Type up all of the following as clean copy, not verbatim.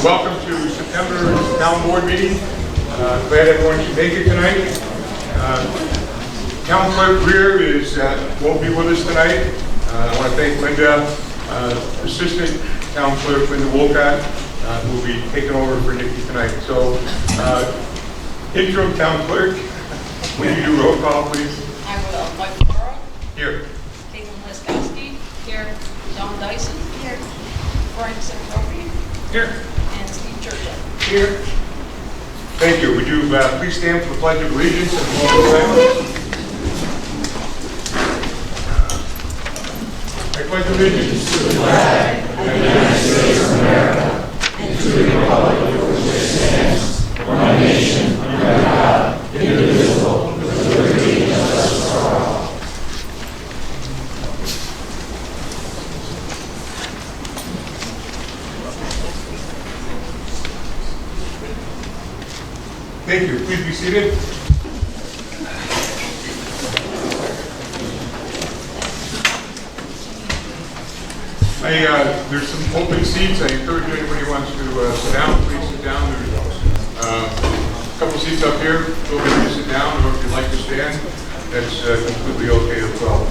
Welcome to September Town Board meeting. Glad everyone can make it tonight. Town Clerk Greer won't be with us tonight. I want to thank Linda, Assistant Town Clerk Linda Wolcott, who will be taking over for Nikki tonight. So, Interim Town Clerk, will you do roll call, please? I will. Michael Burrow. Here. Caitlin Leskowski. Here. John Dyson. Here. Frank Seneca. Here. And Steve Churchill. Here. Thank you. Would you please stand for the Pledge of Allegiance and the moment of silence? I pledge allegiance to the flag of the United States of America and to the republic for which it stands, one nation, under God, indivisible, with liberty and justice for all. Thank you. Please be seated. There's some open seats. I encourage anybody who wants to sit down, please sit down. There's a couple seats up here. Feel free to sit down, or if you'd like to stand, that's completely okay as well.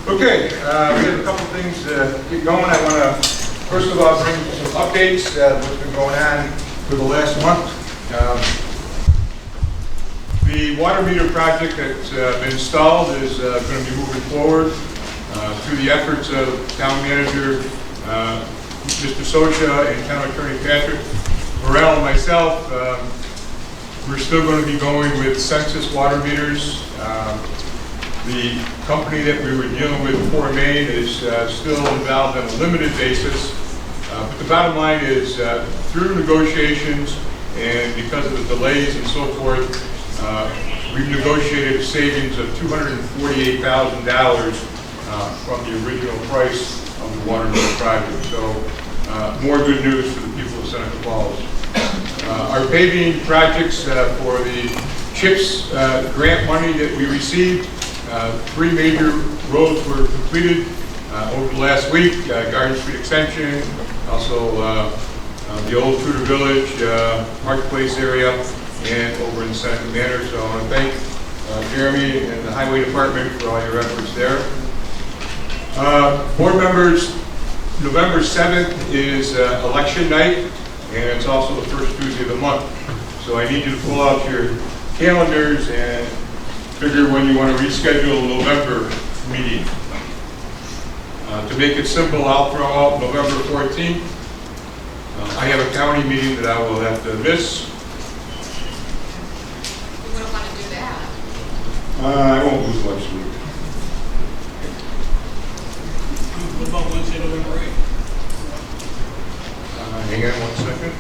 Okay, we have a couple things to get going. I want to, first of all, bring some updates what's been going on for the last month. The water meter project that's been installed is going to be moving forward through the efforts of Town Manager Mr. Socha and Town Attorney Patrick Morrell and myself. We're still going to be going with census water meters. The company that we were dealing with before Maine is still involved on a limited basis. But the bottom line is through negotiations and because of the delays and so forth, we've negotiated a savings of $248,000 from the original price of the water meter project. So more good news for the people of Seneca Falls. Our paving projects for the CHIPS grant money that we received, 3 major roads were completed over the last week. Garden Street Extension, also the old Tudor Village, Marketplace area, and over in Seneca Manor. So I want to thank Jeremy and the Highway Department for all your efforts there. Board members, November 7th is election night, and it's also the first Tuesday of the month. So I need you to pull out your calendars and figure when you want to reschedule the November meeting. To make it simple, I'll throw out November 14th. I have a county meeting that I will have to miss. You wouldn't want to do that. I won't lose much sleep. What about Wednesday, November 8th? Hang on 1 second.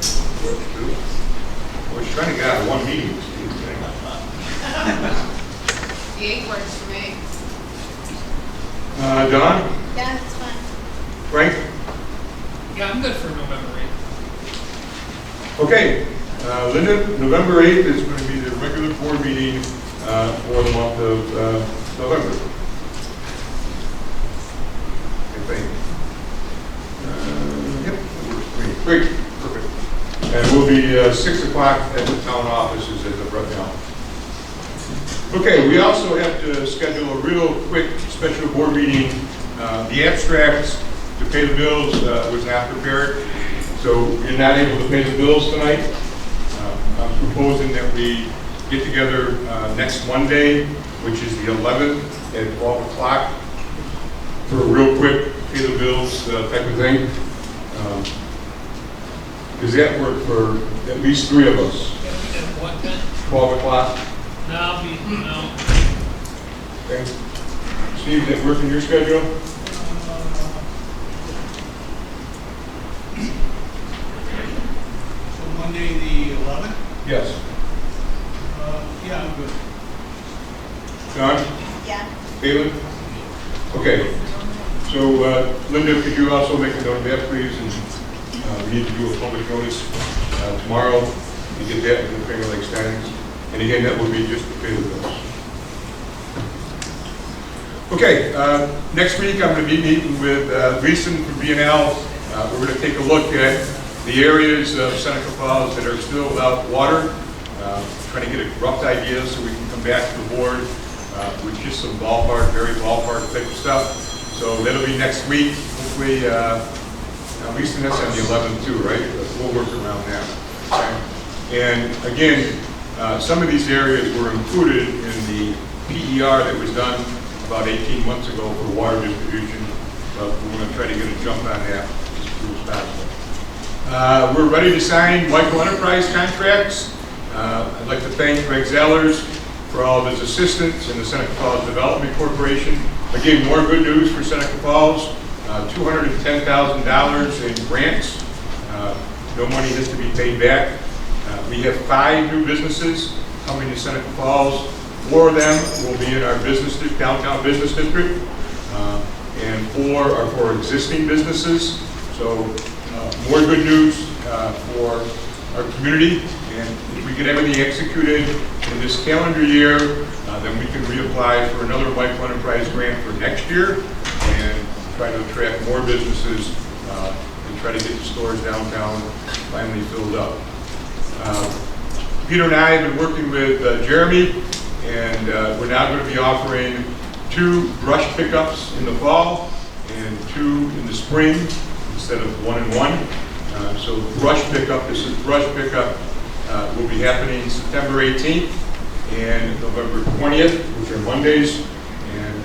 We're trying to get out of one meeting. The 8th works for me. Don? Yeah, that's fine. Frank? Yeah, I'm good for November 8th. Okay. Linda, November 8th is going to be the regular board meeting for the month of November. Yep, great, perfect. And we'll be 6 o'clock at the town offices as of right now. Okay, we also have to schedule a real quick special board meeting. The abstracts to pay the bills was not prepared, so you're not able to pay the bills tonight. I'm proposing that we get together next Monday, which is the 11th at 12 o'clock for a real quick pay the bills type of thing. Does that work for at least 3 of us? What then? 12 o'clock? No. Okay. Steve, does that work in your schedule? So Monday the 11th? Yes. Yeah, I'm good. John? Yeah. Caitlin? Okay. So, Linda, could you also make a note of that, please? And we need to do a public notice tomorrow to get that in the Finger Lakes Times. And again, that will be just to pay the bills. Okay, next week I'm going to be meeting with Leeson from B&L. We're going to take a look at the areas of Seneca Falls that are still without water, trying to get a rough idea so we can come back to the board with just some ballpark, very ballpark type of stuff. So that'll be next week, hopefully, at least that's on the 11th too, right? But we'll work around that. Okay? And again, some of these areas were included in the PER that was done about 18 months ago for water distribution, but we're going to try to get a jump on that as soon as possible. We're ready to sign Michael Enterprise contracts. I'd like to thank Greg Zellers for all of his assistance in the Seneca Falls Development Corporation. Again, more good news for Seneca Falls, $210,000 in grants. No money has to be paid back. We have 5 new businesses coming to Seneca Falls. 4 of them will be in our downtown business district, and 4 are for existing businesses. So more good news for our community. And if we get everything executed in this calendar year, then we can reapply for another Michael Enterprise grant for next year and try to attract more businesses and try to get the stores downtown finally filled up. Peter and I have been working with Jeremy, and we're now going to be offering 2 brush pickups in the fall and 2 in the spring instead of 1 and 1. So brush pickup, this is brush pickup, will be happening September 18th and November 20th, which are Mondays. And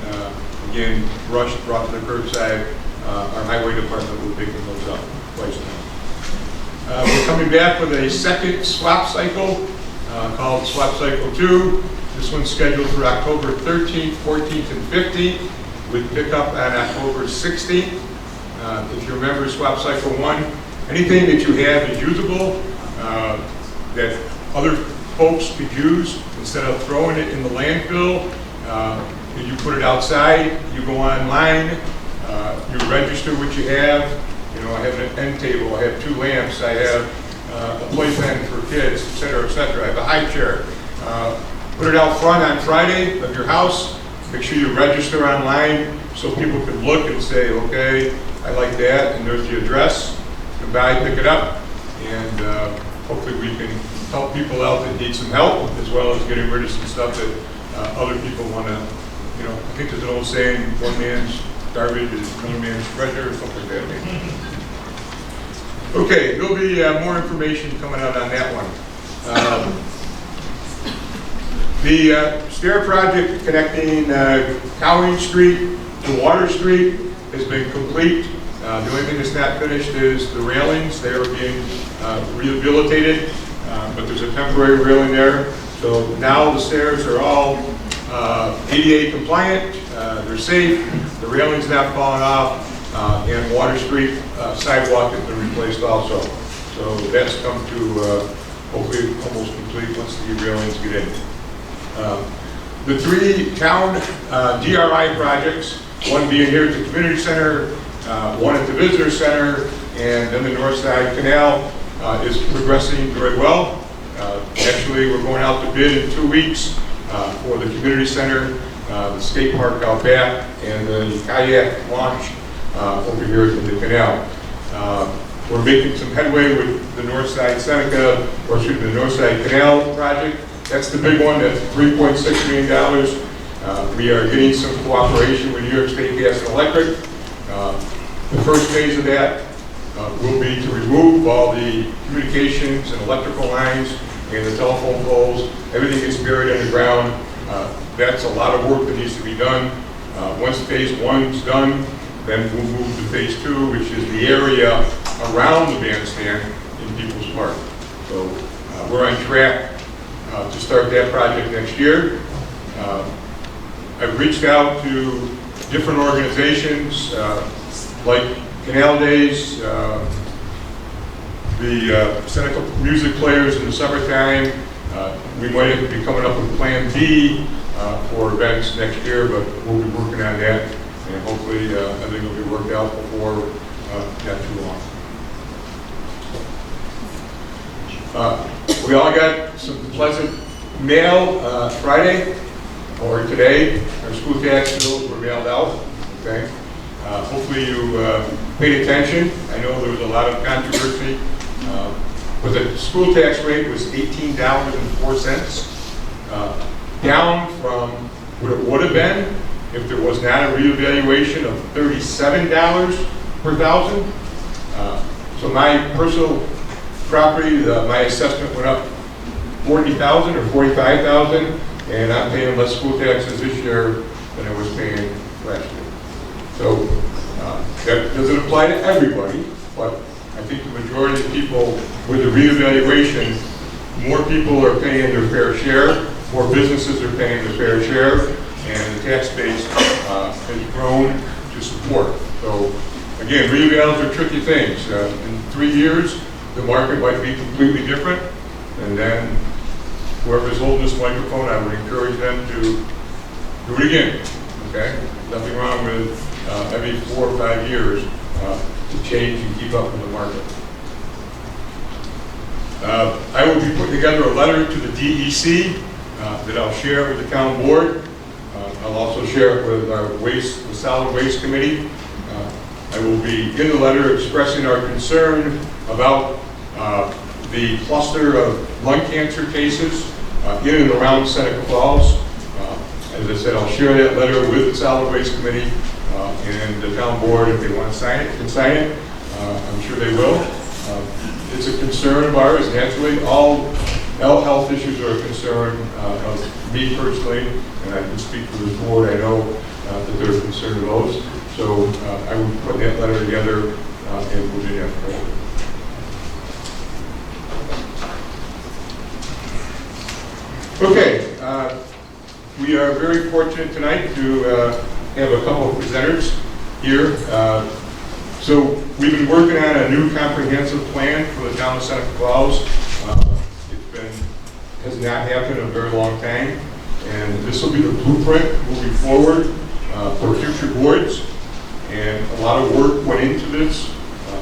again, brush brought to the curbside. Our highway department will pick those up twice now. We're coming back with a second swap cycle called Swap Cycle 2. This one's scheduled for October 13th, 14th, and 15th with pickup on October 16th. If you remember Swap Cycle 1, anything that you have is usable that other folks could use. Instead of throwing it in the landfill, you put it outside, you go online, you register what you have. You know, I have an end table, I have 2 lamps, I have a playpen for kids, etc., etc. I have a high chair. Put it out front on Friday of your house. Make sure you register online so people can look and say, okay, I like that, and there's the address. You can buy, pick it up, and hopefully we can help people out that need some help, as well as getting rid of some stuff that other people want to, you know, I think there's an old saying, one man's garbage is another man's treasure, or something like that. Okay, there'll be more information coming out on that one. The stair project connecting Cowling Street to Water Street has been complete. The only thing that's not finished is the railings. They are being rehabilitated, but there's a temporary railing there. So now the stairs are all ADA compliant, they're safe, the railing's not falling off, and Water Street sidewalk has been replaced also. So that's come to hopefully almost complete once the railings get in. The 3 town DRI projects, one being here at the community center, one at the visitor center, and then the North Side Canal is progressing very well. Actually, we're going out to bid in 2 weeks for the community center, the skate park out back, and the kayak launch over here in the canal. We're making some headway with the North Side Seneca, or excuse me, the North Side Canal project. That's the big one, that's $3.6 million. We are getting some cooperation with New York State Gas and Electric. The first phase of that will be to remove all the communications and electrical lines and the telephone poles. Everything gets buried underground. That's a lot of work that needs to be done. Once phase 1's done, then we'll move to phase 2, which is the area around the bandstand in People's Park. So we're on track to start that project next year. I've reached out to different organizations like Canal Days, the Seneca music players in the summertime. We might have to be coming up with Plan B for events next year, but we'll be working on that, and hopefully everything will be worked out before not too long. We all got some pleasant mail Friday or today. Our school tax bills were mailed out. Okay. Hopefully you paid attention. I know there was a lot of controversy But the school tax rate was $18.04, down from what it would have been if there was not a reevaluation of $37 per thousand. So my personal property, my assessment went up $40,000 or $45,000, and I'm paying less school taxes this year than I was paying last year. So that doesn't apply to everybody, but I think the majority of people with the reevaluation, more people are paying their fair share, more businesses are paying their fair share, and the tax base has grown to support. So again, reevaluations are tricky things. In 3 years, the market might be completely different, and then whoever's holding this microphone, I would encourage them to do it again. Okay? Nothing wrong with every 4 or 5 years to change and keep up with the market. I will be putting together a letter to the DEC that I'll share with the town board. I'll also share it with our the solid waste committee. I will be in the letter expressing our concern about the cluster of lung cancer cases in and around Seneca Falls. As I said, I'll share that letter with the solid waste committee and the town board. If they want to sign it, can sign it. I'm sure they will. It's a concern of ours. Naturally, all health issues are a concern of me personally, and I can speak for the board. I know that they're concerned with those. So I will put that letter together and put it in forward. Okay, we are very fortunate tonight to have a couple of presenters here. So we've been working on a new comprehensive plan for the town of Seneca Falls. Has not happened in a very long time, and this will be the blueprint moving forward for future boards. And a lot of work went into this,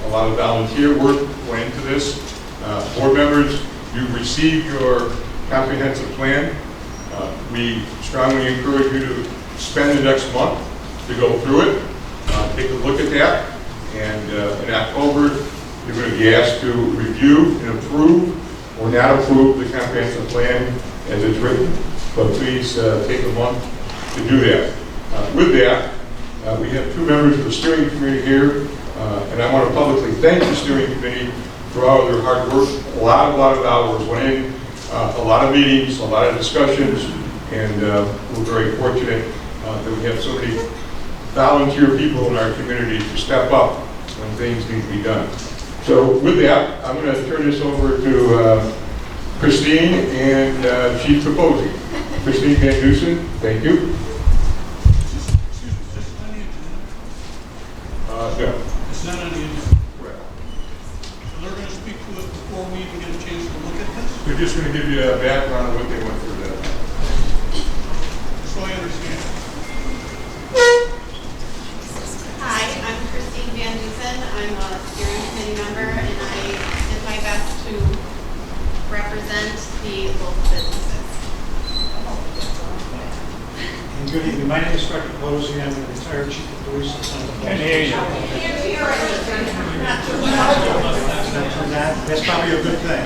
a lot of volunteer work went into this. Board members, you've received your comprehensive plan. We strongly encourage you to spend the next month to go through it, take a look at that, and in October, you're going to be asked to review and approve or not approve the comprehensive plan as it's written, but please take a month to do that. With that, we have 2 members of the steering committee here, and I want to publicly thank the steering committee for all of their hard work. A lot of hours went in, a lot of meetings, a lot of discussions, and we're very fortunate that we have so many volunteer people in our community to step up when things need to be done. So with that, I'm going to turn this over to Christine and Chief Capozzi. Christine Van Dusen, thank you. No. It's not on the agenda. Right. So they're going to speak to it before we even get a chance to look at this? We're just going to give you a background of what they went through there. So I understand. Hi, I'm Christine Van Dusen. I'm a steering committee member, and I did my best to represent the local businesses. And good evening. My name is Fred Capozzi. I'm the retired chief of police in Seneca Falls. Can hear you. That's probably a good thing.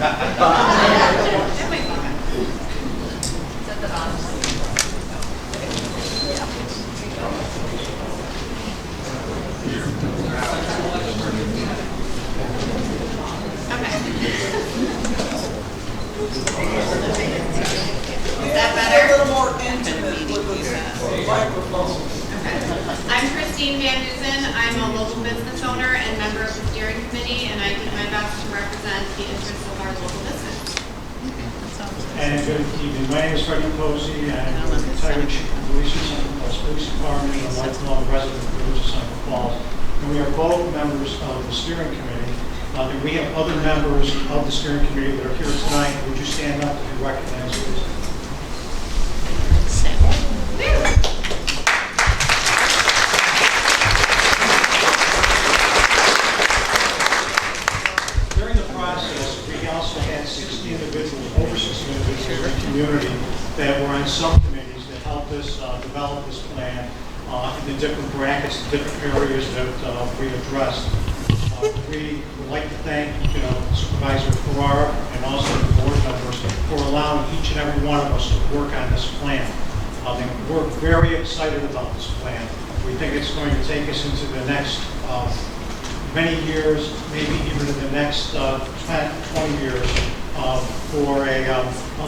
Is that better? A little more intimate with the microphone. Okay. I'm Christine Van Dusen. I'm a local business owner and member of the steering committee, and I did my best to represent the interests of our local business. And good evening. My name is Fred Capozzi. I'm the retired chief of police in Seneca Falls Police Department and a lifelong resident of the village of Seneca Falls. And we are both members of the steering committee. And we have other members of the steering committee that are here tonight. Would you stand up to be recognized, please? During the process, we also had 60 individuals, over 60 individuals in the community that were on subcommittees that helped us develop this plan in the different brackets, the different areas that we addressed. We would like to thank, Supervisor Ferrara and also the board members for allowing each and every one of us to work on this plan. We're very excited about this plan. We think it's going to take us into the next many years, maybe even in the next 20 years, for a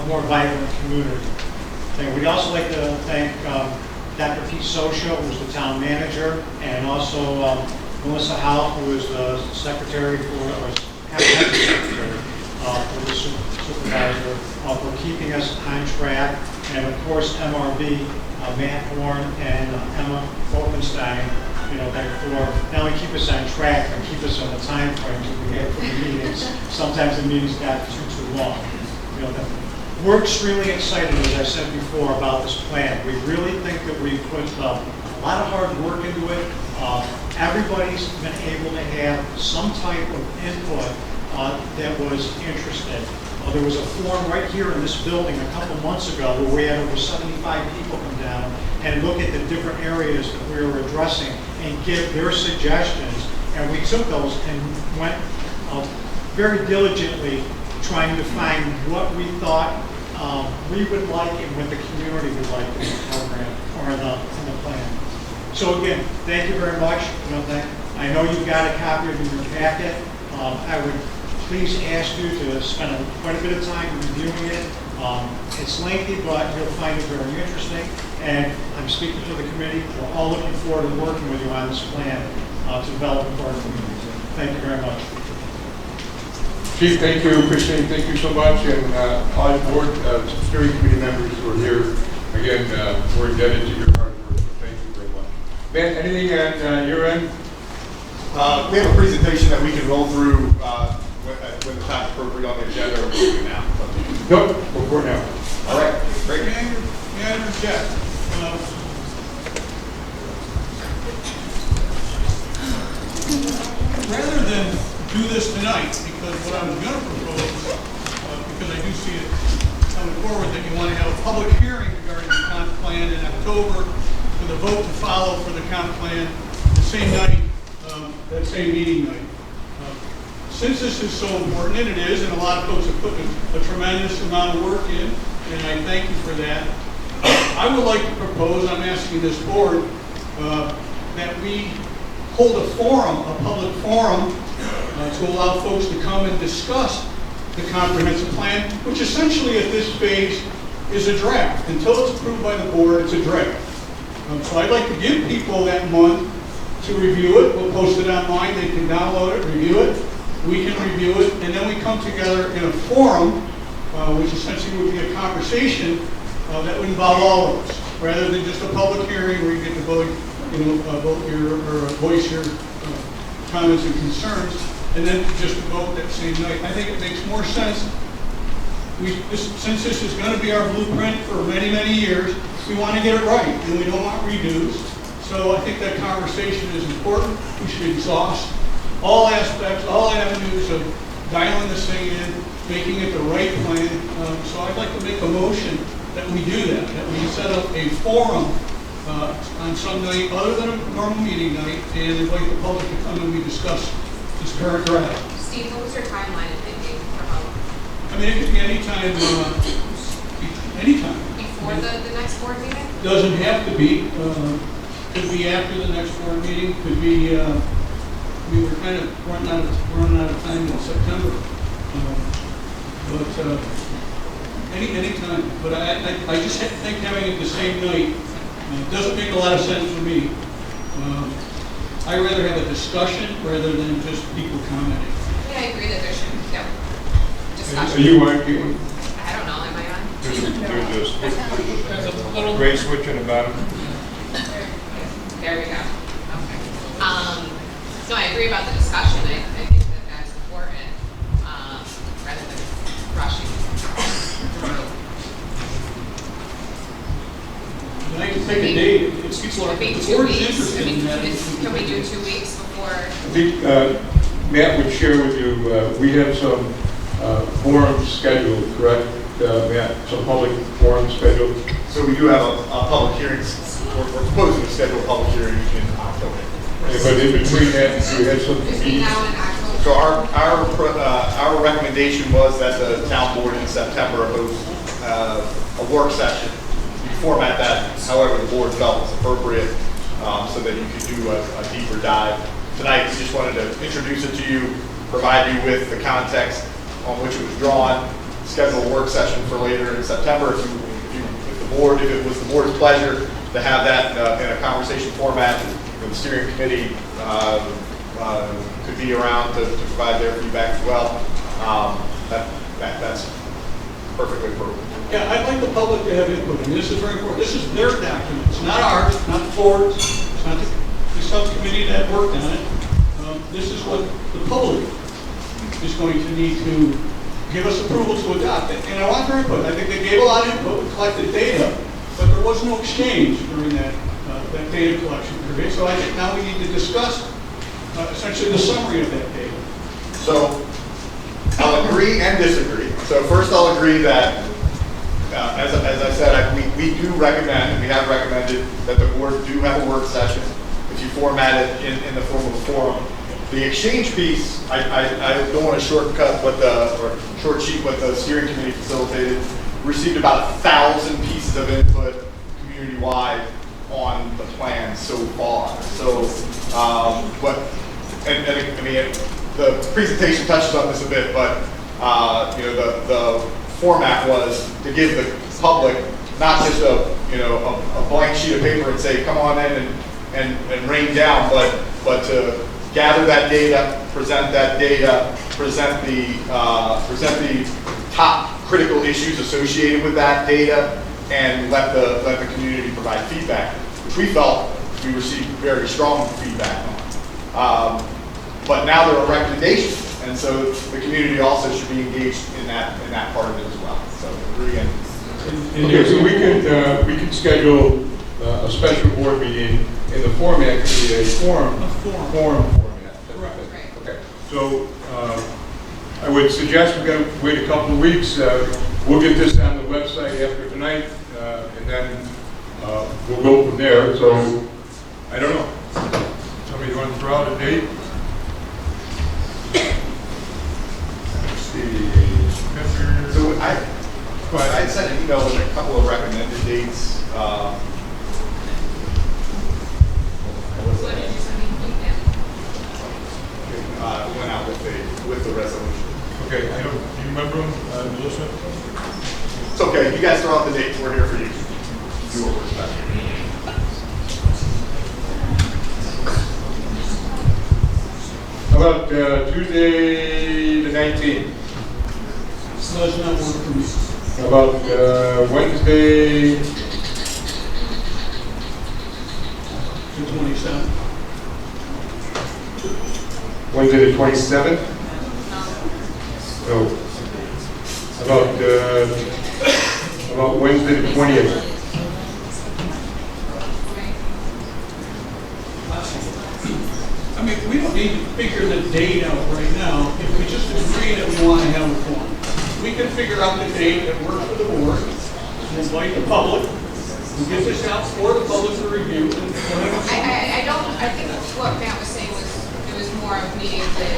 more vibrant community. And we'd also like to thank Dr. Pete Sosha, who's the town manager, and also Melissa Howe, who is the secretary for the supervisor, for keeping us on track, and of course MRB, Matt Horn and Emma Wolfenstein, that for not only keep us on track, but keep us on the time frames that we have for the meetings. Sometimes the meetings got too long. We're extremely excited, as I said before, about this plan. We really think that we put a lot of hard work into it. Everybody's been able to have some type of input that was interested. There was a forum right here in this building a couple months ago where we had over 75 people come down and look at the different areas that we were addressing and give their suggestions. And we took those and went very diligently trying to find what we thought we would like and what the community would like in the program or in the plan. So again, thank you very much. I know you've got a copy of it in your packet. I would please ask you to spend quite a bit of time reviewing it. It's lengthy, but you'll find it very interesting. And I'm speaking for the committee. We're all looking forward to working with you on this plan to develop for our community. Thank you very much. Chief, thank you. Christine, thank you so much. And all the board, steering committee members who are here, again, we're indebted to your hard work. So thank you very much. Ben, anything on your end? We have a presentation that we can roll through when the time's appropriate on the agenda, or we'll do it now. Nope, before now. All right, great. May I interject? Rather than do this tonight, because what I was going to propose, because I do see it coming forward, that you want to have a public hearing regarding the comp plan in October, with a vote to follow for the comp plan the same night, that same meeting night. Since this is so important, and it is, and a lot of folks have put a tremendous amount of work in, and I thank you for that, I would like to propose, I'm asking this board, that we hold a forum, a public forum, to allow folks to come and discuss the comprehensive plan, which essentially at this phase is a draft. Until it's approved by the board, it's a draft. So I'd like to give people that month to review it. We'll post it online. They can download it, review it. We can review it, and then we come together in a forum, which essentially would be a conversation that would involve all of us, rather than just a public hearing where you get to vote, vote your or voice your comments and concerns, and then just vote that same night. I think it makes more sense. Since this is going to be our blueprint for many, many years, we want to get it right, and we don't want redos. So I think that conversation is important. We should exhaust all aspects, all avenues of dialing this thing in, making it the right plan. So I'd like to make a motion that we do that we set up a forum on some night other than a normal meeting night and invite the public to come and we discuss this current draft. Steve, what was your timeline in thinking for how long? I mean, it could be anytime, anytime. Before the next board meeting? Doesn't have to be. Could be after the next board meeting. Could be. We were kind of running out of time in September. But any time. But I just think having it the same night doesn't make a lot of sense for me. I rather have a discussion rather than just people commenting. Yeah, I agree that there should be discussion. Are you on, Caitlin? I don't know, am I on? There's a gray switch in the bottom. There we go. Okay. No, I agree about the discussion. I think that that's important, rather than rushing through. And I can pick a date. It's Could be the 2 board is weeks. interested in that. Can we do 2 weeks before? I think Matt would share with you, we have some forums scheduled, correct, Matt? Some public forums scheduled? So we do have a public hearing. We're proposing to schedule a public hearing in October. Yeah, but in between that, we had some Between meetings. now and So our recommendation was that the town board in September host a work session. You format that however the board felt was appropriate, so that you could do a deeper dive. Tonight, we just wanted to introduce it to you, provide you with the context on which it was drawn, schedule a work session for later in September. If it was the board's pleasure to have that in a conversation format, the steering committee could be around to provide their feedback as well. That's perfectly appropriate. Yeah, I'd like the public to have input, and this is very important. This is their document, it's not ours, not the board's, it's not the subcommittee that worked on it. This is what the public is going to need to give us approval to adopt. And I want their input. I think they gave a lot of input, we collected data, but there was no exchange during that data collection period. So I think now we need to discuss essentially the summary of that data. So I'll agree and disagree. So first I'll agree that, as I said, we do recommend, and we have recommended, that the board do have a work session if you format it in the form of a forum. The exchange piece, I don't want to shortcut or short sheet what the steering committee facilitated. We received about 1,000 pieces of input community-wide on the plan so far. So, I mean, the presentation touches on this a bit, but you know, the format was to give the public not just a blank sheet of paper and say, come on in and rain down, but to gather that data, present the top critical issues associated with that data, and let the community provide feedback, which we felt we received very strong feedback on. But now there are recommendations, and so the community also should be engaged in that part of it as well. So agree and Okay, so we could schedule a special board meeting in the format could be a forum format. Correct. Okay, so I would suggest we're going to wait a couple of weeks. We'll get this on the website after tonight, and then we'll go from there. So I don't know. Somebody want to throw out a date? Let's see. so I sent an email with a couple of recommended dates. What did you send me? Went out with the resolution. Okay, I don't. Do you remember them, Melissa? It's okay. You guys throw out the dates. We're here for you. Do what we're expecting. How about Tuesday the 19th? So that's not work for me. How about Wednesday? The 27th. Wednesday the 27th? No. How about Wednesday the 20th? I mean, we don't need to figure the date out right now. If we just agree that we want to have a forum, we can figure out the date that works for the board, and invite the public, and get this out for the public to review. And I think what Matt was saying was, it was more of meeting the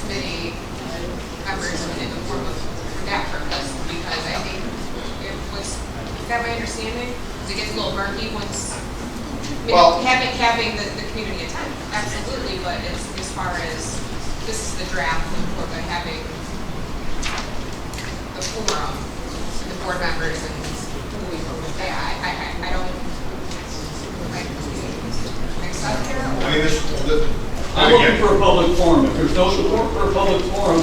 committee members in the form of, for that purpose, because I think it was, is that my understanding? Because it gets a little murky once, I mean, Well- having the community attend, absolutely, but it's, as far as, this is the draft, but having the forum, and the board members, and who we vote with, I don't, mix up here, I or? mean, I'm looking for a public forum. If there's no support for a public forum,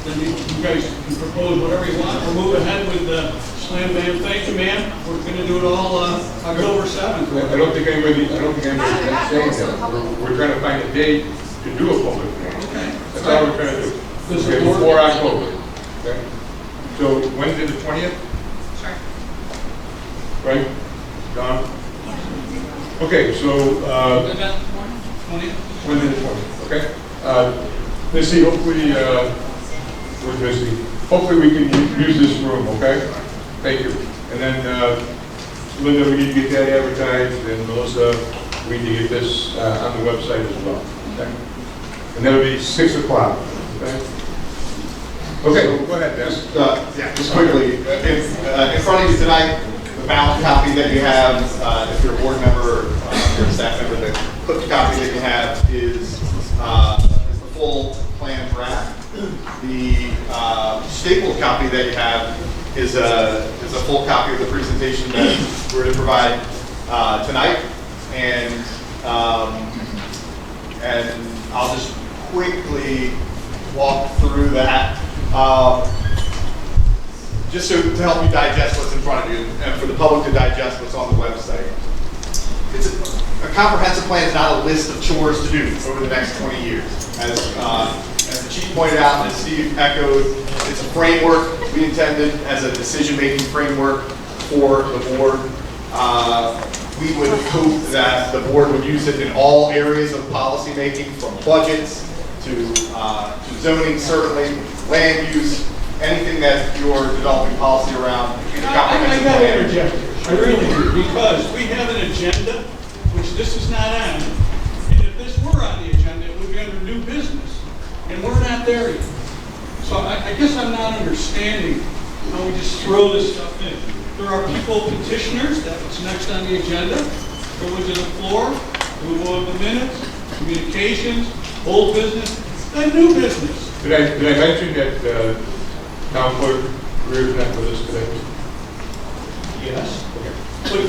then you guys can propose whatever you want, or move ahead with the slam bam. Thank you, ma'am. We're gonna do it all October 7th. I don't think anybody's saying that. We're trying to find a date to do a public forum. Okay. That's all we're trying to do. Does the Okay, board- before October. Okay? So Wednesday the 20th, Sure. right? Don? Okay, so 20th? Wednesday the 20th, okay? Missy, hopefully, where's Missy? Hopefully we can use this room, okay? Thank you. And then, Linda, we need to get that advertised, and Melissa, we need to get this on the website as well. Okay? and that'll be 6 o'clock, okay? Okay, go ahead, Dennis. Yeah, just quickly, in front of you tonight, the bound copy that you have, if you're a board member or you're a staff member, the clipped copy that you have is the full plan draft. The stapled copy that you have is a full copy of the presentation that we're to provide tonight, and I'll just quickly walk through that. Just to help you digest what's in front of you and for the public to digest what's on the website. It's a comprehensive plan is not a list of chores to do over the next 20 years. As the chief pointed out and as Steve echoed, it's a framework we intended as a decision-making framework for the board. We would hope that the board would use it in all areas of policy making, from budgets to zoning, certainly, land use, anything that you're developing policy around. I got to interject here. I really do, because we have an agenda, which this is not on. And if this were on the agenda, it would be under new business. And we're not there yet. So I guess I'm not understanding how we just throw this stuff in. There are people, petitioners, that's what's next on the agenda. Privilege of the floor, approval of the minutes, communications, old business, and new business. Did I mention that Town Clerk Greer is not with us today? Yes. But,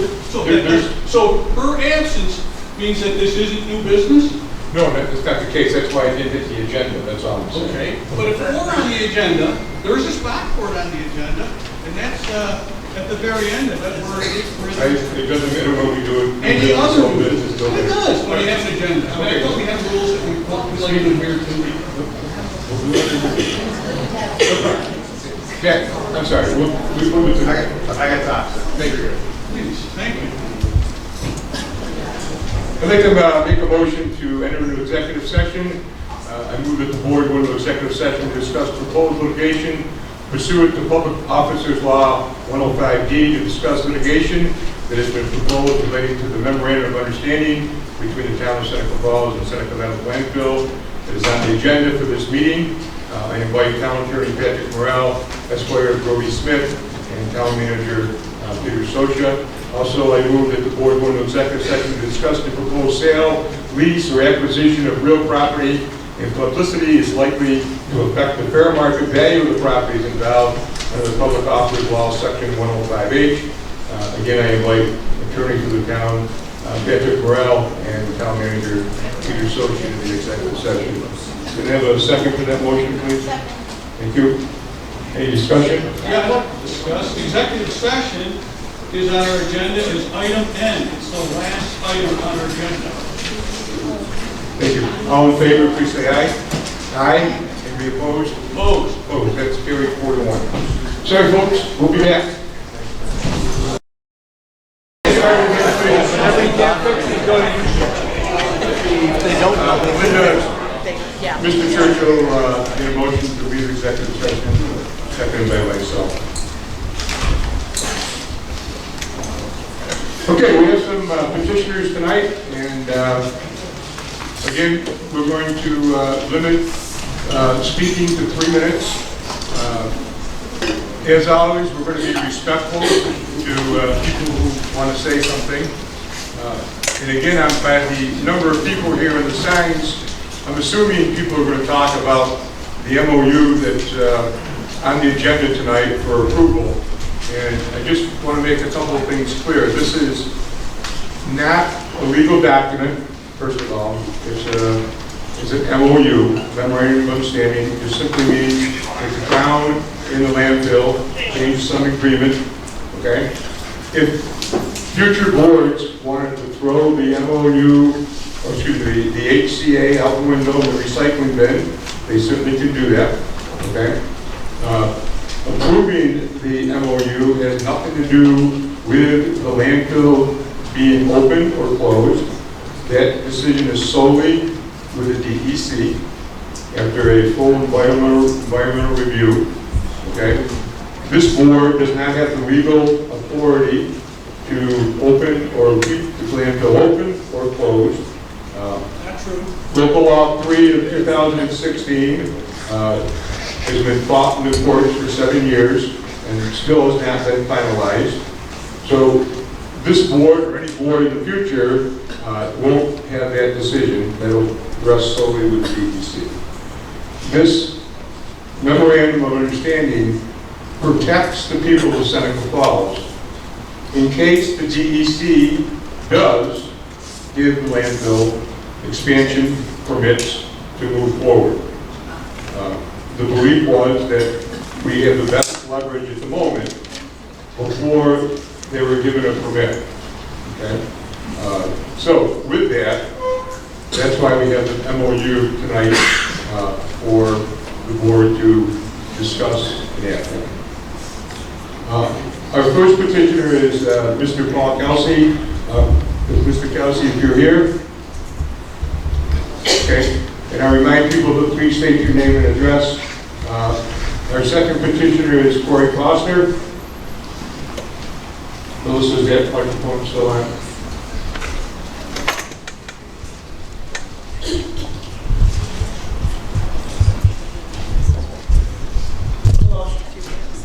so her absence means that this isn't new business? No, that's not the case. That's why I didn't hit the agenda. That's all I'm saying. Okay. But if it were on the agenda, there's a spot for it on the agenda, and that's at the very end of it. It doesn't matter when we do it. Any other business. It does when you have an agenda. I mean, I thought we have rules that we like to do here too. Okay, I'm sorry. We move it to. I got time. Thank you. Please, thank you. I'd like to make a motion to enter into executive session. I move that the board go into executive session to discuss proposed litigation pursuant to Public Officers Law 105D to discuss litigation that has been proposed relating to the memorandum of understanding between the town of Seneca Falls and Seneca Meadows landfill. It is on the agenda for this meeting. I invite Town Attorney Patrick Morrell, Esquire Brody Smith, and Town Manager Peter Socha. Also, I move that the board go into executive session to discuss the proposed sale, lease, or acquisition of real property, and publicity is likely to affect the fair market value of the properties involved under the Public Officers Law, Section 105H. Again, I invite Attorney for the town, Patrick Morrell, and the Town Manager Peter Socha to the executive session. Can I have a second for that motion, please? Thank you. Any discussion? Yeah, discuss. The executive session is on our agenda as item N. It's the last item on our agenda. Thank you. All in favor, please say aye. Aye. Anybody opposed? Opposed. Opposed. That's carried 4-1. Sorry, folks. We'll be back. Mr. Churchill made a motion to leave executive session, seconded by myself. Okay, we have some petitioners tonight, and again, we're going to limit speaking to 3 minutes. As always, we're going to be respectful to people who want to say something. And again, by the number of people here and the signs, I'm assuming people are going to talk about the MOU that's on the agenda tonight for approval. And I just want to make a couple of things clear. This is not a legal document, first of all. It's an MOU, Memorandum of Understanding. It just simply means that the town in the landfill changed some agreement, okay? If future boards wanted to throw the MOU, or excuse me, the HCA out the window in the recycling bin, they certainly can do that, okay? Approving the MOU has nothing to do with the landfill being open or closed. That decision is solely with the DEC after a full environmental review, okay? This board does not have the legal authority to open or keep the landfill open or closed. True. Local Law 3 of 2016 has been fought in the courts for 7 years and still has not been finalized. So this board or any board in the future won't have that decision. That'll rest solely with the DEC. This memorandum of understanding protects the people of Seneca Falls in case the DEC does give the landfill expansion permits to move forward. The belief was that we have the best leverage at the moment before they were given a permit. Okay? So with that, that's why we have the MOU tonight for the board to discuss and act on. Our first petitioner is Mr. Paul Kelsey. Mr. Kelsey, if you're here. Okay. And I remind people to please state your name and address. Our second petitioner is Corey Foster. Melissa, is that microphone still on?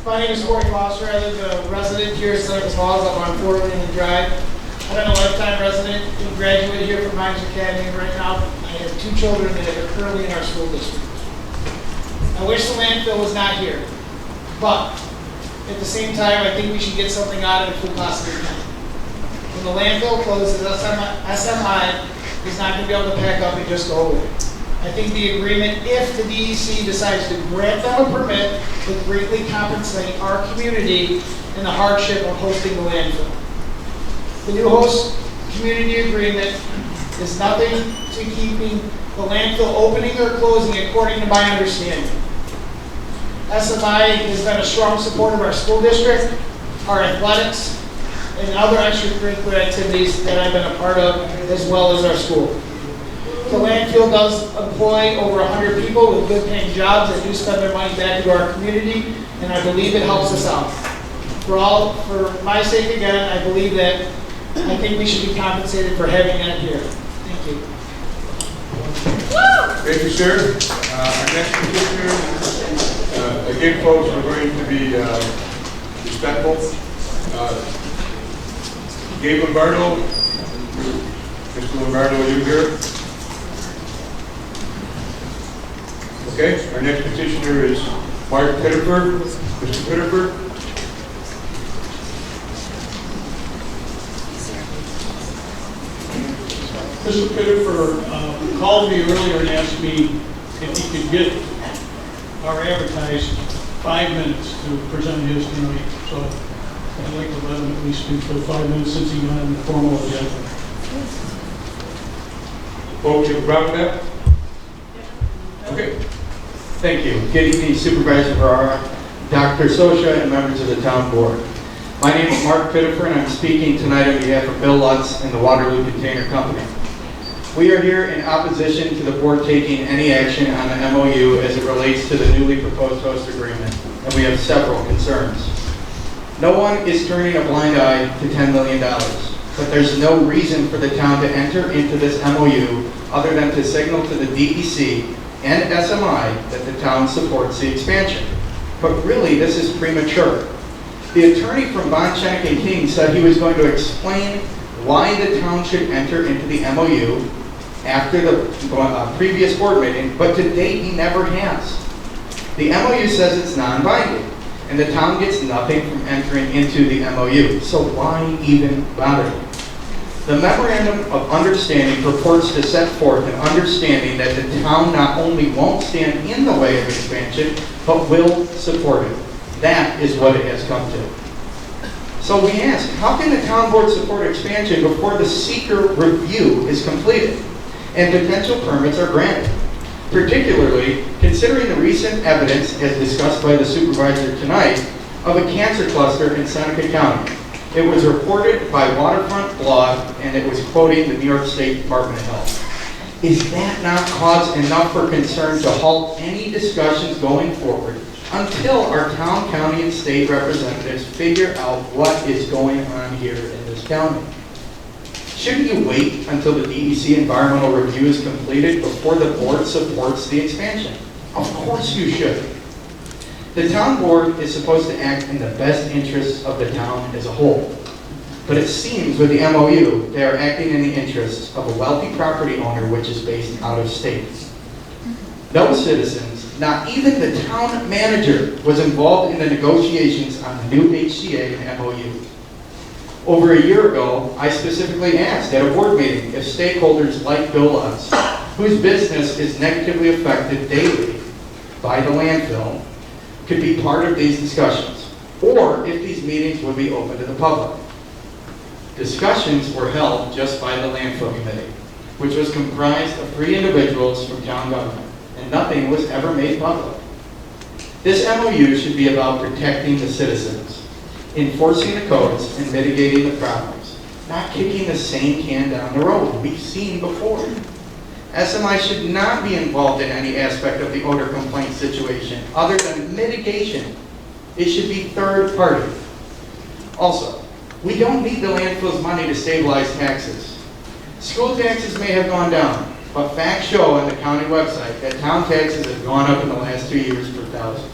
My name is Corey Foster. I live a resident here in Seneca Falls. I'm on 4 Lincoln Drive. I've been a lifetime resident and graduated here from Hines Academy. Right now, I have 2 children that are currently in our school district. I wish the landfill was not here, but at the same time, I think we should get something out of it if we possibly can. When the landfill closes, SMI is not going to be able to pack up and just go away. I think the agreement, if the DEC decides to grant them a permit, would greatly compensate our community in the hardship of hosting the landfill. The new host community agreement is nothing to keeping the landfill opening or closing according to my understanding. SMI has been a strong supporter of our school district, our athletics, and other extracurricular activities that I've been a part of, as well as our school. The landfill does employ over 100 people with good paying jobs that do spend their money back into our community, and I believe it helps us out. For my sake again, I believe that I think we should be compensated for having that here. Thank you. Thank you, sir. Our next petitioner, again, folks, we're going to be respectful. Gabe Lombardo. Mr. Lombardo, are you here? Okay, our next petitioner is Mark Pitterford. Mr. Pitterford. Mr. Pitterford called me earlier and asked me if he could get our advertised 5 minutes to present his tonight. So I'd like to let him at least speak for 5 minutes since he's not on the formal agenda. Folks, you have a problem with that? Okay. Thank you. Good evening, Supervisor Ferrara, Dr. Sosha, and members of the town board. My name is Mark Pitterford, and I'm speaking tonight on behalf of Bill Lutz and the Waterloo Container Company. We are here in opposition to the board taking any action on the MOU as it relates to the newly proposed host agreement, and we have several concerns. No one is turning a blind eye to $10 million, but there's no reason for the town to enter into this MOU other than to signal to the DEC and SMI that the town supports the expansion. But really, this is premature. The attorney from Bond, Seneca & King said he was going to explain why the town should enter into the MOU after the previous board meeting, but to date he never has. The MOU says it's non-binding, and the town gets nothing from entering into the MOU, so why even bother? The Memorandum of Understanding purports to set forth an understanding that the town not only won't stand in the way of expansion, but will support it. That is what it has come to. So we ask, how can the town board support expansion before the seeker review is completed and potential permits are granted? Particularly considering the recent evidence, as discussed by the supervisor tonight, of a cancer cluster in Seneca County. It was reported by Waterfront Blog, and it was quoting the New York State Department of Health. Is that not cause enough for concern to halt any discussions going forward until our town, county, and state representatives figure out what is going on here in this county? Shouldn't you wait until the DEC environmental review is completed before the board supports the expansion? Of course you should. The town board is supposed to act in the best interests of the town as a whole. But it seems with the MOU, they are acting in the interests of a wealthy property owner which is based out of state. No citizens, not even the town manager, was involved in the negotiations on the new HCA and MOU. Over a year ago, I specifically asked at a board meeting if stakeholders like Bill Lutz, whose business is negatively affected daily by the landfill, could be part of these discussions, or if these meetings would be open to the public. Discussions were held just by the landfill committee, which was comprised of 3 individuals from town government, and nothing was ever made public. This MOU should be about protecting the citizens, enforcing the codes, and mitigating the problems, not kicking the same can down the road we've seen before. SMI should not be involved in any aspect of the odor complaint situation other than mitigation. It should be third party. Also, we don't need the landfill's money to stabilize taxes. School taxes may have gone down, but facts show on the county website that town taxes have gone up in the last 2 years per thousand.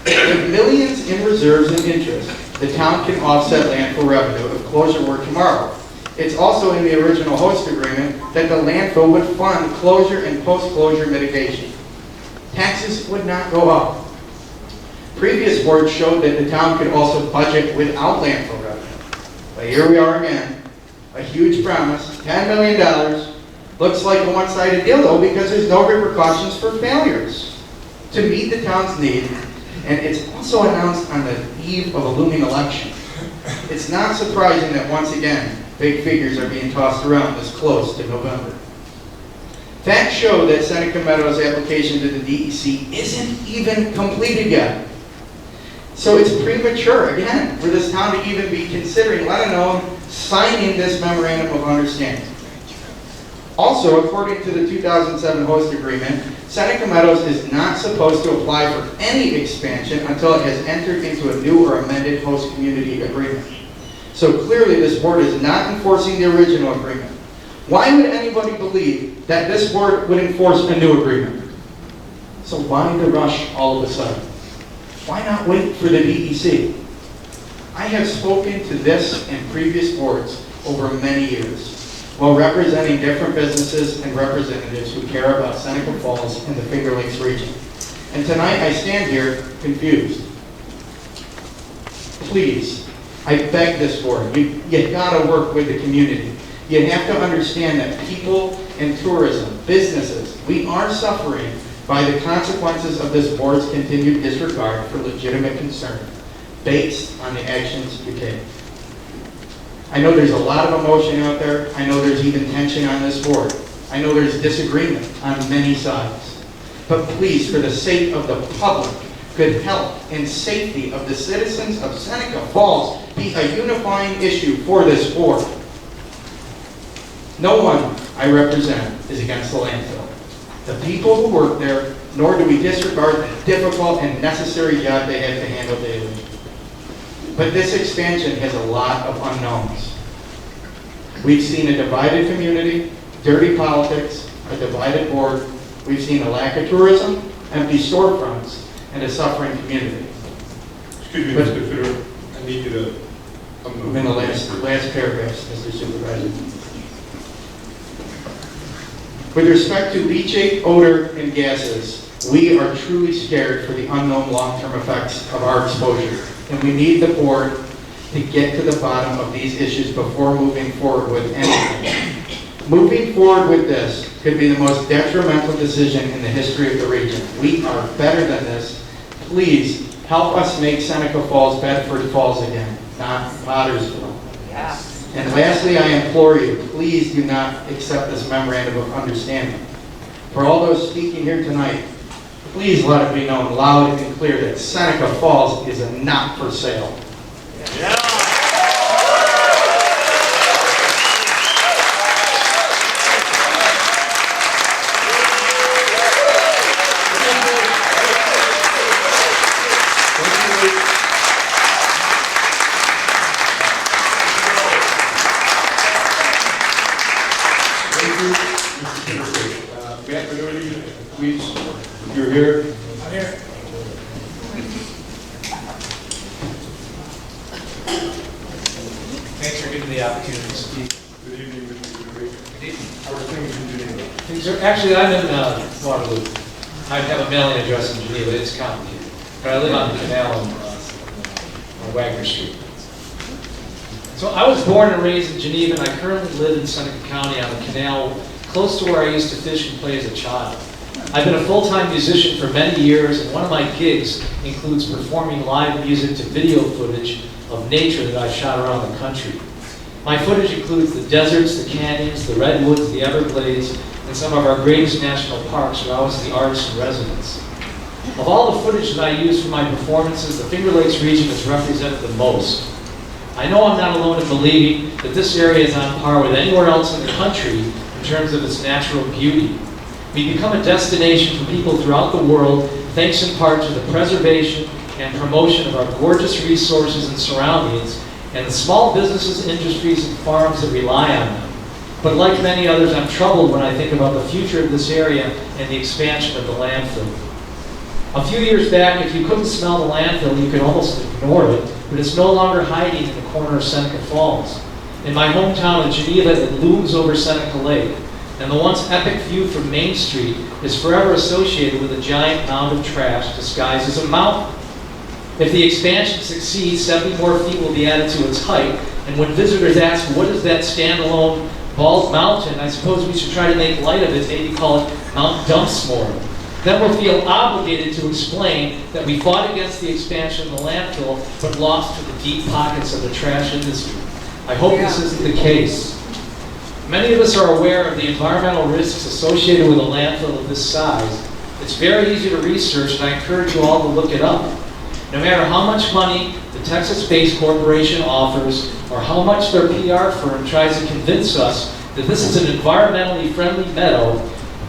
With millions in reserves and interest, the town can offset landfill revenue if closure were tomorrow. It's also in the original host agreement that the landfill would fund closure and post-closure mitigation. Taxes would not go up. Previous boards showed that the town could also budget without landfill revenue. But here we are again, a huge promise, $10 million. Looks like a one-sided deal though, because there's no repercussions for failures to meet the town's need, and it's also announced on the eve of a looming election. It's not surprising that once again, big figures are being tossed around this close to November. Facts show that Seneca Meadows' application to the DEC isn't even completed yet. So it's premature, again, for this town to even be considering, let alone signing this memorandum of understanding. Also, according to the 2007 host agreement, Seneca Meadows is not supposed to apply for any expansion until it has entered into a new or amended host community agreement. So clearly this board is not enforcing the original agreement. Why would anybody believe that this board would enforce a new agreement? So why the rush all of a sudden? Why not wait for the DEC? I have spoken to this and previous boards over many years while representing different businesses and representatives who care about Seneca Falls and the Finger Lakes region. And tonight I stand here confused. Please, I beg this board, you gotta work with the community. You have to understand that people and tourism, businesses, we are suffering by the consequences of this board's continued disregard for legitimate concern based on the actions you take. I know there's a lot of emotion out there. I know there's even tension on this board. I know there's disagreement on many sides. But please, for the sake of the public, good health, and safety of the citizens of Seneca Falls, be a unifying issue for this board. No one I represent is against the landfill. The people who work there, nor do we disregard the difficult and necessary job they have to handle daily. But this expansion has a lot of unknowns. We've seen a divided community, dirty politics, a divided board. We've seen a lack of tourism, empty storefronts, and a suffering community. Excuse me, Mr. Fitter, I need you to move in the last paragraphs, Mr. Supervisor. With respect to leachate, odor, and gases, we are truly scared for the unknown long-term effects of our exposure. And we need the board to get to the bottom of these issues before moving forward with anything. Moving forward with this could be the most detrimental decision in the history of the region. We are better than this. Please help us make Seneca Falls Bedford Falls again, not Pottersville. Yeah. And lastly, I implore you, please do not accept this memorandum of understanding. For all those speaking here tonight, please let it be known loud and clear that Seneca Falls is not for sale. Yeah. you, Mr. Timberlake. Matt Benoni, please, if you're here. I'm here. Thanks for giving me the opportunity to speak. Good evening, Mr. Timberlake. Good evening. How are things in Geneva? Things are, actually, I'm in Waterloo. I have a mailing address in Geneva. It's complicated. But I live on the canal on Wagner Street. So I was born and raised in Geneva, and I currently live in Seneca County on the canal, close to where I used to fish and play as a child. I've been a full-time musician for many years, and one of my gigs includes performing live music to video footage of nature that I've shot around the country. My footage includes the deserts, the canyons, the redwoods, the Everglades, and some of our greatest national parks where I was the artist in residence. Of all the footage that I use for my performances, the Finger Lakes region is represented the most. I know I'm not alone in believing that this area is on par with anywhere else in the country in terms of its natural beauty. We've become a destination for people throughout the world, thanks in part to the preservation and promotion of our gorgeous resources and surroundings, and the small businesses, industries, and farms that rely on them. But like many others, I'm troubled when I think about the future of this area and the expansion of the landfill. A few years back, if you couldn't smell the landfill, you could almost ignore it, but it's no longer hiding in the corner of Seneca Falls. In my hometown of Geneva, it looms over Seneca Lake, and the once epic view from Main Street is forever associated with a giant mound of trash disguised as a mountain. If the expansion succeeds, 70 more feet will be added to its height, and when visitors ask, what is that standalone bald mountain, I suppose we should try to make light of it, maybe call it Mount Dumpsmore. Then we'll feel obligated to explain that we fought against the expansion of the landfill, but lost to the deep pockets of the trash industry. I hope this isn't the case. Many of us are aware of the environmental risks associated with a landfill of this size. It's very easy to research, and I encourage you all to look it up. No matter how much money the Texas Space Corporation offers, or how much their PR firm tries to convince us that this is an environmentally friendly meadow,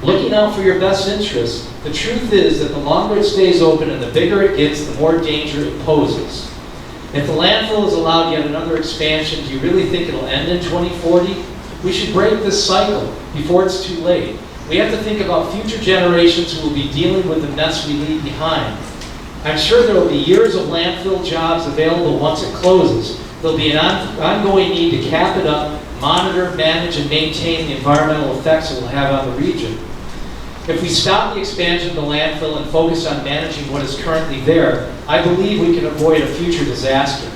looking out for your best interests, the truth is that the longer it stays open and the bigger it gets, the more danger it poses. If the landfill is allowed yet another expansion, do you really think it'll end in 2040? We should break this cycle before it's too late. We have to think about future generations who will be dealing with the mess we leave behind. I'm sure there will be years of landfill jobs available once it closes. There'll be an ongoing need to cap it up, monitor, manage, and maintain the environmental effects it will have on the region. If we stop the expansion of the landfill and focus on managing what is currently there, I believe we can avoid a future disaster.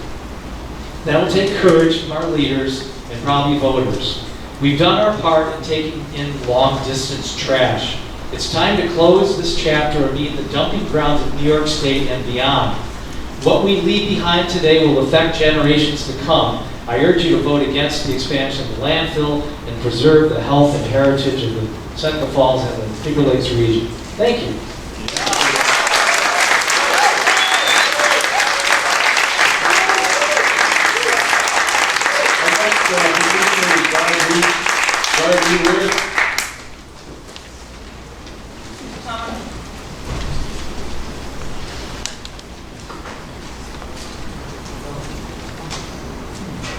That will take courage from our leaders and probably voters. We've done our part in taking in long-distance trash. It's time to close this chapter and be in the dumping grounds of New York State and beyond. What we leave behind today will affect generations to come. I urge you to vote against the expansion of the landfill and preserve the health and heritage of the Seneca Falls and the Finger Lakes region. Thank you.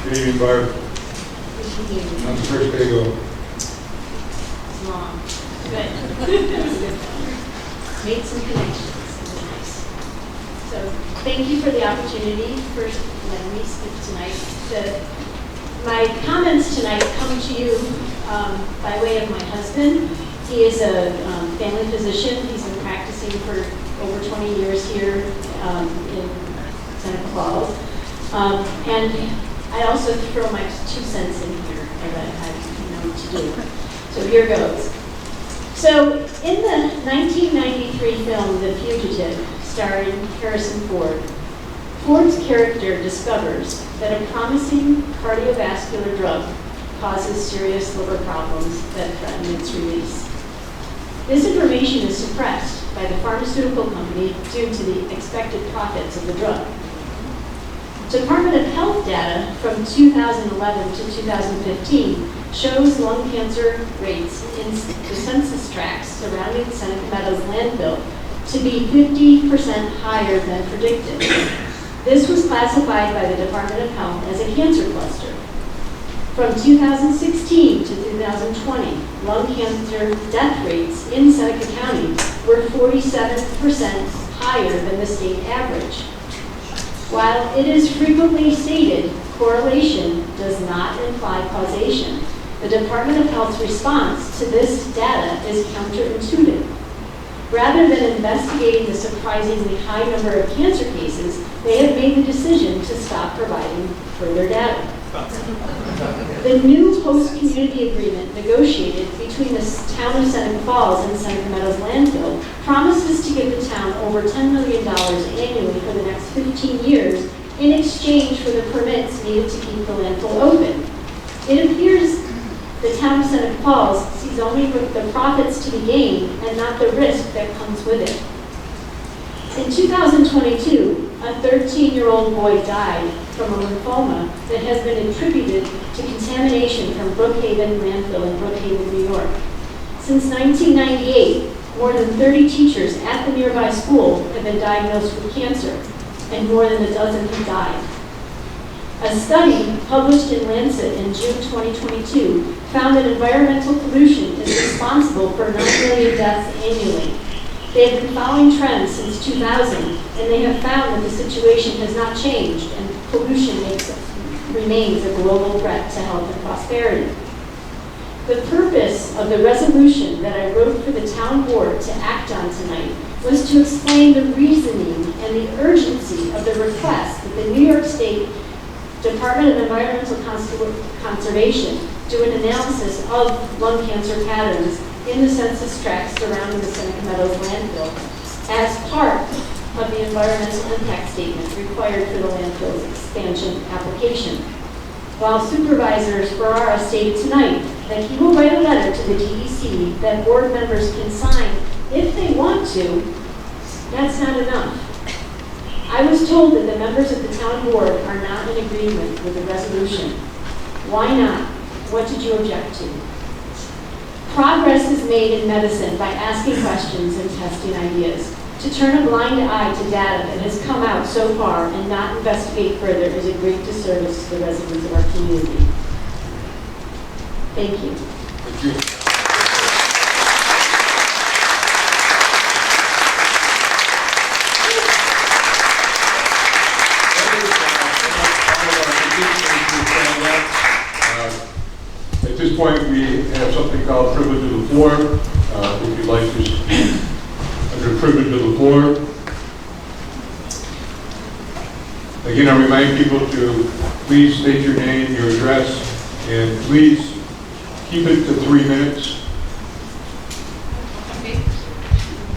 Good evening, Barb. How's the first day go? Long. Good. Made some connections. It was nice. So thank you for the opportunity for letting me speak tonight. My comments tonight come to you by way of my husband. He is a family physician. He's been practicing for over 20 years here in Seneca Falls. And I also throw my 2 cents in here that I know to do. So here goes. So in the 1993 film, The Fugitive, starring Harrison Ford, Ford's character discovers that a promising cardiovascular drug causes serious liver problems that threaten its release. This information is suppressed by the pharmaceutical company due to the expected profits of the drug. Department of Health data from 2011 to 2015 shows lung cancer rates in the census tracts surrounding Seneca Meadows landfill to be 50% higher than predicted. This was classified by the Department of Health as a cancer cluster. From 2016 to 2020, lung cancer death rates in Seneca County were 47% higher than the state average. While it is frequently stated correlation does not imply causation, the Department of Health's response to this data is counterintuitive. Rather than investigating the surprisingly high number of cancer cases, they have made the decision to stop providing further data. The new host community agreement negotiated between the town of Seneca Falls and Seneca Meadows landfill promises to give the town over $10 million annually for the next 15 years in exchange for the permits needed to keep the landfill open. It appears the town of Seneca Falls sees only the profits to be gained and not the risk that comes with it. In 2022, a 13-year-old boy died from a lymphoma that has been attributed to contamination from Brookhaven landfill in Brookhaven, New York. Since 1998, more than 30 teachers at the nearby school have been diagnosed with cancer, and more than a dozen have died. A study published in Lancet in June 2022 found that environmental pollution is responsible for 9 million deaths annually. They have been following trends since 2000, and they have found that the situation has not changed, and pollution remains a global threat to health and prosperity. The purpose of the resolution that I wrote for the town board to act on tonight was to explain the reasoning and the urgency of the request that the New York State Department of Environmental Conservation do an analysis of lung cancer patterns in the census tracts surrounding the Seneca Meadows landfill as part of the environmental impact statement required for the landfill's expansion application. While Supervisor Ferrara stated tonight that he will write a letter to the DEC that board members can sign if they want to, that's not enough. I was told that the members of the town board are not in agreement with the resolution. Why not? What did you object to? Progress is made in medicine by asking questions and testing ideas. To turn a blind eye to data that has come out so far and not investigate further is a great disservice to the residents of our community. Thank you. Thank you. At this point, we have something called privilege of the floor. If you'd like to speak under privilege of the floor. Again, I remind people to please state your name, your address, and please keep it to 3 minutes. Okay.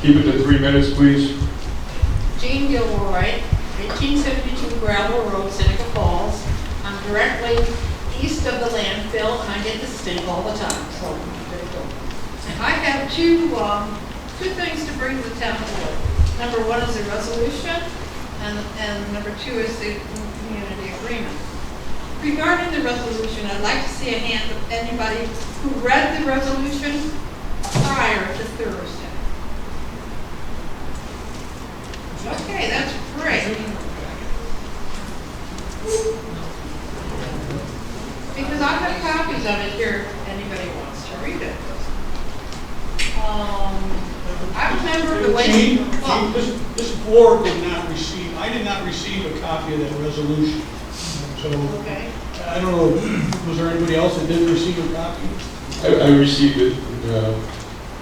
Keep it to 3 minutes, please. Jean Gilroy, 1872 Gravel Road, Seneca Falls. I'm directly east of the landfill, and I get this stink all the time, so there you go. I have two things to bring to the town board. Number one is a resolution, and number two is the community agreement. Regarding the resolution, I'd like to see a hand of anybody who read the resolution prior to Thursday. Okay, that's great. Because I've got copies of it here if anybody wants to read it. I remember the way... This board did not receive, I did not receive a copy of that resolution. So, Okay. I don't know, was there anybody else that didn't receive a copy? I received it.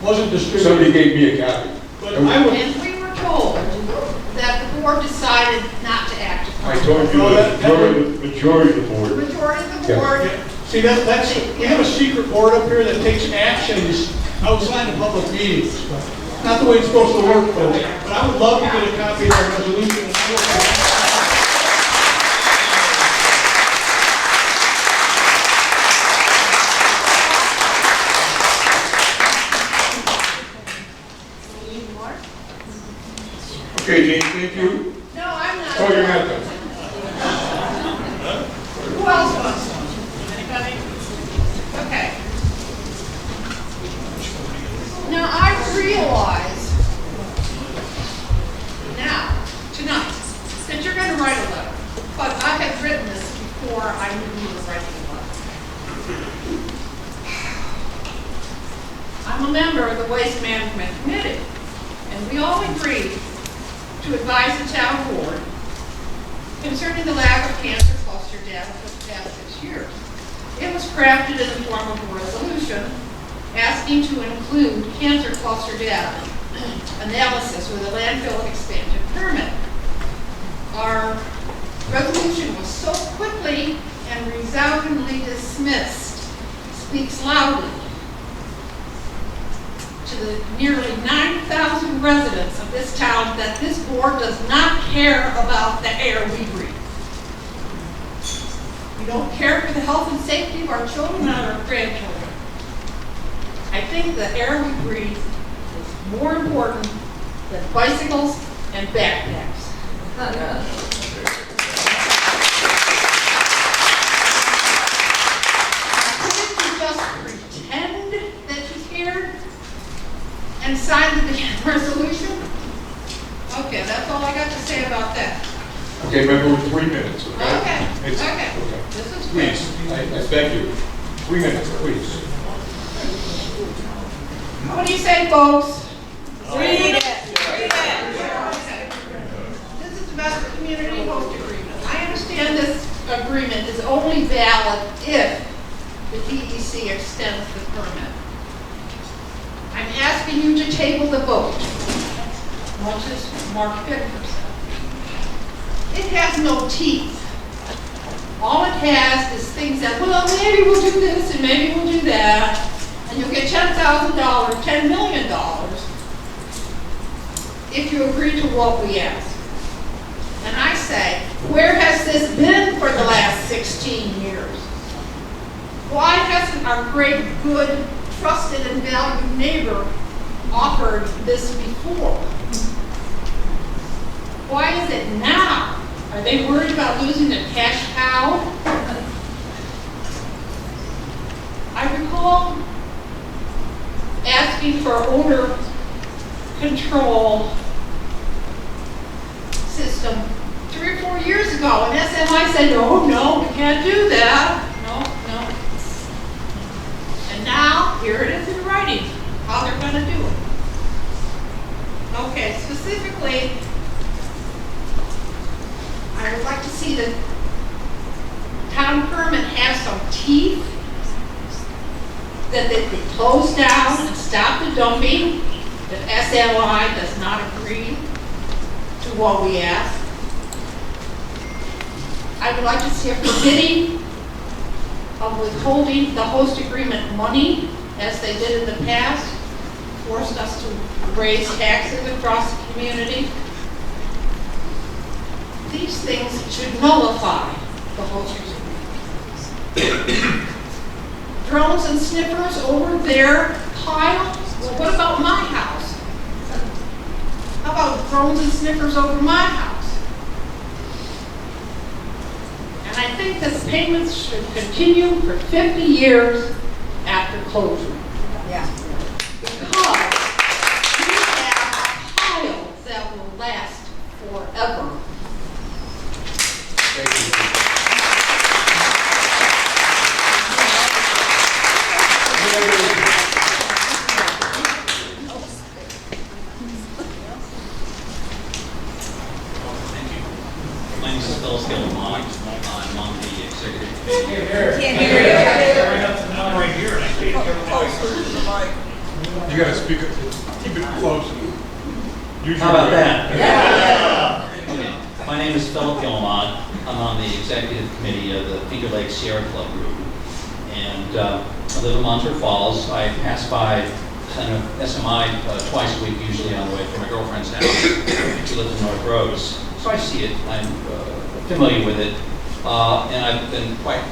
Wasn't distributed. Somebody gave me a copy. But I would... And we were told that the board decided not to act upon I it. told you the majority of the board. Majority of the Yeah. board. See, that's, we have a secret board up here that takes actions outside of public meetings. Not the way it's supposed to work, folks. But I would love to get a copy of that resolution. And I will- Need more? Okay, Jane, thank you. No, I'm not. Oh, you're not done. Who else wants some? Anybody? Okay. Now, I realize now, tonight, that you're going to write a letter. But I had written this before I knew you were writing a letter. I'm a member of the Waste Management Committee, and we all agreed to advise the town board concerning the lack of cancer cluster data for the past 6 years. It was crafted in the form of a resolution asking to include cancer cluster data analysis with a landfill expansion permit. Our resolution was so quickly and resoundingly dismissed, speaks loudly to the nearly 9,000 residents of this town that this board does not care about the air we breathe. We don't care for the health and safety of our children and our grandchildren. I think the air we breathe is more important than bicycles and backpacks. Couldn't you just pretend that you cared and sign the resolution? Okay, that's all I got to say about that. Okay, remember, with 3 minutes, okay? Okay, It's- okay. This is great. Please, I beg you, 3 minutes, please. What do you say, folks? Read it. This is about the community host agreement. I understand this agreement is only valid if the DEC extends the permit. I'm asking you to table the vote, much as Mark Bittner said. It has no teeth. All it has is things that, well, maybe we'll do this and maybe we'll do that, and you'll get $10,000, $10 million if you agree to what we ask. And I say, where has this been for the last 16 years? Why hasn't our great, good, trusted, and valued neighbor offered this before? Why is it now? Are they worried about losing a cash cow? I recall asking for owner control system 3 or 4 years ago, and SMI said, no, we can't do that. No. And now, here it is in writing, how they're going to do it. Okay, specifically, I would like to see the town permit have some teeth, that they could close down and stop the dumping, that SLI does not agree to what we ask. I would like to see a permitting of withholding the host agreement money, as they did in the past, forced us to raise taxes across the community. These things should nullify the host agreement. Drones and sniffers over their pile? Well, what about my house? How about drones and sniffers over my house? And I think that the payments should continue for 50 years after closure. Yeah. Because we have a pile that will last forever. Thank you. My name is Phil Skillamont. I'm on the executive committee. Can't hear you. I'm right here, and I can't hear Closer to the mic. You gotta speak, keep it close. Use How your about mic. that? Okay. My name is Philip Gillamont. I'm on the executive committee of the Finger Lake Sierra Club Group. And I live in Monterey Falls. I pass by SMI twice a week, usually on the way from my girlfriend's house. She lives in North Rose. So I see it. I'm familiar with it. And I've been quite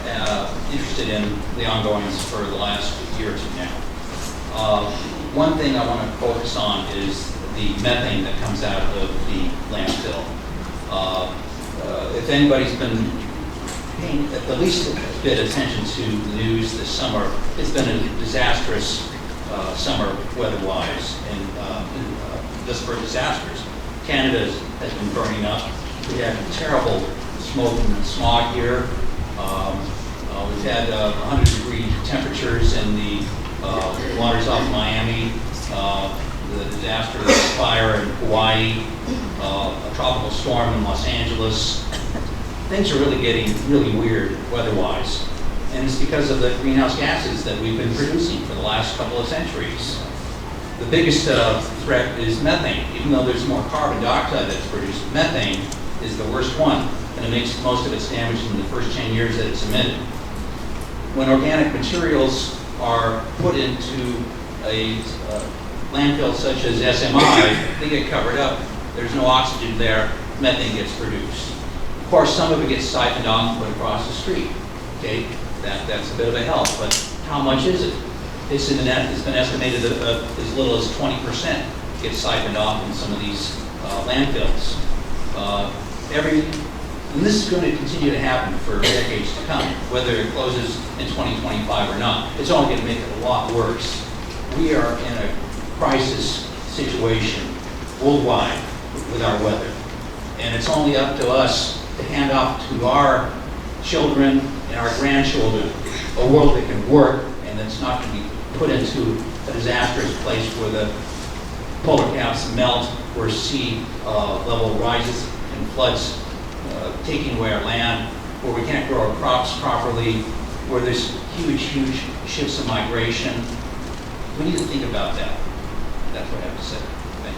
interested in the ongoings for the last year or two now. One thing I want to focus on is the methane that comes out of the landfill. If anybody's been paying the least bit attention to the news this summer, it's been a disastrous summer weather-wise, and just for disasters. Canada has been burning up. We have terrible smoke and smog here. We've had 100-degree temperatures in the waters off Miami, the disaster of the fire in Hawaii, a tropical storm in Los Angeles. Things are really getting really weird weather-wise. And it's because of the greenhouse gases that we've been producing for the last couple of centuries. The biggest threat is methane. Even though there's more carbon dioxide that's produced, methane is the worst one, and it makes most of its damage in the first 10 years that it's emitted. When organic materials are put into a landfill such as SMI, they get covered up. There's no oxygen there, methane gets produced. Of course, some of it gets siphoned off and put across the street. Okay, that's a bit of a help, but how much is it? It's been estimated that as little as 20% gets siphoned off in some of these landfills. And this is going to continue to happen for decades to come, whether it closes in 2025 or not. It's only going to make it a lot worse. We are in a crisis situation worldwide with our weather. And it's only up to us to hand off to our children and our grandchildren a world that can work and that's not going to be put into a disastrous place where the polar caps melt, where sea level rises and floods taking away our land, where we can't grow our crops properly, where there's huge shifts in migration. We need to think about that. That's what I have to say. Thank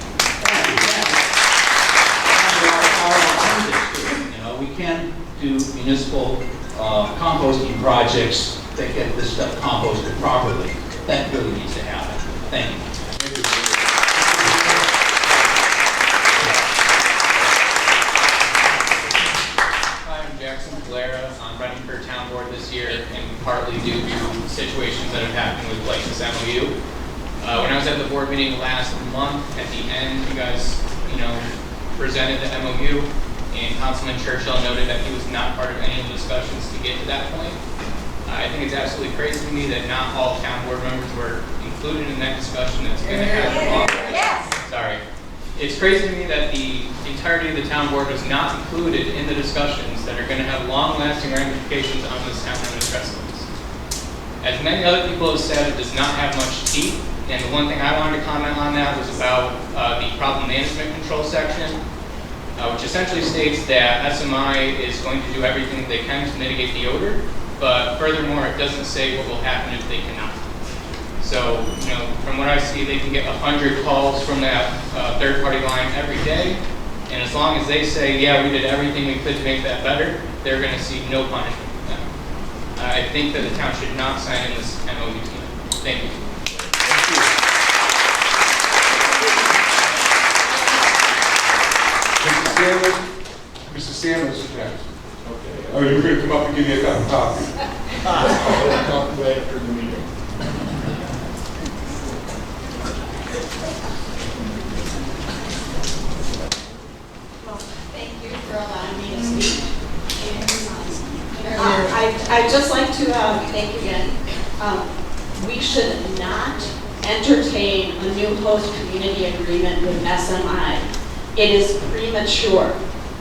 you. You know, we can do municipal composting projects that get this stuff composted properly. That really needs to happen. Thank you. I'm running for town board this year, and partly due to situations that have happened with like this MOU. When I was at the board meeting last month, at the end, you guys, presented the MOU, and Councilman Churchill noted that he was not part of any of the discussions to get to that point. I think it's absolutely crazy to me that not all town board members were included in that discussion. That's going to happen. Sorry. It's crazy to me that the entirety of the town board was not included in the discussions that are going to have long-lasting ramifications on this town and its residents. As many other people have said, it does not have much teeth, and the one thing I wanted to comment on that was about the problem management control section, which essentially states that SMI is going to do everything they can to mitigate the odor, but furthermore, it doesn't say what will happen if they cannot. So, from what I see, they can get 100 calls from that third-party line every day, and as long as they say, yeah, we did everything we could to make that better, they're going to see no punishment from them. I think that the town should not sign in this MOU tonight. Thank you. Mr. Sanders is next. Okay. Oh, you're going to come up and give me a cup of coffee. I'll talk to you after the meeting. Thank you for allowing me to speak. I'd just like to thank you again. We should not entertain a new host community agreement with SMI. It is premature.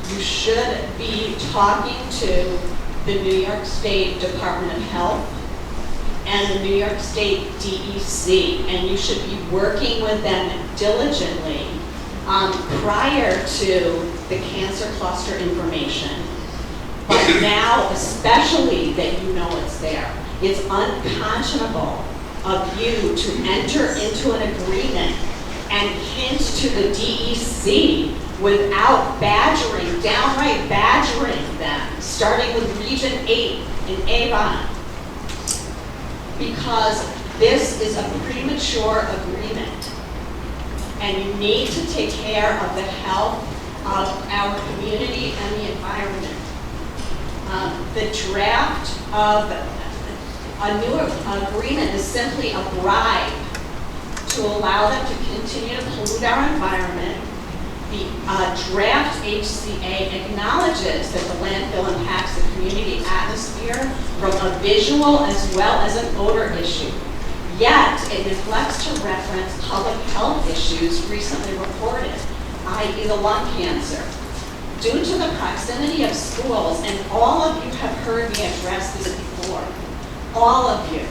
You should be talking to the New York State Department of Health and the New York State DEC, and you should be working with them diligently prior to the cancer cluster information. But now, especially that you know it's there, it's unconscionable of you to enter into an agreement and hint to the DEC without downright badgering them, starting with Region 8 in Avon. Because this is a premature agreement, and you need to take care of the health of our community and the environment. The draft of a new agreement is simply a bribe to allow them to continue to pollute our environment. The draft HCA acknowledges that the landfill impacts the community atmosphere from a visual as well as an odor issue. Yet, it neglects to reference public health issues recently reported, i.e. the lung cancer. Due to the proximity of schools, and all of you have heard me address this before, all of you,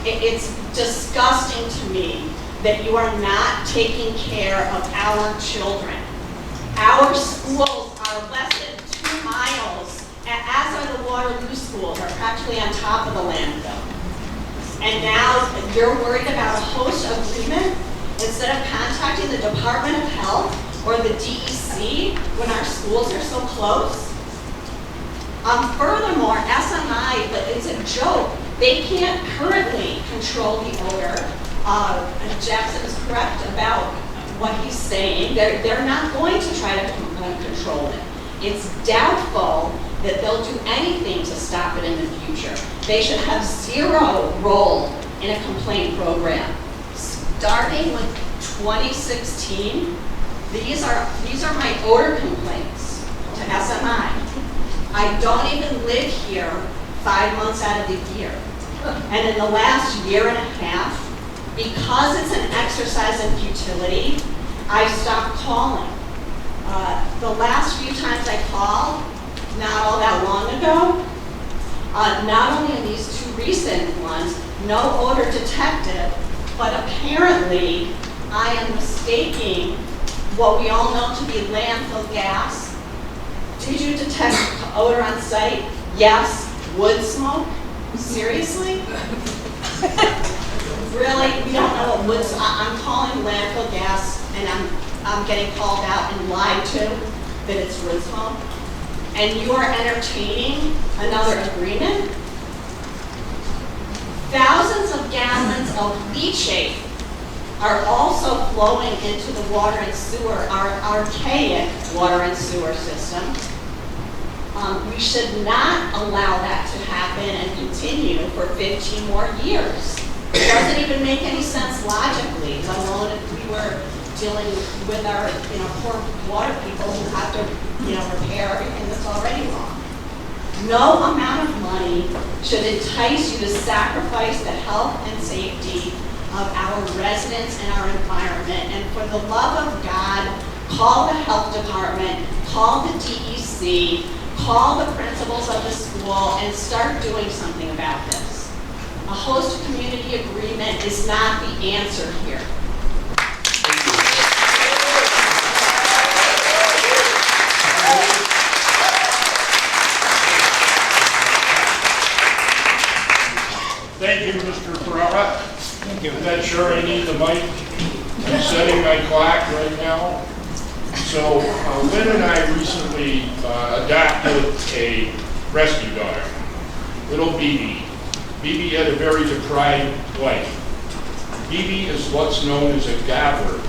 It's disgusting to me that you are not taking care of our children. Our schools are less than 2 miles, as are the Waterloo schools, are practically on top of the landfill. And now you're worried about a host agreement instead of contacting the Department of Health or the DEC when our schools are so close. Furthermore, SMI, it's a joke. They can't currently control the odor. Jackson is correct about what he's saying. They're not going to try to control it. It's doubtful that they'll do anything to stop it in the future. They should have zero role in a complaint program. Starting with 2016, these are my odor complaints to SMI. I don't even live here 5 months out of the year. And in the last year and a half, because it's an exercise in futility, I stopped calling. The last few times I called, not all that long ago, not only in these 2 recent ones, no odor detected, but apparently I am mistaking what we all know to be landfill gas. Did you detect odor on site? Yes. Wood smoke? Seriously? Really? We don't know what wood smoke. I'm calling landfill gas and I'm getting called out and lied to that it's wood smoke. And you are entertaining another agreement? Thousands of gallons of leachate are also flowing into the water and sewer, our archaic water and sewer system. We should not allow that to happen and continue for 15 more years. It doesn't even make any sense logically, let alone if we were dealing with our, poor water people who have to, repair everything that's already wrong. No amount of money should entice you to sacrifice the health and safety of our residents and our environment. And for the love of God, call the health department, call the DEC, call the principals of the school, and start doing something about this. A host community agreement is not the answer here. Thank you, Mr. Ferrara. I'm not sure I need the mic. I'm setting my clock right now. So Lynn and I recently adopted a rescue dog, little BB. BB had a very deprived life. BB is what's known as a gobbler.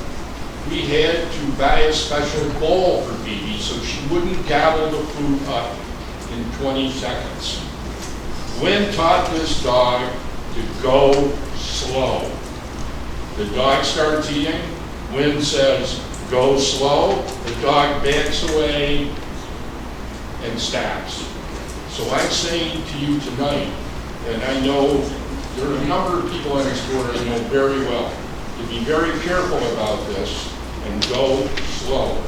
We had to buy a special bowl for BB so she wouldn't gobble the food up in 20 seconds. Lynn taught this dog to go slow. The dog starts eating. Lynn says, go slow. The dog backs away and stops. So I'm saying to you tonight, and I know there are a number of people on this board I know very well, to be very careful about this and go slow.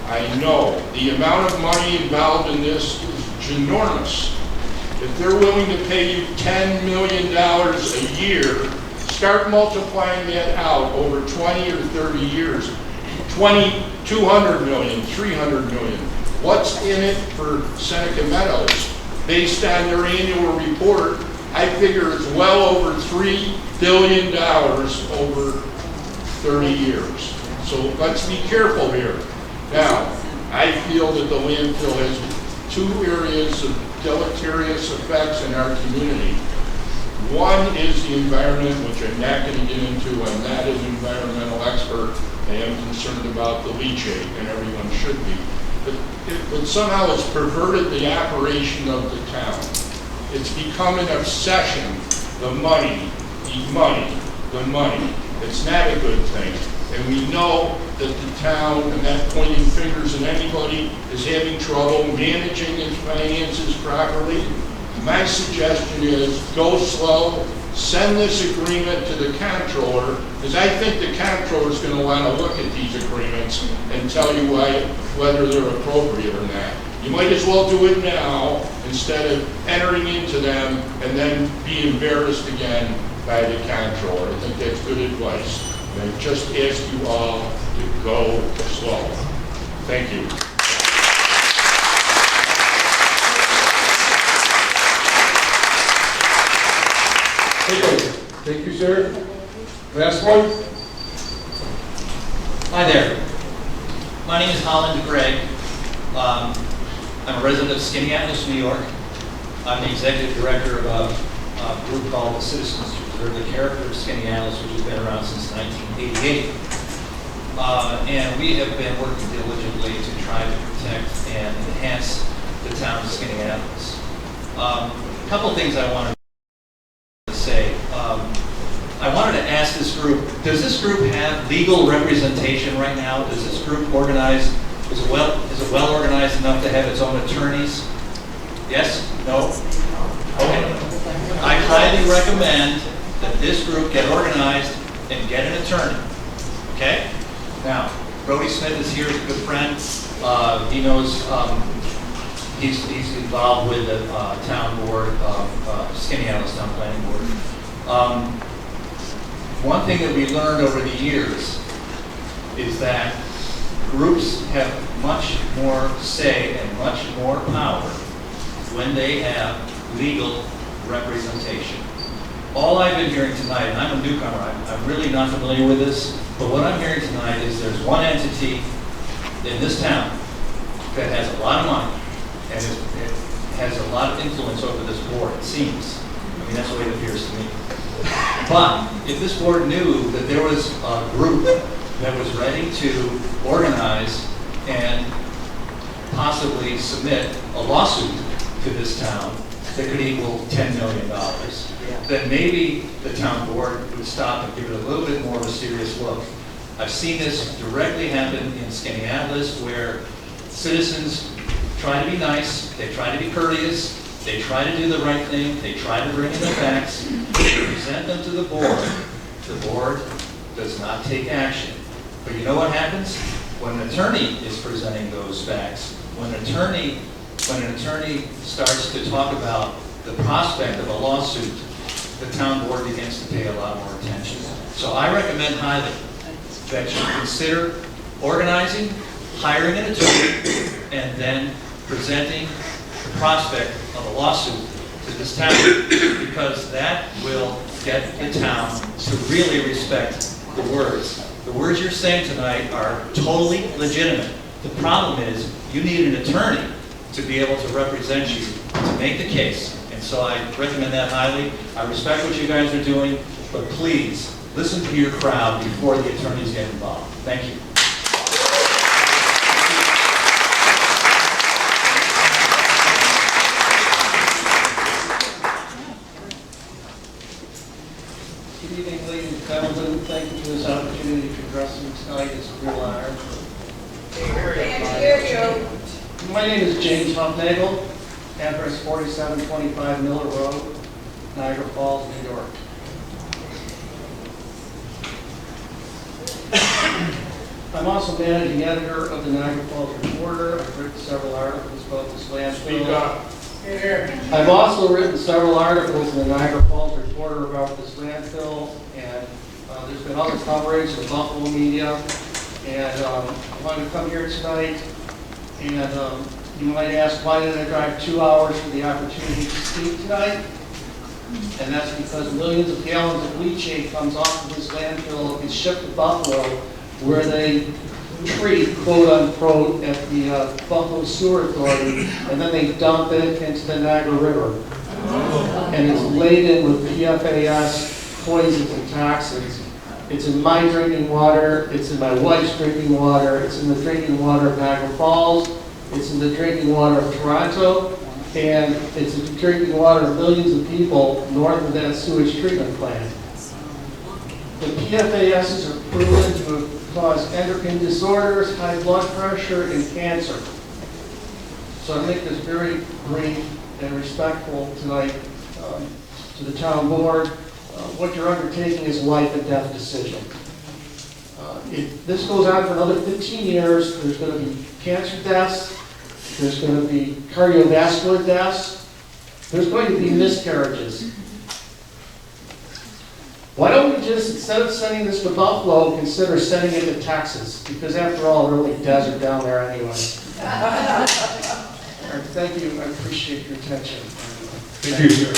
I know the amount of money involved in this is ginormous. If they're willing to pay you $10 million a year, start multiplying that out over 20 or 30 years. 200 million, 300 million. What's in it for Seneca Meadows? Based on their annual report, I figure it's well over $3 billion over 30 years. So let's be careful here. Now, I feel that the landfill has 2 areas of deleterious effects in our community. One is the environment, which I'm not going to get into. I'm not an environmental expert. I am concerned about the leachate, and everyone should be. But somehow it's perverted the operation of the town. It's become an obsession. The money, the money, the money. It's not a good thing. And we know that the town, and not pointing fingers at anybody, is having trouble managing its finances properly. My suggestion is go slow, send this agreement to the comptroller, because I think the comptroller is going to want to look at these agreements and tell you whether they're appropriate or not. You might as well do it now instead of entering into them and then be embarrassed again by the comptroller. I think that's good advice. And I just ask you all to go slow. Thank you. Thank you, sir. Last one? Hi there. My name is Holland Gregg. I'm a resident of Skaneateles, New York. I'm the executive director of a group called the Citizens to Preserve the Character of Skaneateles, which has been around since 1988. And we have been working diligently to try to protect and enhance the town of Skaneateles. A couple things I want to say. I wanted to ask this group, does this group have legal representation right now? Does this group organize, is it well organized enough to have its own attorneys? Yes? No? Okay. I highly recommend that this group get organized and get an attorney. Okay? Now, Brody Smith is here, he's a good friend. He knows, he's involved with the town board, Skaneateles Town Planning Board. One thing that we learned over the years is that groups have much more say and much more power when they have legal representation. All I've been hearing tonight, and I'm a newcomer, I'm really not familiar with this, but what I'm hearing tonight is there's one entity in this town that has a lot of money and it has a lot of influence over this board, it seems. I mean, that's the way it appears to me. But if this board knew that there was a group that was ready to organize and possibly submit a lawsuit to this town that could equal $10 million, then maybe the town board would stop and give it a little bit more of a serious look. I've seen this directly happen in Skaneateles, where citizens try to be nice, they try to be courteous, they try to do the right thing, they try to bring in the facts, they present them to the board does not take action. But you know what happens? When an attorney is presenting those facts, when an attorney starts to talk about the prospect of a lawsuit, the town board begins to pay a lot more attention. So I recommend highly that you consider organizing, hiring an attorney, and then presenting the prospect of a lawsuit to this town, because that will get the town to really respect the words. The words you're saying tonight are totally legitimate. The problem is you need an attorney to be able to represent you, to make the case. And so I recommend that highly. I respect what you guys are doing, but please listen to your crowd before the attorneys get involved. Thank you. Good evening, ladies and gentlemen. Thank you for this opportunity to address you tonight. It's a real honor. My name is James Huffnagel, address 4725 Miller Road, Niagara Falls, New York. I'm also managing editor of the Niagara Falls Reporter. I've written several articles about this landfill. Speak up. I've also written several articles in the Niagara Falls Reporter about this landfill, and there's been other coverage in the Buffalo media. And I wanted to come here tonight, and you might ask, why did I drive 2 hours for the opportunity to speak tonight? And that's because millions of gallons of leachate comes off of this landfill and shipped to Buffalo, where they treat, quote unquote, at the Buffalo Sewer Authority, and then they dump it into the Niagara River. And it's laden with PFAS, poisons, and toxins. It's in my drinking water, it's in my wife's drinking water, it's in the drinking water of Niagara Falls, it's in the drinking water of Toronto, and it's in the drinking water of millions of people north of that sewage treatment plant. The PFASs are proven to cause endocrine disorders, high blood pressure, and cancer. So I make this very brief and respectful tonight to the town board. What you're undertaking is a life and death decision. If this goes on for another 15 years, there's going to be cancer deaths, there's going to be cardiovascular deaths, there's going to be miscarriages. Why don't we just, instead of sending this to Buffalo, consider sending it to Texas? Because after all, really desert down there anyway. All right, thank you, I appreciate your attention. Thank you, sir.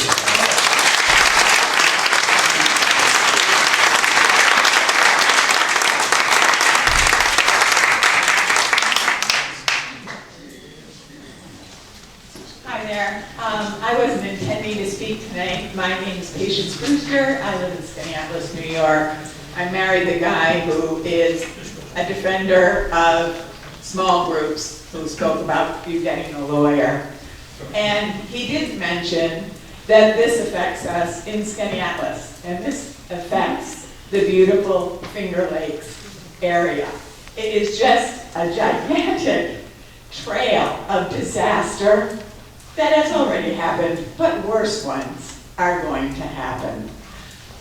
Hi there. I wasn't intending to speak tonight. My name is Patience Brewster. I live in Skaneateles, New York. I married the guy who is a defender of small groups, who spoke about you getting a lawyer. And he did mention that this affects us in Skaneateles, and this affects the beautiful Finger Lakes area. It is just a gigantic trail of disaster that has already happened, but worse ones are going to happen.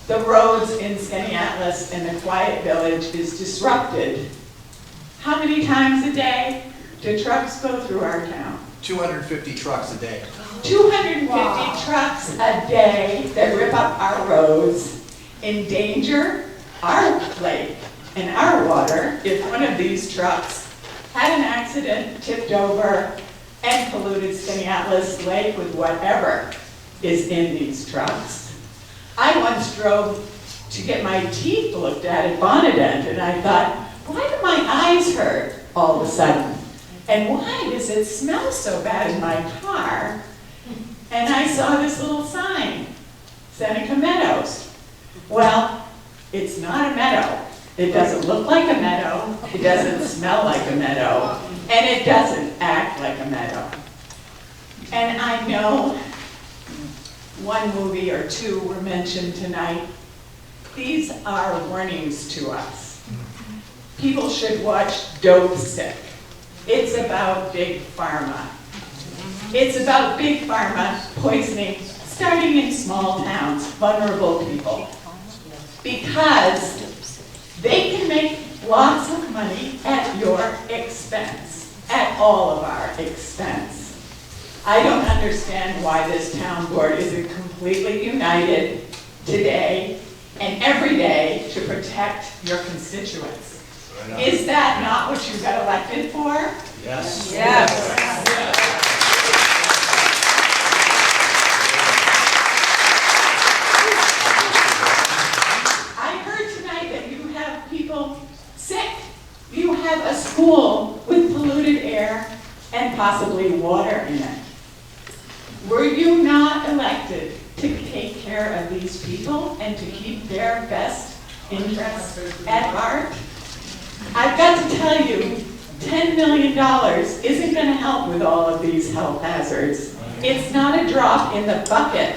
The roads in Skaneateles and the Quiet Village is disrupted. How many times a day do trucks go through our town? 250 trucks a day. 250 trucks a day that rip up our roads, endanger our lake and our water if one of these trucks had an accident, tipped over, and polluted Skaneateles Lake with whatever is in these trucks. I once drove to get my teeth looked at Bonadent, and I thought, why do my eyes hurt all of a sudden? And why does it smell so bad in my car? And I saw this little sign, Seneca Meadows. Well, it's not a meadow. It doesn't look like a meadow, it doesn't smell like a meadow, and it doesn't act like a meadow. And I know one movie or two were mentioned tonight. These are warnings to us. People should watch Dope Sick. It's about Big Pharma. It's about Big Pharma poisoning, starting in small towns, vulnerable people. Because they can make lots of money at your expense, at all of our expense. I don't understand why this town board isn't completely united today and every day to protect your constituents. Is that not what you got elected for? Yes. Yes. I heard tonight that you have people sick. You have a school with polluted air and possibly water in it. Were you not elected to take care of these people and to keep their best interests at heart? I've got to tell you, $10 million isn't going to help with all of these health hazards. It's not a drop in the bucket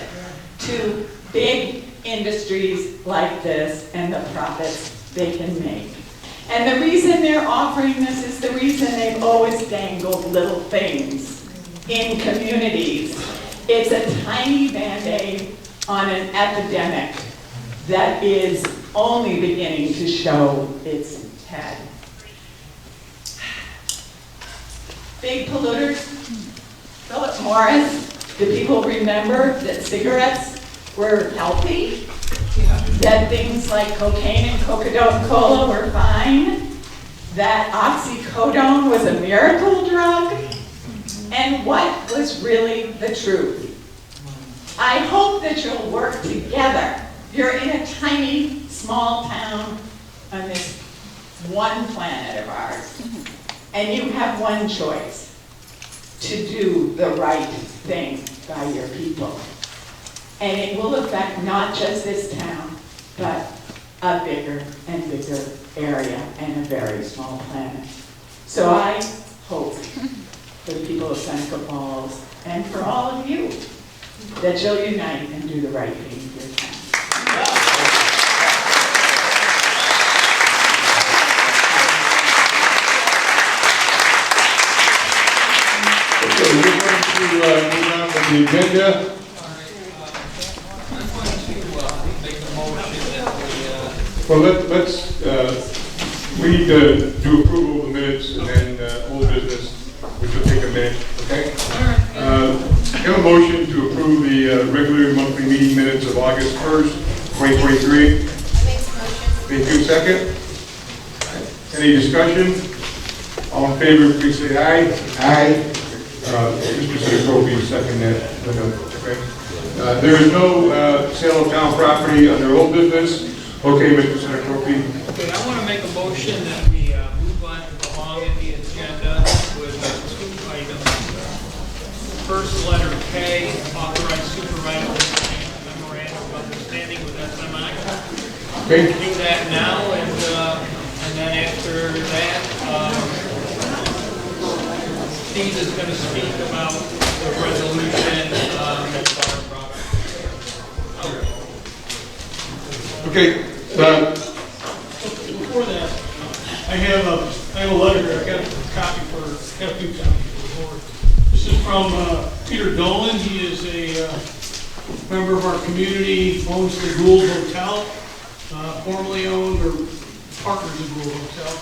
to big industries like this and the profits they can make. And the reason they're offering this is the reason they've always dangled little things in communities. It's a tiny Band-Aid on an epidemic that is only beginning to show its head. Big polluters, Philip Morris, do people remember that cigarettes were healthy? That things like cocaine and Coca-Cola were fine? That oxycodone was a miracle drug? And what was really the truth? I hope that you'll work together. You're in a tiny, small town on this one planet of ours. And you have one choice, to do the right thing by your people. And it will affect not just this town, but a bigger and bigger area and a very small planet. So I hope for the people of Seneca Falls and for all of you that you'll unite and do the right thing for your town. Okay, we're going to move on with the agenda. Well, let's do approval of the minutes and then old business, which will take a minute, okay? Have a motion to approve the regular monthly meeting minutes of August 1st, 2023. Thank you. Second? Any discussion? All in favor, please say aye. Aye. Mr. Seneca, second that. Okay. There is no sale of town property under old business. Okay, Mr. Seneca. Okay, I want to make a motion that we move on to belong in the agenda with two items. First, letter K, authorize supervisor to sign a memorandum of understanding with SMI. Okay. Do that now, and then after that, Steve is going to speak about the resolution that Barb brought up. Okay. Before that, I have a letter here. I got a few copies for the board. This is from Peter Dolan. He is a member of our community, owns the Gould Hotel, formerly owned or partners of Gould Hotel.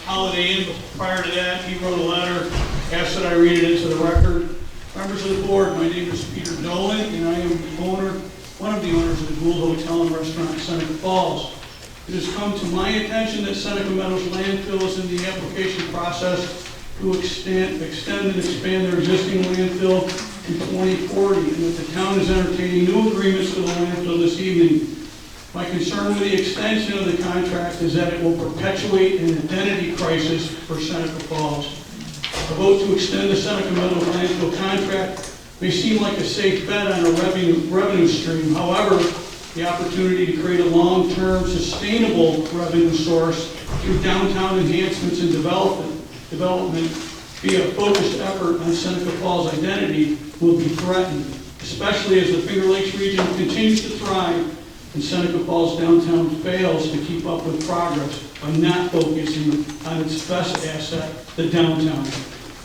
Holiday Inn, but prior to that, he wrote a letter, asked that I read it into the record. Members of the board, my name is Peter Dolan, and I am the owner, one of the owners of the Gould Hotel and Restaurant in Seneca Falls. It has come to my attention that Seneca Meadows landfill is in the application process to extend and expand their existing landfill to 2040, and that the town is entertaining new agreements for the landfill this evening. My concern with the extension of the contract is that it will perpetuate an identity crisis for Seneca Falls. A vote to extend the Seneca Meadows landfill contract may seem like a safe bet on a revenue stream. However, the opportunity to create a long-term sustainable revenue source through downtown enhancements and development via a focused effort on Seneca Falls identity will be threatened, especially as the Finger Lakes region continues to thrive and Seneca Falls downtown fails to keep up with progress by not focusing on its best asset, the downtown.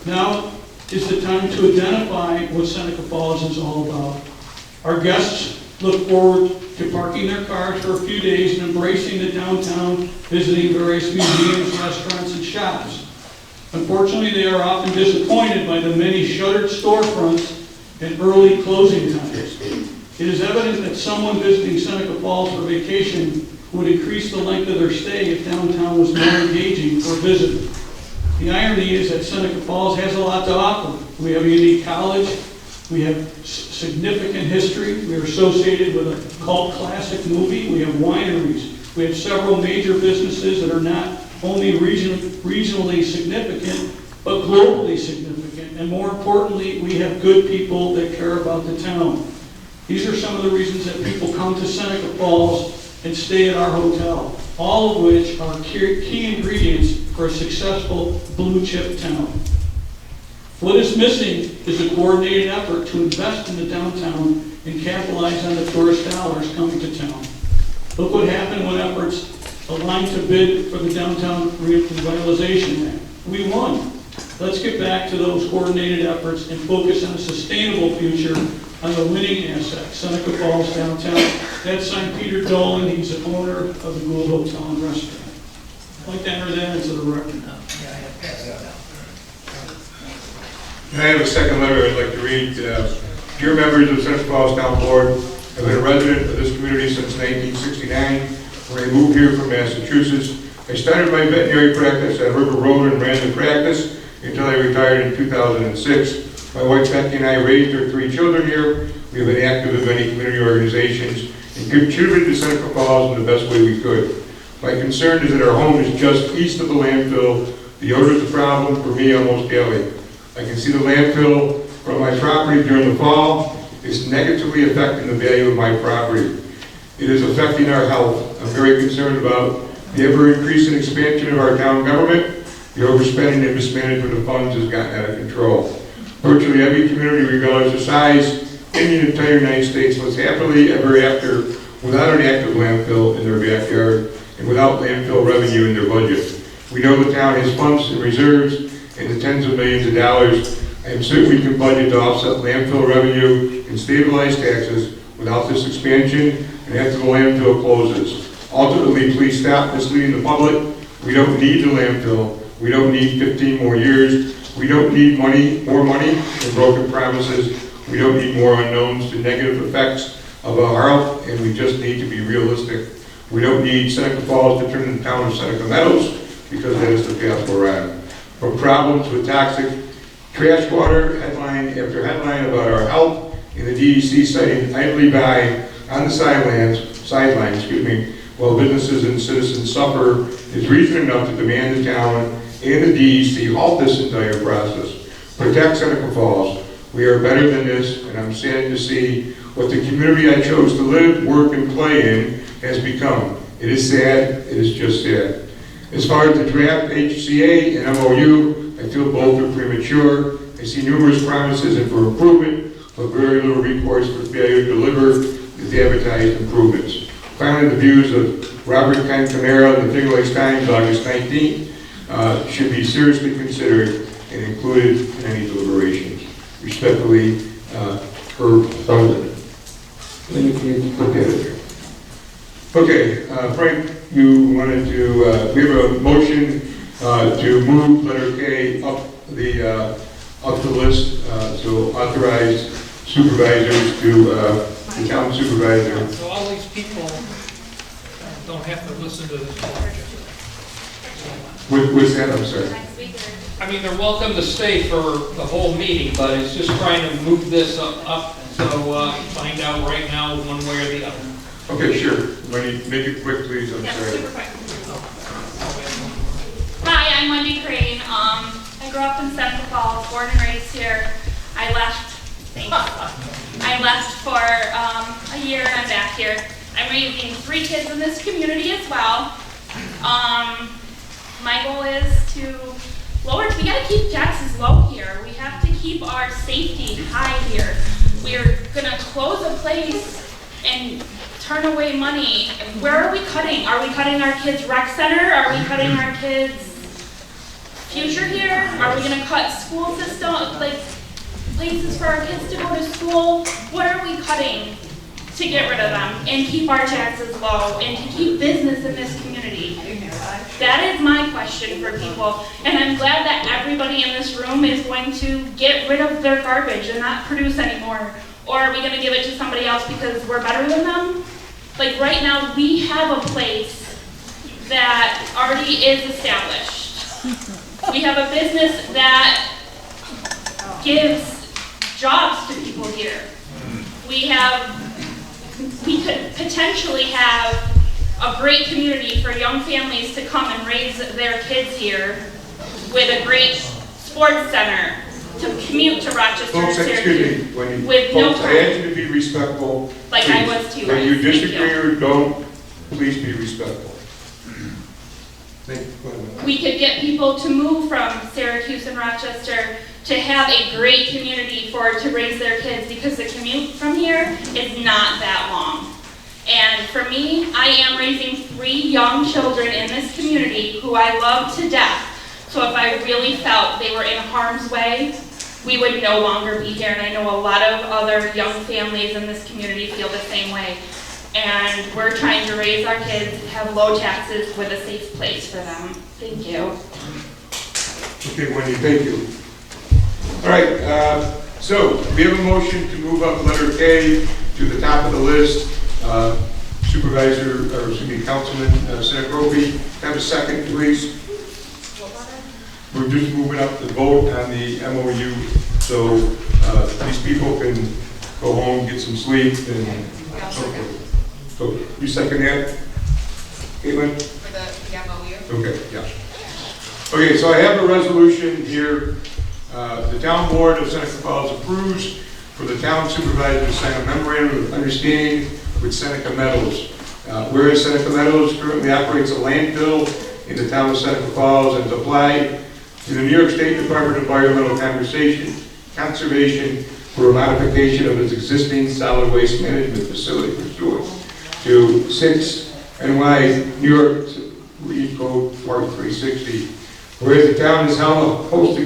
Now is the time to identify what Seneca Falls is all about. Our guests look forward to parking their cars for a few days and embracing the downtown, visiting various museums, restaurants, and shops. Unfortunately, they are often disappointed by the many shuttered storefronts and early closing times. It is evident that someone visiting Seneca Falls for vacation would increase the length of their stay if downtown was more engaging for a visitor. The irony is that Seneca Falls has a lot to offer. We have a unique college, we have significant history, we are associated with a cult classic movie, we have wineries, we have several major businesses that are not only regionally significant, but globally significant. And more importantly, we have good people that care about the town. These are some of the reasons that people come to Seneca Falls and stay at our hotel, all of which are key ingredients for a successful blue chip town. What is missing is a coordinated effort to invest in the downtown and capitalize on the tourist dollars coming to town. Look what happened when efforts aligned to bid for the Downtown Revitalization Act. We won. Let's get back to those coordinated efforts and focus on a sustainable future on the winning asset, Seneca Falls downtown. That's signed Peter Dolan. He's the owner of the Gould Hotel and Restaurant. I'd like to enter that into the record. And I have a second letter I'd like to read. Dear members of Seneca Falls Town Board, I've been a resident of this community since 1969, when I moved here from Massachusetts. I started my veterinary practice at River Road and ran the practice until I retired in 2006. My wife Becky and I raised our 3 children here. We have been active in many community organizations and contributed to Seneca Falls in the best way we could. My concern is that our home is just east of the landfill. The odor is a problem for me almost daily. I can see the landfill from my property during the fall. It's negatively affecting the value of my property. It is affecting our health. I'm very concerned about the ever-increasing expansion of our town government. The overspending and mismanagement of funds has gotten out of control. Virtually every community, regardless of size, in the entire United States lives happily ever after without an active landfill in their backyard and without landfill revenue in their budget. We know the town has funds and reserves in the tens of millions of dollars. I am certain we can budget to offset landfill revenue and stabilize taxes without this expansion and after the landfill closes. Ultimately, please stop misleading the public. We don't need the landfill. We don't need 15 more years. We don't need more money and broken promises. We don't need more unknowns and negative effects of our health, and we just need to be realistic. We don't need Seneca Falls to turn into the town of Seneca Meadows, because that is the path we're on. From problems with toxic trash water, headline after headline about our health, and the DEC citing idly by on the sidelines, while businesses and citizens suffer, is reason enough to demand the town and the DEC halt this entire process. Protect Seneca Falls. We are better than this, and I'm saddened to see what the community I chose to live, work, and play in has become. It is sad. It is just sad. As far as the draft HCA and MOU, I feel both are premature. I see numerous promises and for improvement, but very little recourse for failure to deliver the advertised improvements. Finally, the views of Robert Camara in the Finger Lakes Times, August 19th, should be seriously considered and included in any deliberations. Respectfully, Herb Sullivan. If you put that in there. Okay, Frank, you wanted to, we have a motion to move letter K up the list, so authorize supervisors to, the town supervisor. So all these people don't have to listen to this board. What's that, I'm sorry? I mean, they're welcome to stay for the whole meeting, but it's just trying to move this up so find out right now one way or the other. Okay, sure. Wendy, make it quick, please, I'm sorry. Super quick. Hi, I'm Wendy Crane. I grew up in Seneca Falls, born and raised here. I left for a year and I'm back here. I'm raising 3 kids in this community as well. My goal is to we gotta keep taxes low here. We have to keep our safety high here. We're gonna close a place and turn away money. Where are we cutting? Are we cutting our kids' rec center? Are we cutting our kids' future here? Are we gonna cut school system, like places for our kids to go to school? What are we cutting to get rid of them and keep our taxes low and to keep business in this community? That is my question for people, and I'm glad that everybody in this room is going to get rid of their garbage and not produce anymore. Or are we going to give it to somebody else because we're better than them? Like right now, we have a place that already is established. We have a business that gives jobs to people here. We could potentially have a great community for young families to come and raise their kids here with a great sports center to commute to Rochester and Folks, Syracuse excuse me, when with no folks, I ask you to be respectful. Like please. I was too. When you Thank disagree you. or don't, please be respectful. Thank you. We could get people to move from Syracuse and Rochester to have a great community to raise their kids, because the commute from here is not that long. And for me, I am raising 3 young children in this community who I love to death. So if I really felt they were in harm's way, we would no longer be here. And I know a lot of other young families in this community feel the same way. And we're trying to raise our kids, have low taxes with a safe place for them. Thank you. Okay, Wendy, thank you. All right, so we have a motion to move up letter K to the top of the list. Councilman Seneca, have a second, please. We're just moving up the vote on the MOU, so these people can go home, get some sleep, and so forth. So you second that, Caitlin? For the MOU? Okay, yeah. Okay, so I have a resolution here. The town board of Seneca Falls approves for the town supervisor to sign a memorandum of understanding with Seneca Meadows. Whereas Seneca Meadows currently operates a landfill in the town of Seneca Falls and is applied to the New York State Department of Environmental Conservation for a modification of its existing solid waste management facility pursuant to 6 NY New York Read Code Part 360. Whereas the town has held a host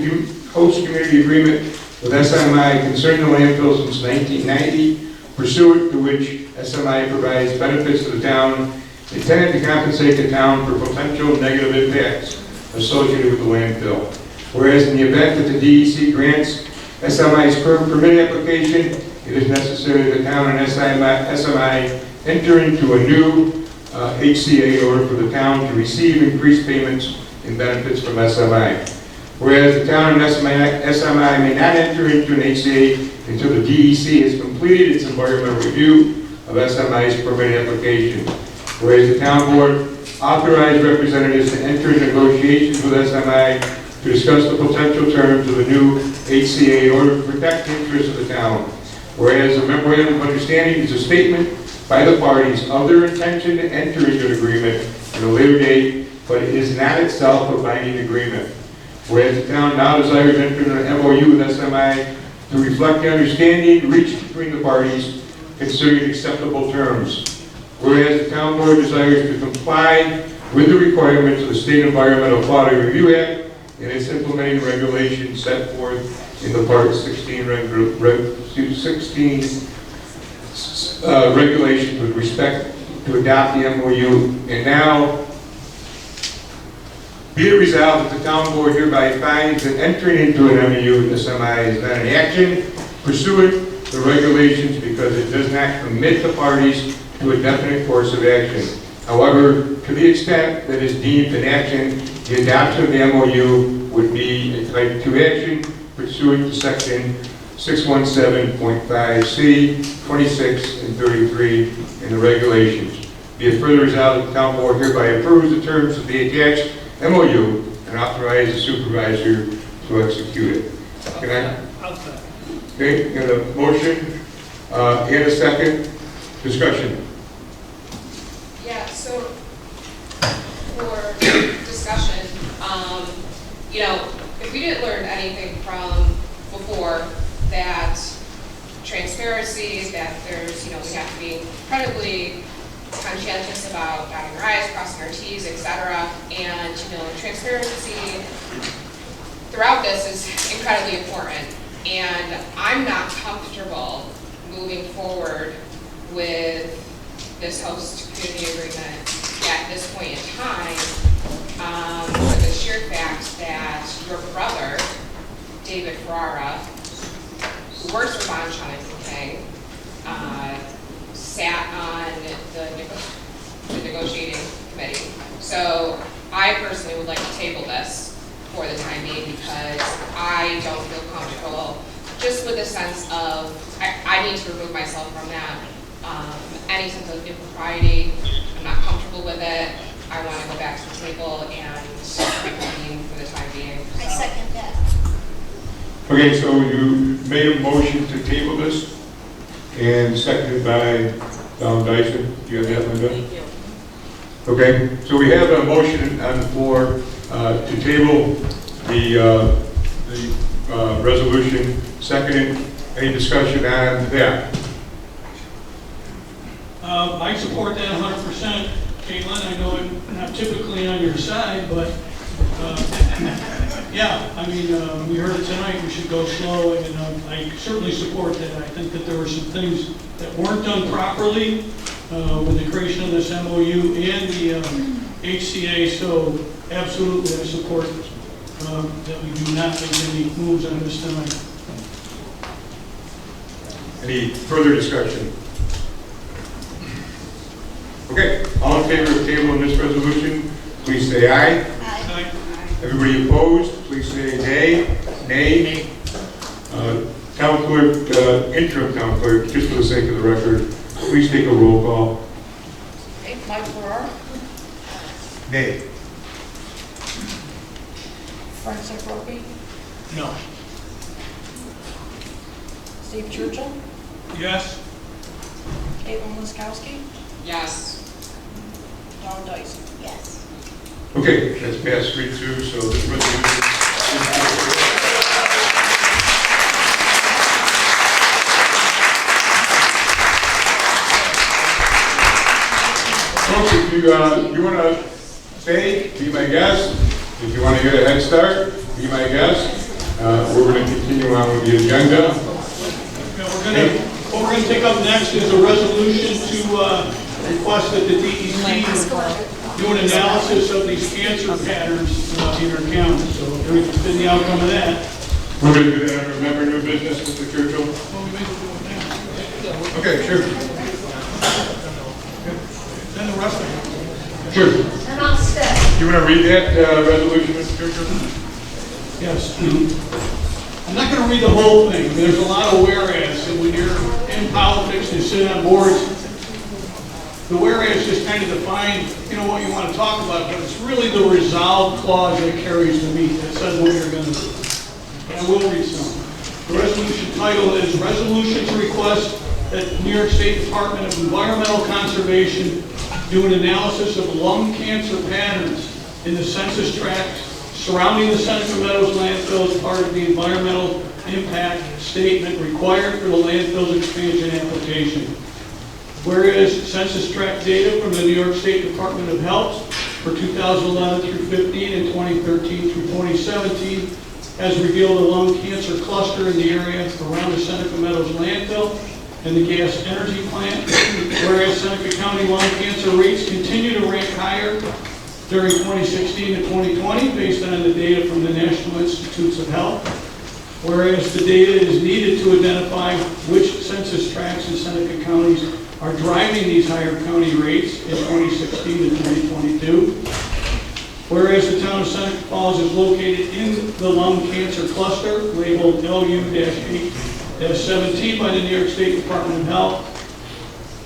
community agreement with SMI concerning the landfill since 1990, pursuant to which SMI provides benefits to the town intended to compensate the town for potential negative impacts associated with the landfill. Whereas in the event that the DEC grants SMI's current permit application, it is necessary that the town and SMI enter into a new HCA in order for the town to receive increased payments and benefits from SMI. Whereas the town and SMI may not enter into an HCA until the DEC has completed its environmental review of SMI's permit application. Whereas the town board authorized representatives to enter into negotiations with SMI to discuss the potential terms of the new HCA in order to protect the interests of the town. Whereas the memorandum of understanding is a statement by the parties of their intention to enter into an agreement at a later date, but it is not itself a binding agreement. Whereas the town now desires to enter into an MOU with SMI to reflect the understanding reached between the parties concerning acceptable terms. Whereas the town board desires to comply with the requirements of the State Environmental Quality Review Act and its implementing regulations set forth in the Part 16 regulations with respect to adopt the MOU. And now, be it resolved that the town board hereby finds that entering into an MOU with SMI is not an action pursuant to regulations because it does not commit the parties to a definite course of action. However, to the extent that is deemed an action, the adoption of the MOU would be a type 2 action pursuant to section 617.5C, 26, and 33 in the regulations. Be it further resolved that the town board hereby approves the terms of the attached MOU and authorize the supervisor to execute it. Can I? Okay, got a motion and a second. Discussion. Yeah, so for discussion, you know, if we didn't learn anything from before, that transparency, that there's, you know, we have to be incredibly conscientious about dotting our I's, crossing our T's, etc. And, you know, transparency throughout this is incredibly important. And I'm not comfortable moving forward with this host community agreement at this point in time, for the sheer fact that your brother, David Ferrara, who works for Bonchon and King, sat on the negotiating committee. So I personally would like to table this for the time being because I don't feel comfortable just with the sense of I need to remove myself from that. Any sense of impropriety, I'm not comfortable with it. I want to go back to the table and reconvene for the time being. So. I second that. Okay, so you made a motion to table this and seconded by Don Dyson. Do you have that, Linda? Thank you. Okay, so we have a motion on the floor to table the resolution. Seconded. Any discussion on that? I support that 100%. Caitlin, I know I'm not typically on your side, but yeah, I mean, we heard it tonight, we should go slow, and I certainly support that. I think that there were some things that weren't done properly with the creation of this MOU and the HCA, so absolutely I support that we do not make any moves on this tonight. Any further discussion? Okay, all in favor of tabling this resolution, please say aye. Aye. Everybody opposed, please say nay. Nay. Town clerk, interim town clerk, just for the sake of the record, please take a roll call. Okay, Mike Farrar, Nay. Frank Sempropy, No. Steve Churchill, Yes? Caitlin Liskowski, Yes. Don Dyson. Yes. Okay, that's passed 3-2, so this resolution is folks, if you want to stay, be my guest. If you want to get a head start, be my guest. We're going to continue on with the agenda. What we're going to take up next is a resolution to request that the DEC do an analysis of these cancer patterns in our county. So we're interested in the outcome of that. We're going to do that. Remember new business, Mr. Churchill? Okay, sure. Then the rest of it. Sure. And I'll stay. You want to read that resolution, Mr. Churchill? Yes. I'm not going to read the whole thing. There's a lot of whereas, and when you're in politics and sit on boards, the whereas just kind of define, what you want to talk about, but it's really the resolve clause that carries the meat, that says what you're going to do. And I will read some. The resolution title is Resolution to Request that New York State Department of Environmental Conservation do an analysis of lung cancer patterns in the census tracts surrounding the Seneca Meadows landfill as part of the environmental impact statement required for the landfill's expansion application. Whereas census tract data from the New York State Department of Health for 2011 through 15 and 2013 through 2017 has revealed a lung cancer cluster in the area around the Seneca Meadows landfill and the gas energy plant. Whereas Seneca County lung cancer rates continue to rank higher during 2016 to 2020 based on the data from the National Institutes of Health. Whereas the data is needed to identify which census tracts in Seneca counties are driving these higher county rates in 2016 to 2022. Whereas the town of Seneca Falls is located in the lung cancer cluster labeled LU-8-17 by the New York State Department of Health.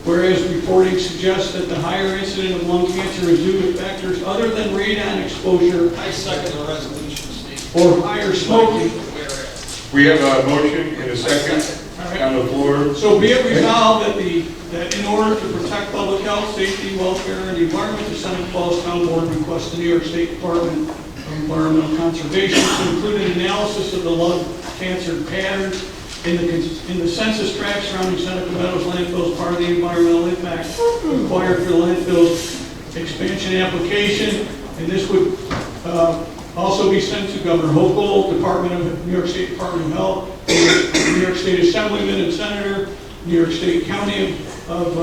Whereas reporting suggests that the higher incidence of lung cancer is due to factors other than radon exposure. I second the resolution or higher smoking. We have a motion and a second on the floor. So be it resolved that in order to protect public health, safety, welfare, and the environment, the Seneca Falls Town Board requests the New York State Department of Environmental Conservation to include an analysis of the lung cancer patterns in the census tract surrounding Seneca Meadows landfill as part of the environmental impact required for the landfill's expansion application. And this would also be sent to Governor Hochul, New York State Department of Health, New York State Assemblyman and Senator, New York State County of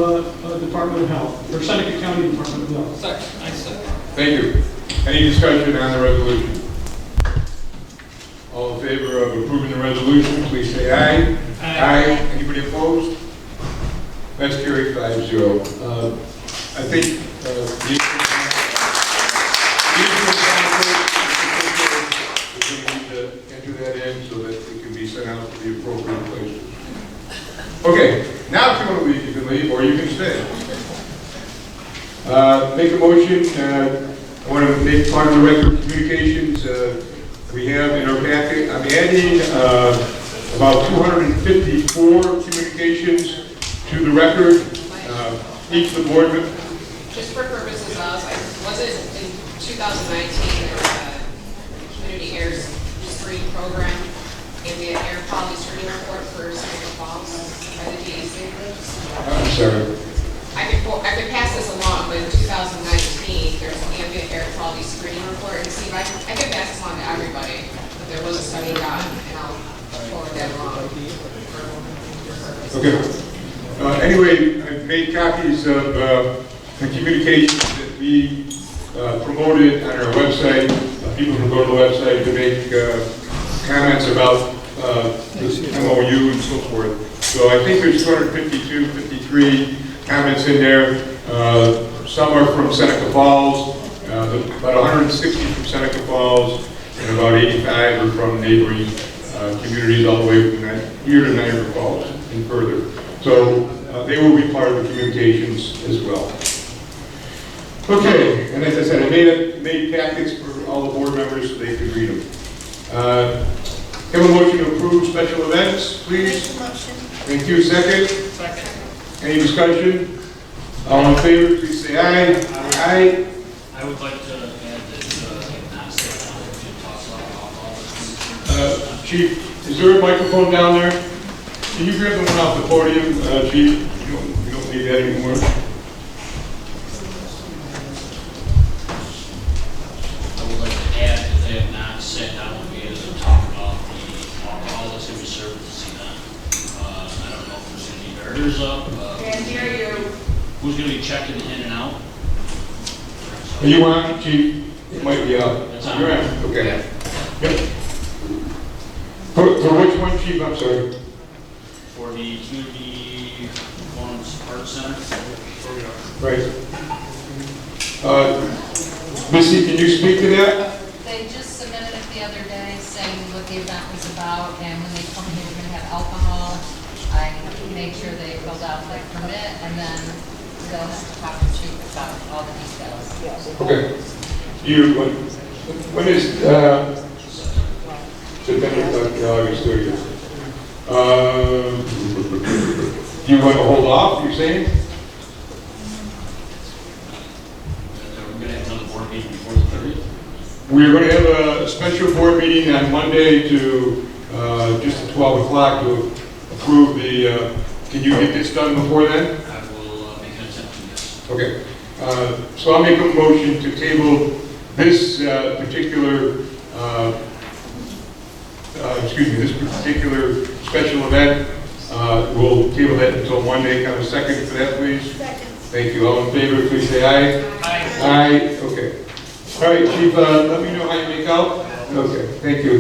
Department of Health, or Seneca County Department of Health. Second. I second. Thank you. Any discussion on the resolution? All in favor of approving the resolution, please say aye. Aye. Anybody opposed? That's carried 5-0. I think the enter that in so that it can be sent out to the appropriate places. Okay, now if you want to leave, you can leave or you can stay. Make a motion. I want to make part of the record of communications we have in our packet. I'm adding about 254 communications to the record. Each of the board members. Just for purposes of, was it in 2019 there was a community air screen program and we had air quality screening report for Seneca Falls by the DEC? I'm sorry. I could pass this along, but in 2019 there's an ambient air quality screening report, and see, I could pass this along to everybody, but there was a study done, and I'll forward that along. Okay. Anyway, I've made copies of the communications that we promoted on our website. People can go to the website to make comments about this MOU and so forth. So I think there's 252, 53 comments in there. Some are from Seneca Falls, about 160 from Seneca Falls, and about 85 are from neighboring communities all the way from here to Niagara Falls and further. So they will be part of the communications as well. Okay, and as I said, I made packets for all the board members so they could read them. Have a motion to approve special events, please. Thank you. Second? Second. Any discussion? All in favor, please say aye. Aye. I would like to add that not sit down and talk about all Chief, is there a microphone down there? Can you grab the one off the podium, Chief? You don't need that anymore. I would like to add that they have not sat down with me to talk about all this image services event. I don't know if there's any barriers up. Can't hear you. Who's going to be checking in and out? Are you on, Chief? It might be up. It's on. You're on. Okay. Yep. For which one, Chief? I'm sorry. For the Community Performance Arts Center. Right. Missy, can you speak to that? They just submitted it the other day saying what the event was about, and when they told me they were gonna have alcohol, I made sure they filled out their permit, and then they'll have to talk to Chief about all the details. Okay. When is, September, August 30th. Do you want to hold off, you're saying? We're going to have another board meeting before the 30th? We're going to have a special board meeting on Monday to, just at 12 o'clock to approve the, can you get this done before then? I will make an attempt to, yes. Okay. So I'll make a motion to table this particular, this particular special event. We'll table that until Monday. Have a second for that, please? Second. Thank you. All in favor, please say aye. Aye. Aye. Okay. All right, Chief, let me know how you make out. Okay, thank you.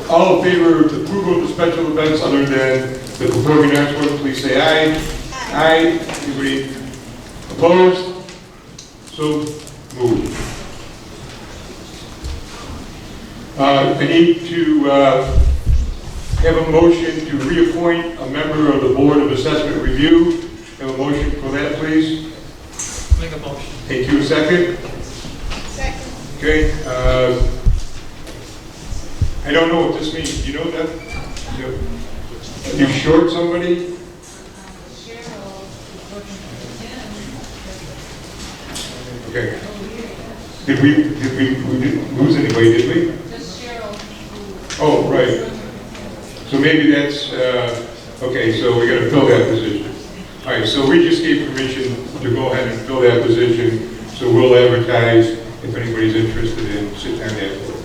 All in favor of the approval of the special events other than the performing arts one, please say aye. Aye. Anybody opposed? So moved. I need to have a motion to reappoint a member of the Board of Assessment Review. Have a motion for that, please. Make a motion. Thank you. A second? Second. Okay. I don't know what this means. Do you know that? You short somebody? Okay. We didn't lose anybody, did we? Oh, right. So maybe that's, okay, so we got to fill that position. All right, so we just gave permission to go ahead and fill that position, so we'll advertise if anybody's interested in sitting on that board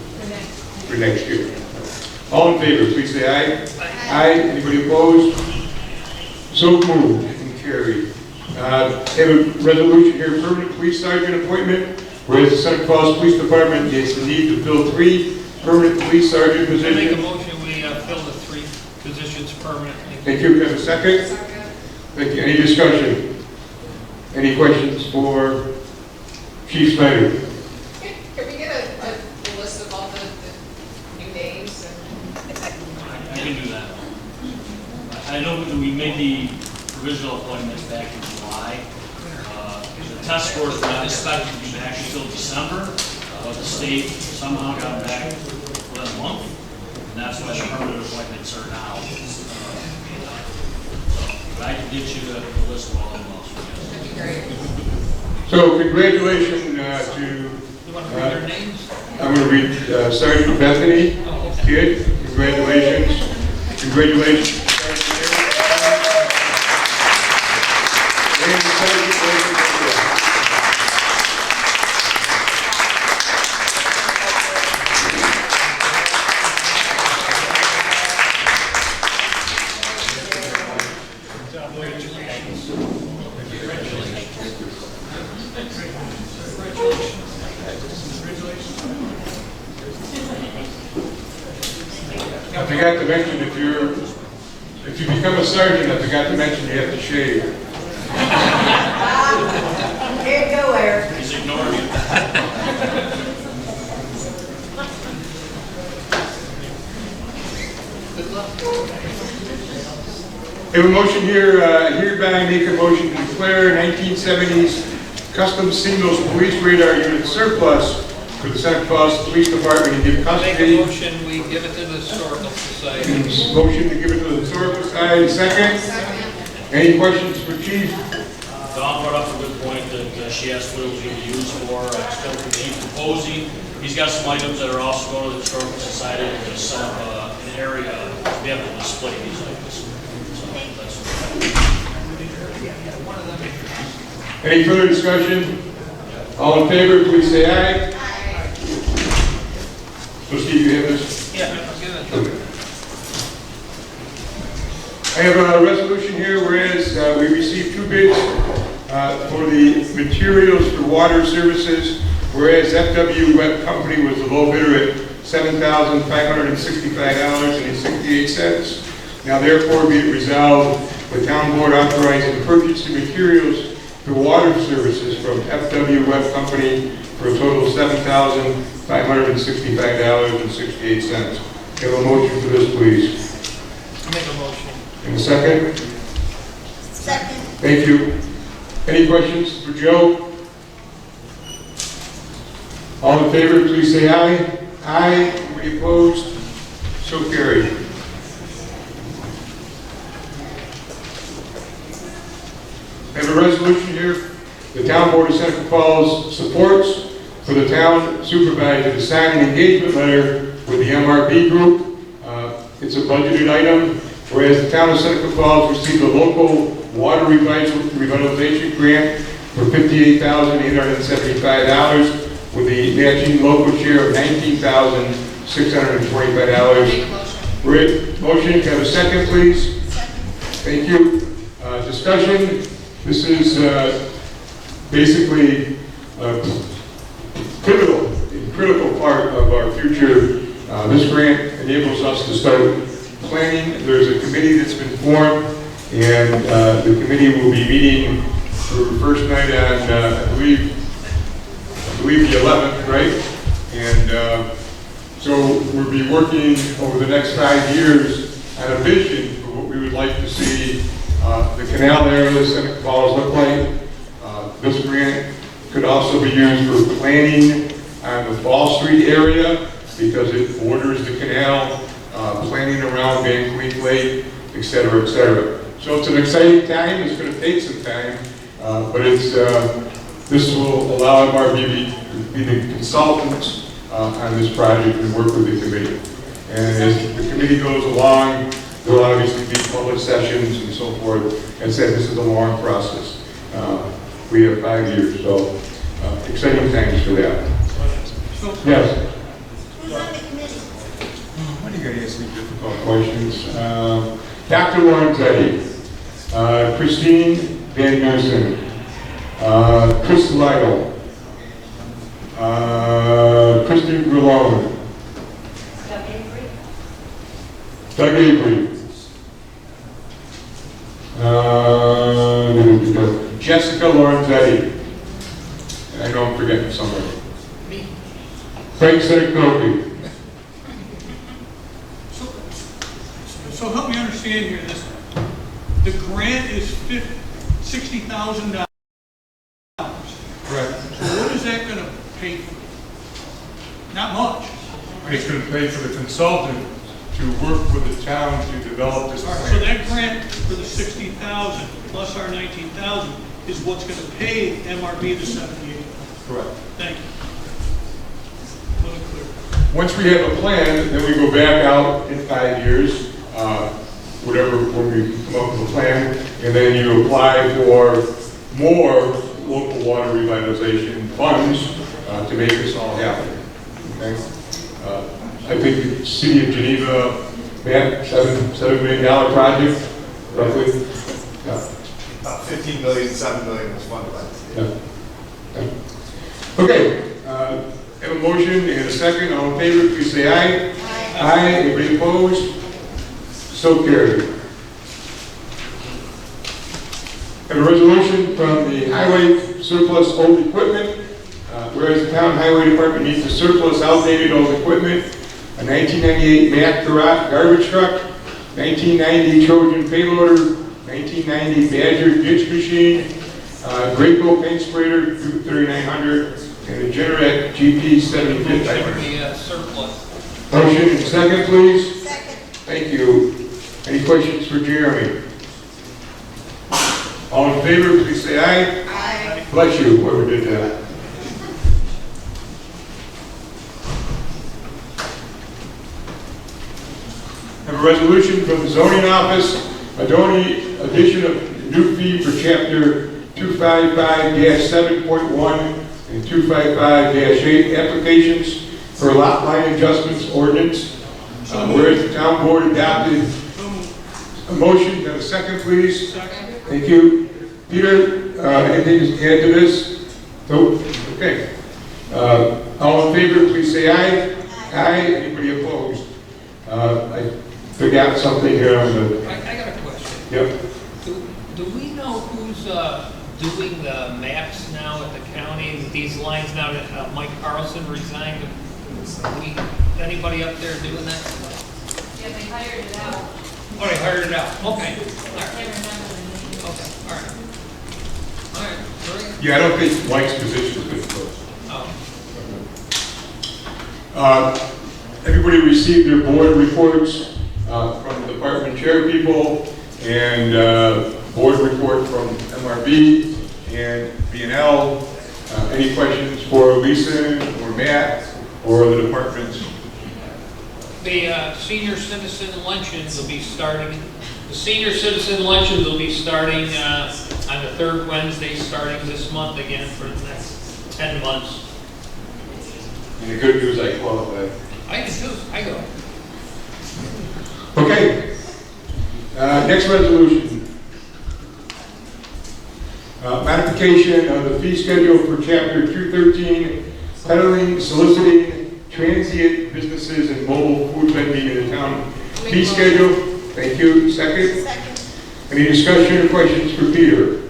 for next year. All in favor, please say aye. Aye. Anybody opposed? So moved and carried. Have a resolution here, permanent police sergeant appointment, whereas the Seneca Falls Police Department has the need to fill 3 permanent police sergeant I positions. make a motion, we fill the 3 positions permanently. Thank you. Can I have a second? Second. Thank you. Any discussion? Any questions for Chief Snyder? Can we get a list of all the new names? I can do that. I know that we made the provisional appointments back in July. The test scores were not expected to be back until December, but the state somehow got back within a month, and that's why the permanent appointments are now. But I can get you the list of all of those. That'd be great. So congratulations to, You want to read their names? I'm going to read Sergeant Bethany Kidd. Congratulations. Congratulations. And Sergeant Bethany Kidd. I forgot to mention if you become a sergeant, I forgot to mention you have to shave. Can't go there. He's ignoring you. I have a motion here, hereby make a motion to declare 1970s custom signals police radar unit surplus for the Seneca Falls Police Department and give Make a custody. motion, we give it to the Historical Society. Motion to give it to the Historical Society. Second? Any questions for Chief? Don brought up a good point that she asked what it was going to be used for. I spoke to Chief Proposing. He's got some items that are also going to the Historical Society. We're going to set up an area to be able to display these items. So that's Any further discussion? All in favor, please say aye. So Steve, you have this? Yeah, I'm good. Okay. I have a resolution here, whereas we received 2 bids for the materials for water services, whereas FW Web Company was the low bidder at $7,565.68. Now therefore be it resolved the town board authorizing purchase of materials for water services from FW Web Company for a total of $7,565.68. Have a motion for this, please. Make a motion. In a second? Second. Thank you. Any questions for Joe? All in favor, please say aye. Aye. Anybody opposed? So carried. I have a resolution here. The town board of Seneca Falls supports for the town supervisor to sign an engagement letter with the MRB group. It's a budgeted item, whereas the town of Seneca Falls received a local water revitalization grant for $58,875 with the matching local share of $19,625. Motion, can I have a second, please? Thank you. Discussion. This is basically a critical part of our future. This grant enables us to start planning. There's a committee that's been formed, and the committee will be meeting for the first night on, I believe the 11th, right? And so we'll be working over the next 5 years on a vision for what we would like to see the canal area of Seneca Falls look like. This grant could also be used for planning on the Fall Street area because it borders the canal, planning around Van Cleef Lake, et cetera, et cetera. So it's an exciting time. It's going to take some time, but it's this will allow MRB to be the consultants on this project and work with the committee. And as the committee goes along, there will obviously be public sessions and so forth. And said this is a long process. We have 5 years, so exciting times for that. Yes. Who's on the committee? What are you going to ask me difficult questions? Dr. Lorenzetti, Christine Van Nussen, Chris Lytle, Kristen Grillone, Doug Avery, Jessica Lorenzetti. I know I'm forgetting somebody. Frank Seneca. So help me understand here, the grant is $60,000. Correct. So what is that going to pay for? Not much. It's going to pay for the consultant to work with the town to develop this All right, plan. so that grant for the $60,000 plus our $19,000 is what's going to pay MRB the $78,000. Correct. Thank you. A little clearer. Once we have a plan, then we go back out in 5 years, when we come up with a plan, and then you apply for more local water revitalization funds to make this all happen. Okay? I think the City of Geneva, Matt, $7 million project, roughly. Yeah. About 15 million, 7 million was funded by the state. Yeah. Okay, have a motion and a second. All in favor, please say aye. Aye. Anybody opposed? So carried. Have a resolution from the Highway Surplus Old Equipment. Whereas the town highway department needs to surplus outdated old equipment, a 1998 Mack garbage truck, 1990 Trojan payloader, 1990 Badger ditch machine, Graco paint sprayer 3900, and a Generac GP 7500. Surplus. Motion and second, please. Second. Thank you. Any questions for Jeremy? All in favor, please say aye. Aye. Bless you, whoever did that. Have a resolution from the zoning office, addition of new fee for chapter 255-7.1 and 255-8 applications for lot line adjustments ordinance. Whereas the town board adopted a motion, have a second, please. Second. Thank you. Peter, anything to add to this? Nope. Okay. All in favor, please say aye. Aye. Anybody opposed? I forgot something here on the... I got a question. Yep. doing the maps now at the county with these lines now that Mike Carlson resigned? Anybody up there doing that? Yeah, they hired it out. Oh, they hired it out. Okay. I can't remember the name. Okay. All right. All right. Great. Yeah, I don't think Mike's position has been closed. Oh. Everybody received their board reports from the department chair people and board report from MRB and B&L. Any questions for Lisa or Matt or the departments? The senior citizen luncheons will be starting. The senior citizen luncheons will be starting on the third Wednesday, starting this month again for the next 10 months. And the good news, I qualify. I can choose. I go. Okay. Next resolution. Modification of the fee schedule for Chapter 213, peddling, soliciting, transient businesses, and mobile food vending in the town. Fee schedule. Thank you. Second? Second. Any discussion or questions for Peter?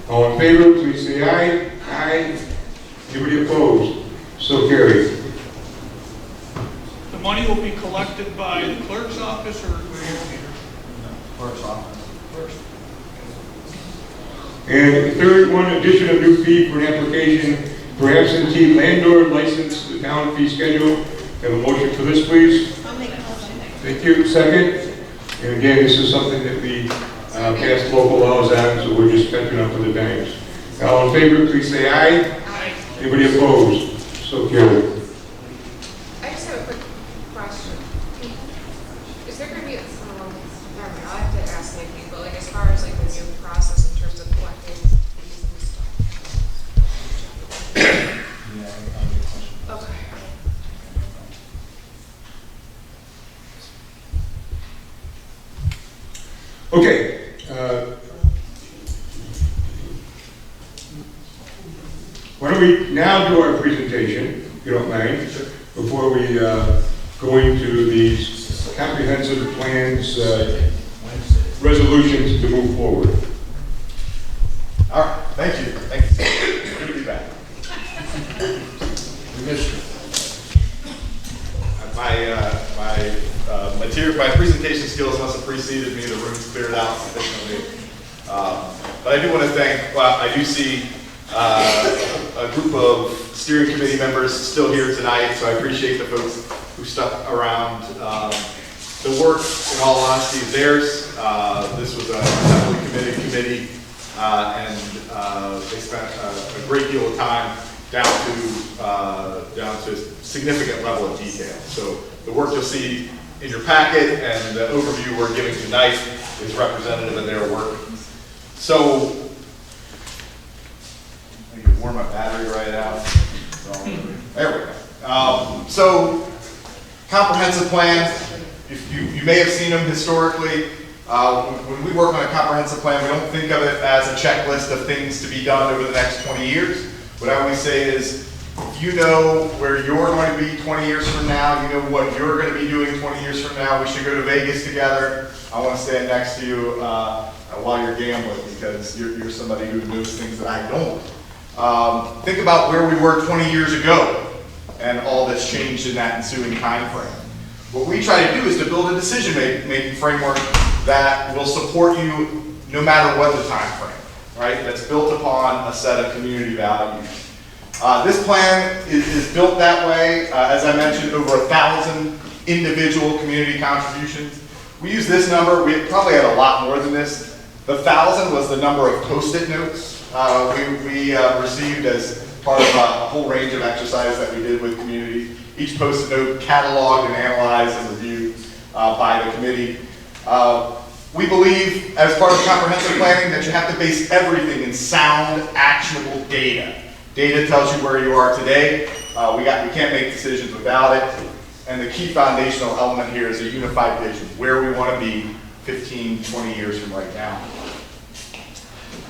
All in favor, please say aye. Aye. Anybody opposed? So carried. The money will be collected by the clerk's office or where you, Peter? Clerk's office. Clerk's. And the third one, addition of new fee for an application for absentee landlord license to the town fee schedule. Have a motion for this, please. I'll make a motion. Thank you. Second. And again, this is something that we passed local laws on, so we're just catching up with the times. All in favor, please say aye. Aye. Anybody opposed? So carried. I just have a quick question. Is there going to be, never mind, I'll have to ask Nikki, but like as far as like the new process in terms of collecting fees and stuff? Okay. Okay. Why don't we now do our presentation, if you don't mind, before we go into these comprehensive plans, resolutions to move forward. All right, thank you. Thank you. Good to be back. We missed you. My presentation skills must have preceded me. The room's cleared out sufficiently. But I do want to thank, well, I do see a group of steering committee members still here tonight, so I appreciate the folks who stuck around. The work, in all honesty, is theirs. This was a heavily committed committee, and they spent a great deal of time down to a significant level of detail. So the work you'll see in your packet and the overview we're giving tonight is representative of their work. So I need to warm my battery right out. There we go. So comprehensive plan. You may have seen them historically. When we work on a comprehensive plan, we don't think of it as a checklist of things to be done over the next 20 years. What I always say is, if you know where you're going to be 20 years from now, you know what you're going to be doing 20 years from now, we should go to Vegas together. I want to stand next to you while you're gambling, because you're somebody who knows things that I don't. Think about where we were 20 years ago and all that's changed in that ensuing time frame. What we try to do is to build a decision-making framework that will support you no matter what the time frame, right? That's built upon a set of community values. This plan is built that way. As I mentioned, over 1,000 individual community contributions. We use this number. We probably had a lot more than this. The 1,000 was the number of Post-it notes we received as part of a whole range of exercises that we did with community. Each Post-it note cataloged and analyzed and reviewed by the committee. We believe, as part of comprehensive planning, that you have to base everything in sound, actionable data. Data tells you where you are today. We can't make decisions without it. And the key foundational element here is a unified vision, where we want to be 15, 20 years from right now.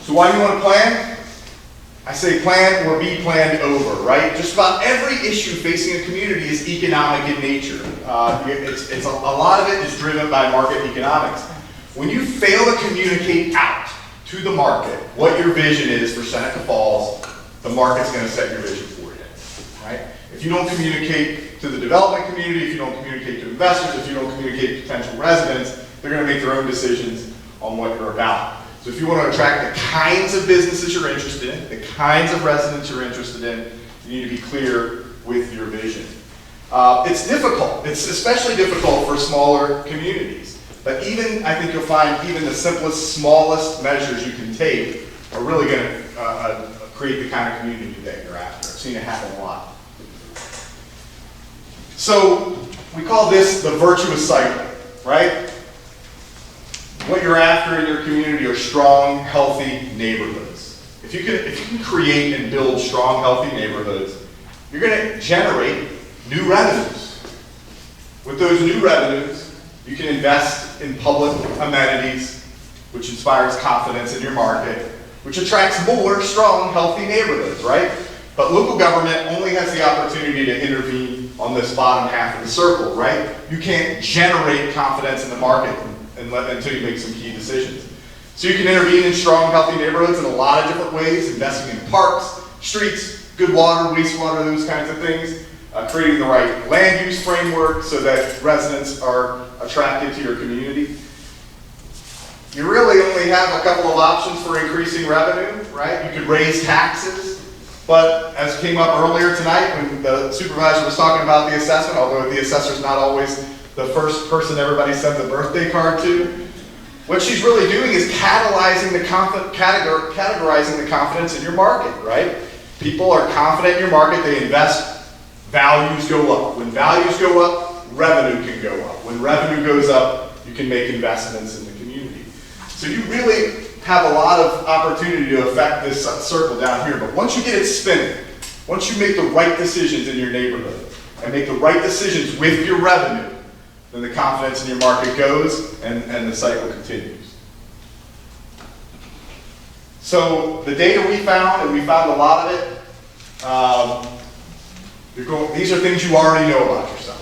So why do you want to plan? I say plan or be planned over, right? Just about every issue facing a community is economic in nature. A lot of it is driven by market economics. When you fail to communicate out to the market what your vision is for Seneca Falls, the market's going to set your vision for you, right? If you don't communicate to the development community, if you don't communicate to investors, if you don't communicate to potential residents, they're going to make their own decisions on what you're about. So if you want to attract the kinds of businesses you're interested in, the kinds of residents you're interested in, you need to be clear with your vision. It's difficult. It's especially difficult for smaller communities. But even, I think you'll find even the simplest, smallest measures you can take are really going to create the kind of community that you're after. I've seen it happen a lot. So we call this the virtuous cycle, right? What you're after in your community are strong, healthy neighborhoods. If you can create and build strong, healthy neighborhoods, you're going to generate new revenues. With those new revenues, you can invest in public amenities, which inspires confidence in your market, which attracts more strong, healthy neighborhoods, right? But local government only has the opportunity to intervene on this bottom half of the circle, right? You can't generate confidence in the market until you make some key decisions. So you can intervene in strong, healthy neighborhoods in a lot of different ways, investing in parks, streets, good water, wastewater, those kinds of things, creating the right land use framework so that residents are attracted to your community. You really only have a couple of options for increasing revenue, right? You could raise taxes, but as came up earlier tonight when the supervisor was talking about the assessment, although the assessor's not always the first person everybody sends a birthday card to, what she's really doing is categorizing the confidence in your market, right? People are confident in your market, they invest, values go up. When values go up, revenue can go up. When revenue goes up, you can make investments in the community. So you really have a lot of opportunity to affect this circle down here, but once you get it spinning, once you make the right decisions in your neighborhood and make the right decisions with your revenue, then the confidence in your market goes and the cycle continues. So the data we found, and we found a lot of it, these are things you already know about yourself.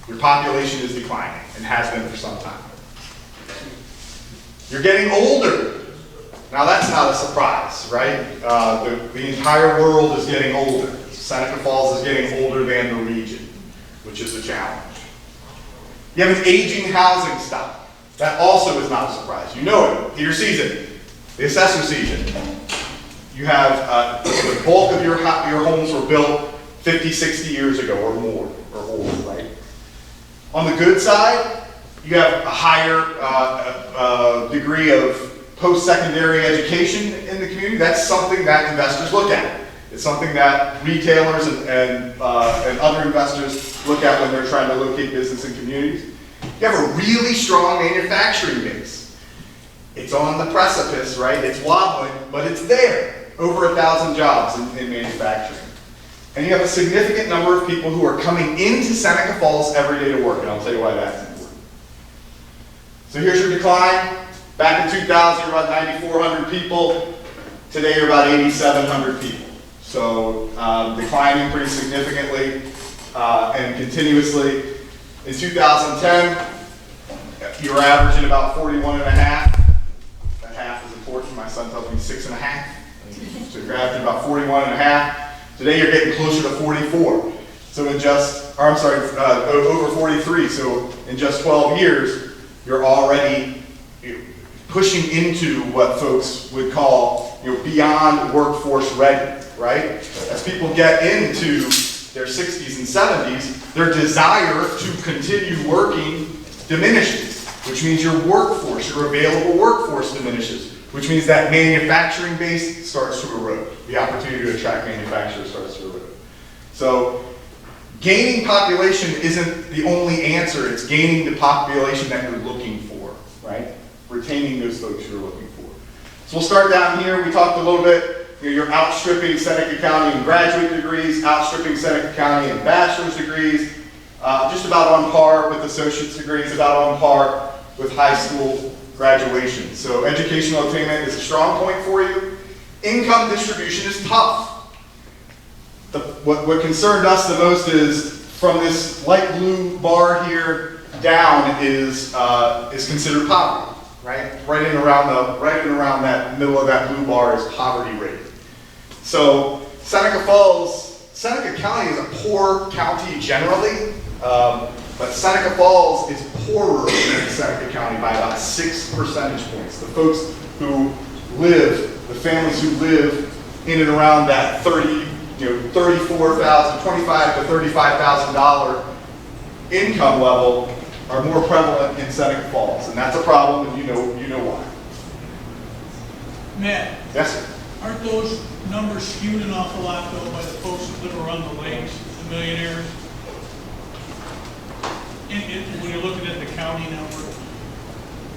Your population is declining and has been for some time. You're getting older. Now that's not a surprise, right? The entire world is getting older. Seneca Falls is getting older than the region, which is a challenge. You have an aging housing stock. That also is not a surprise. You know it. Peter sees it. The assessor sees it. You have the bulk of your homes were built 50, 60 years ago or more, or older, right? On the good side, you have a higher degree of post-secondary education in the community. That's something that investors look at. It's something that retailers and other investors look at when they're trying to locate business in communities. You have a really strong manufacturing base. It's on the precipice, right? It's wobbling, but it's there. Over 1,000 jobs in manufacturing. And you have a significant number of people who are coming into Seneca Falls every day to work, and I'll tell you why that's important. So here's your decline. Back in 2000, you're about 9,400 people. Today, you're about 8,700 people. So declining pretty significantly and continuously. In 2010, you were averaging about 41 and a half. That half is important. My son tells me 6 and a half. So you're averaging about 41 and a half. Today, you're getting closer to 44. So in over 43. So in just 12 years, you're already pushing into what folks would call beyond workforce ready, right? As people get into their 60s and 70s, their desire to continue working diminishes, which means your workforce, your available workforce diminishes, which means that manufacturing base starts to erode. The opportunity to attract manufacturers starts to erode. So gaining population isn't the only answer, it's gaining the population that you're looking for, right? Retaining those folks you're looking for. So we'll start down here. We talked a little bit, you're outstripping Seneca County in graduate degrees, outstripping Seneca County in bachelor's degrees, just about on par with associate's degrees, about on par with high school graduation. So educational attainment is a strong point for you. Income distribution is tough. What concerned us the most is from this light blue bar here down is considered poverty. right? Right in around that middle of that blue bar is poverty rate. So Seneca County is a poor county generally, but Seneca Falls is poorer than Seneca County by about 6 percentage points. The folks who live, the families who live in and around that $34,000, $25,000 to $35,000 income level are more prevalent in Seneca Falls, and that's a problem, and you know why. Matt? Yes, sir. Aren't those numbers skewed an awful lot though by the folks that live around the lakes, the millionaires? When you're looking at the county number?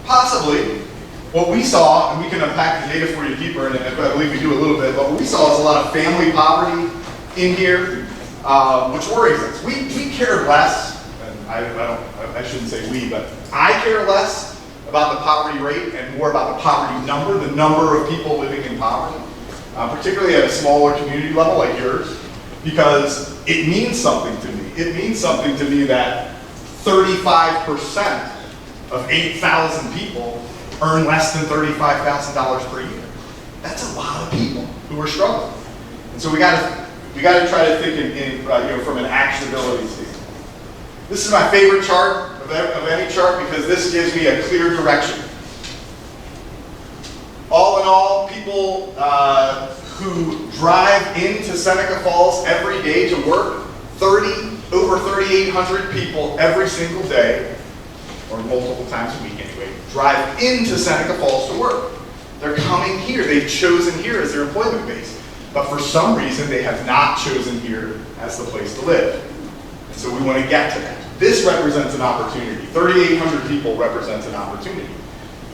Possibly. What we saw, and we can unpack the data for you deeper, and I believe we do a little bit, but what we saw is a lot of family poverty in here, which worries us. We care less, and I shouldn't say we, but I care less about the poverty rate and more about the poverty number, the number of people living in poverty, particularly at a smaller community level like yours, because it means something to me. It means something to me that 35% of 8,000 people earn less than $35,000 per year. That's a lot of people who are struggling. And so we got to try to think from an actionability standpoint. This is my favorite chart of any chart because this gives me a clear direction. All in all, people who drive into Seneca Falls every day to work, over 3,800 people every single day, or multiple times a week anyway, drive into Seneca Falls to work. They're coming here. They've chosen here as their employment base. But for some reason, they have not chosen here as the place to live. And so we want to get to that. This represents an opportunity. 3,800 people represents an opportunity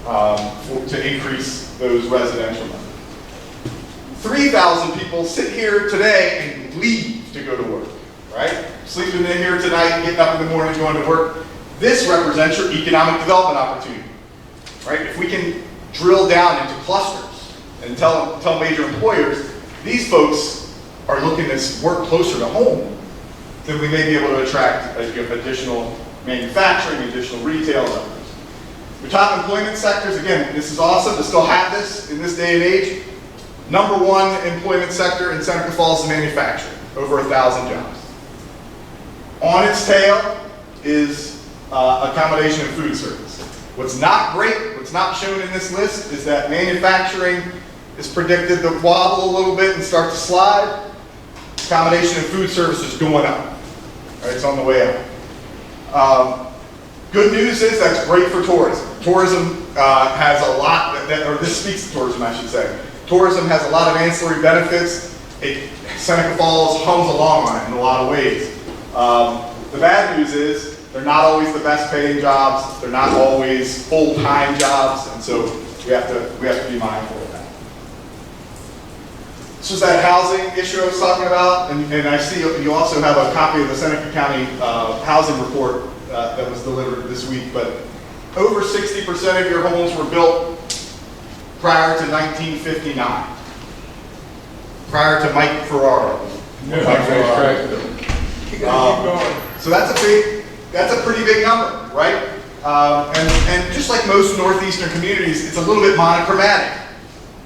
to increase those residential numbers. 3,000 people sit here today and leave to go to work, right? Sleeping in here tonight, getting up in the morning, going to work. This represents your economic development opportunity, right? If we can drill down into clusters and tell major employers, these folks are looking to work closer to home, then we may be able to attract additional manufacturing, additional retail and others. The top employment sectors, again, this is awesome to still have this in this day and age. Number one employment sector in Seneca Falls is manufacturing, over 1,000 jobs. On its tail is accommodation and food service. What's not great, what's not shown in this list, is that manufacturing is predicted to wobble a little bit and start to slide. Accommodation and food service is going up. Right, it's on the way up. Good news is that's great for tourism. Tourism has a lot, or this speaks to tourism, I should say. Tourism has a lot of ancillary benefits. Seneca Falls hums along on it in a lot of ways. The bad news is they're not always the best paying jobs. They're not always full-time jobs, and so we have to be mindful of that. This was that housing issue I was talking about, and I see you also have a copy of the Seneca County housing report that was delivered this week, but over 60% of your homes were built prior to 1959, prior to Mike Ferraro. So that's a pretty big number, right? And just like most northeastern communities, it's a little bit monochromatic.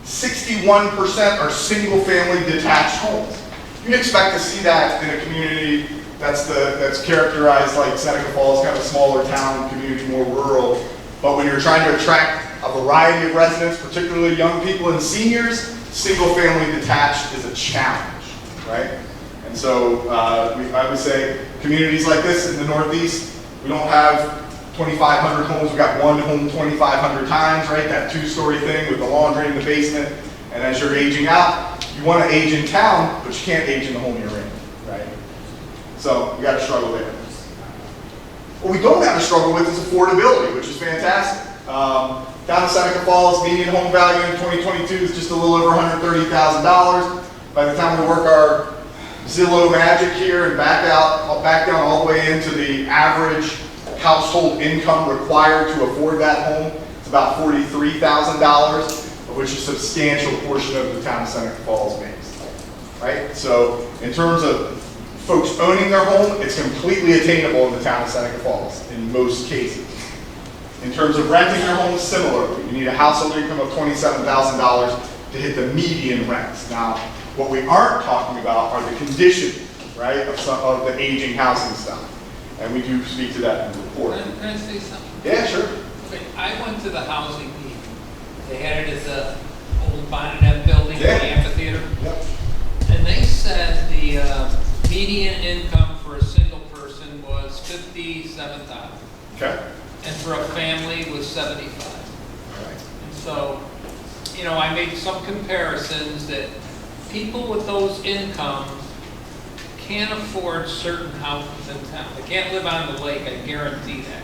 61% are single-family detached homes. You'd expect to see that in a community that's characterized like Seneca Falls, kind of a smaller town community, more rural. But when you're trying to attract a variety of residents, particularly young people and seniors, single-family detached is a challenge, right? And so I would say communities like this in the Northeast, we don't have 2,500 homes. We've got one home 2,500 times, right? That two-story thing with the laundry in the basement. And as you're aging out, you want to age in town, but you can't age in the home you're in, right? So you got to struggle there. What we don't have to struggle with is affordability, which is fantastic. Down in Seneca Falls, median home value in 2022 is just a little over $130,000. By the time we work our Zillow magic here and back down all the way into the average household income required to afford that home, it's about $43,000, of which a substantial portion of the town of Seneca Falls makes, right? So in terms of folks owning their home, it's completely attainable in the town of Seneca Falls in most cases. In terms of renting your home, similarly, you need a household income of $27,000 to hit the median rents. Now, what we aren't talking about are the conditions, right, of the aging housing stock. And we do speak to that in the report. Can I say something? Yeah, sure. Okay, I went to the housing meeting. They had it at the old Bonnet building, the amphitheater. Yep. And they said the median income for a single person was $57,000. Okay. And for a family was $75,000. All right. And so, you know, I made some comparisons that people with those incomes can't afford certain houses in town. They can't live on the lake, I guarantee that.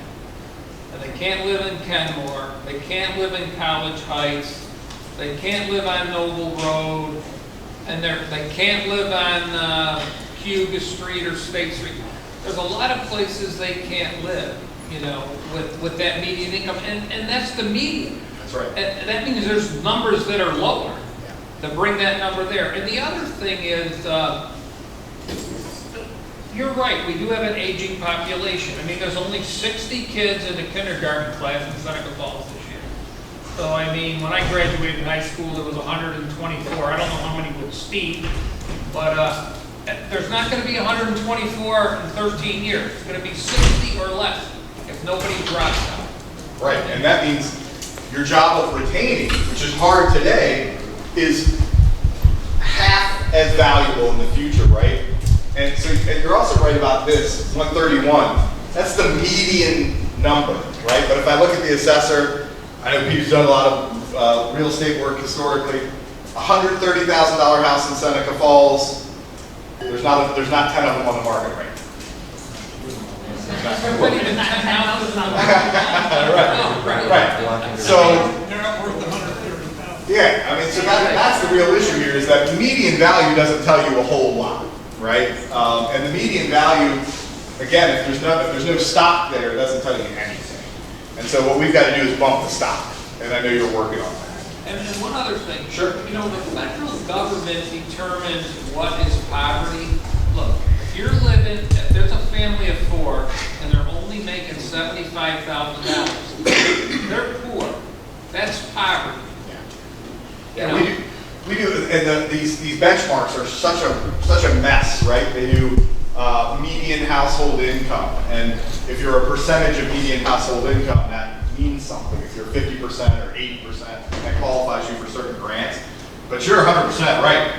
And they can't live in Kenmore, they can't live in College Heights, they can't live on Noble Road, and they can't live on Hugo Street or State Street. There's a lot of places they can't live, you know, with that median income, and that's the median. That's right. And that means there's numbers that are lower to bring that number there. And the other thing is, you're right, we do have an aging population. I mean, there's only 60 kids in the kindergarten class in Seneca Falls this year. So, I mean, when I graduated high school, there was 124. I don't know how many with Steve, but there's not going to be 124 in 13 years. It's going to be 60 or less if nobody drops out. Right, and that means your job of retaining, which is hard today, is half as valuable in the future, right? And so and you're also right about this, 131. That's the median number, right? But if I look at the assessor, I know Pete's done a lot of real estate work historically. $130,000 house in Seneca Falls. There's not 10 of them on the market right now. Right. So They're not worth 130,000. yeah, I mean, so that's the real issue here, is that the median value doesn't tell you a whole lot, right? And the median value, again, if there's no stock there, it doesn't tell you anything. And so what we've got to do is bump the stock, and I know you're working on that. And one other thing. Sure. You know, the federal government determines what is poverty. Look, if you're living, if there's a family of 4 and they're only making $75,000, they're poor. That's poverty. Yeah, we do, and these benchmarks are such a mess, right? They do median household income, and if you're a percentage of median household income, that means something. If you're 50% or 80%, that qualifies you for certain grants. But you're 100% right.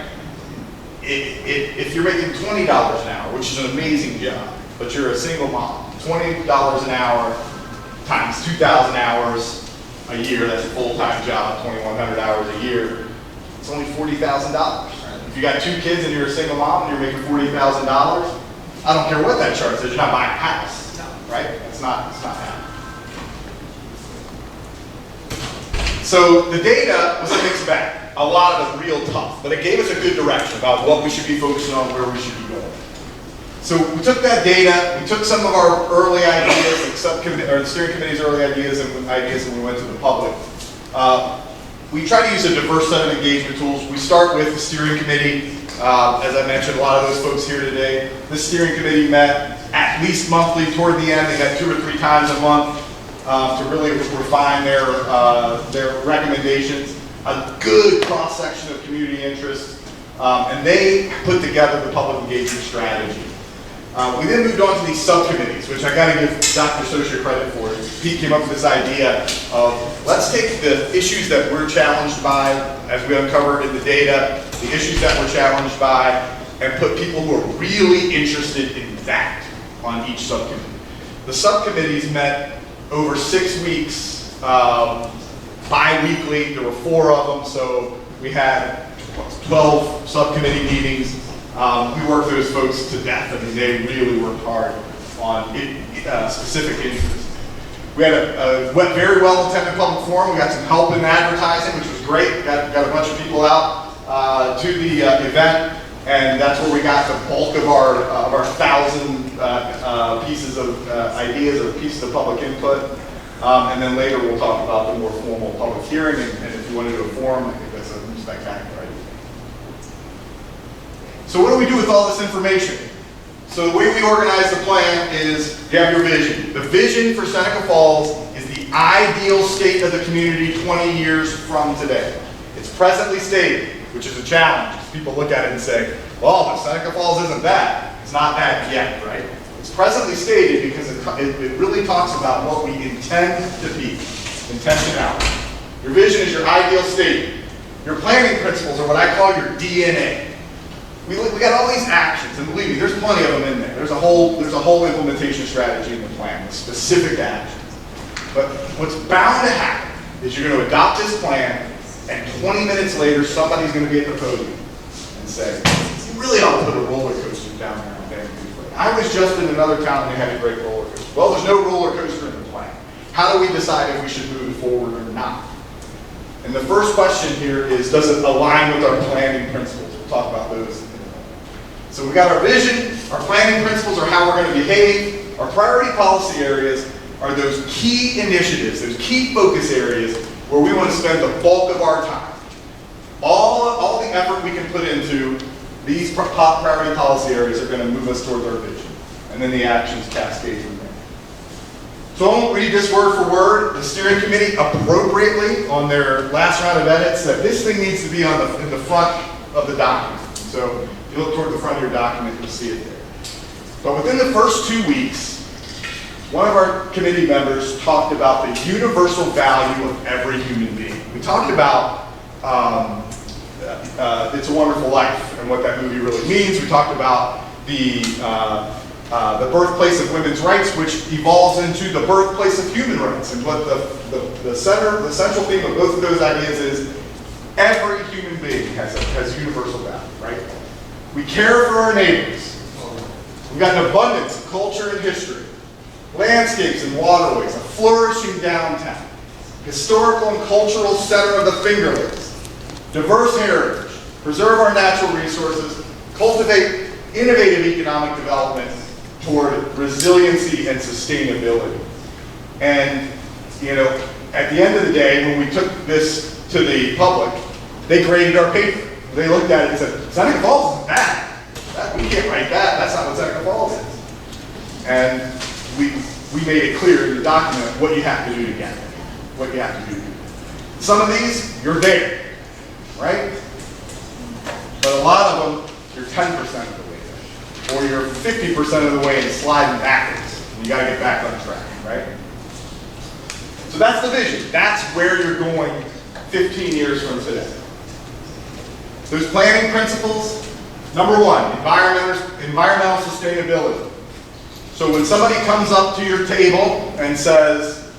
If you're making $20 an hour, which is an amazing job, but you're a single mom, $20 an hour times 2,000 hours a year, that's a full-time job, 2,100 hours a year, it's only $40,000. If you got 2 kids and you're a single mom and you're making $40,000, I don't care what that chart says, you're not buying a house, right? It's not happening. So the data was a mixed bag. A lot of it real tough, but it gave us a good direction about what we should be focusing on, where we should be going. So we took that data, we took some of our early ideas, like the steering committee's early ideas and we went to the public. We try to use a diverse set of engagement tools. We start with the steering committee. As I mentioned, a lot of those folks here today. The steering committee met at least monthly. Toward the end, they met 2 or 3 times a month to really refine their recommendations. A good cross-section of community interest, and they put together the public engagement strategy. We then moved on to these subcommittees, which I got to give Dr. Socia credit for. Pete came up with this idea of, let's take the issues that we're challenged by, as we uncovered in the data, the issues that we're challenged by, and put people who are really interested in that on each subcommittee. The subcommittees met over 6 weeks, bi-weekly. There were 4 of them, so we had 12 subcommittee meetings. We worked those folks to death. I mean, they really worked hard on specific interests. We had a very well-attended public forum. We got some help in advertising, which was great. Got a bunch of people out to the event, and that's where we got the bulk of our 1,000 pieces of ideas or pieces of public input. And then later we'll talk about the more formal public hearing, and if you want to do a forum, I think that's a spectacular idea. So what do we do with all this information? So the way we organize the plan is you have your vision. The vision for Seneca Falls is the the ideal state of the community 20 years from today. It's presently stated, which is a challenge. People look at it and say, well, if Seneca Falls isn't bad, it's not bad yet, right? It's presently stated because it really talks about what we intend to be, intentionality. Your vision is your ideal state. Your planning principles are what I call your DNA. We got all these actions, and believe me, there's plenty of them in there. There's a whole implementation strategy in the plan with specific actions. But what's bound to happen is you're going to adopt this plan, and 20 minutes later, somebody's going to be at the podium and say, you really ought to put a roller coaster down there on Vancouver. I was just in another town and they had a great roller coaster. Well, there's no roller coaster in the plan. How do we decide if we should move forward or not? And the first question here is, does it align with our planning principles? We'll talk about those in a moment. So we've got our vision, our planning principles are how we're going to behave. Our priority policy areas are those key initiatives, those key focus areas where we want to spend the bulk of our time. All the effort we can put into these top priority policy areas are going to move us towards our vision. And then the actions cascade from there. So I won't read this word for word. The steering committee appropriately on their last round of edits said this thing needs to be in the front of the document. So if you look toward the front of your document, you'll see it there. But within the first 2 weeks, one of our committee members talked about the universal value of every human being. We talked about It's a Wonderful Life and what that movie really means. We talked about the birthplace of women's rights, which evolves into the birthplace of human rights. And what the central theme of both of those ideas is every human being has universal value, right? We care for our neighbors. We've got an abundance of culture and history, landscapes and waterways, a flourishing downtown, historical and cultural center of the Finger Lakes, diverse heritage, preserve our natural resources, cultivate innovative economic development toward resiliency and sustainability. And, you know, at the end of the day, when we took this to the public, they graded our paper. They looked at it and said, Seneca Falls isn't bad. We can't write that. That's not what Seneca Falls is. And we made it clear in the document what you have to do to get there. What you have to do. Some of these, you're there, right? But a lot of them, you're 10% of the way there. Or you're 50% of the way and sliding backwards. And you got to get back on track, right? So that's the vision. That's where you're going 15 years from today. Those planning principles, number one, environmental sustainability. So when somebody comes up to your table and says,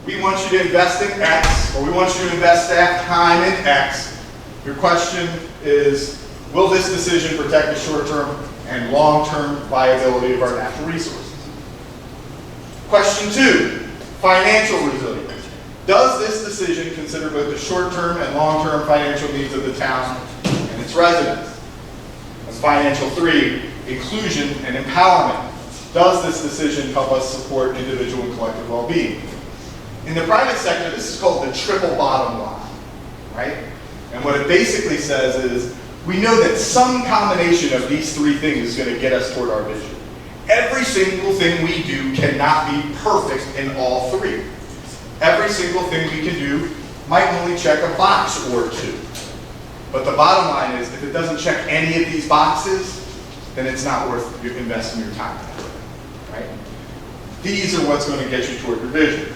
we want you to invest in X, or we want you to invest staff time in X, your question is, will this decision protect the short-term and long-term viability of our natural resources? Question two, financial resilience. Does this decision consider both the short-term and long-term financial needs of the town and its residents? And financial three, inclusion and empowerment. Does this decision help us support individual and collective well-being? In the private sector, this is called the triple bottom line, right? And what it basically says is, we know that some combination of these three things is going to get us toward our vision. Every single thing we do cannot be perfect in all three. Every single thing we can do might only check a box or two. But the bottom line is, if it doesn't check any of these boxes, then it's not worth investing your time in, right? These are what's going to get you toward your vision.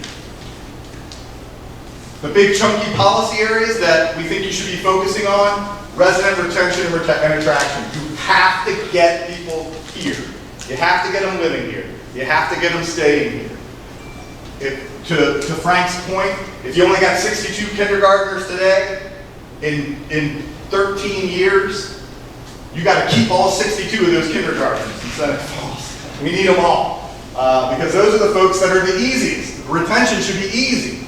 The big chunky policy areas that we think you should be focusing on, resident retention and attraction. You have to get people here. You have to get them living here. You have to get them staying here. To Frank's point, if you only got 62 kindergartners today, in 13 years, you got to keep all 62 of those kindergartners in Seneca Falls. We need them all. Because those are the folks that are the easiest. Retention should be easy.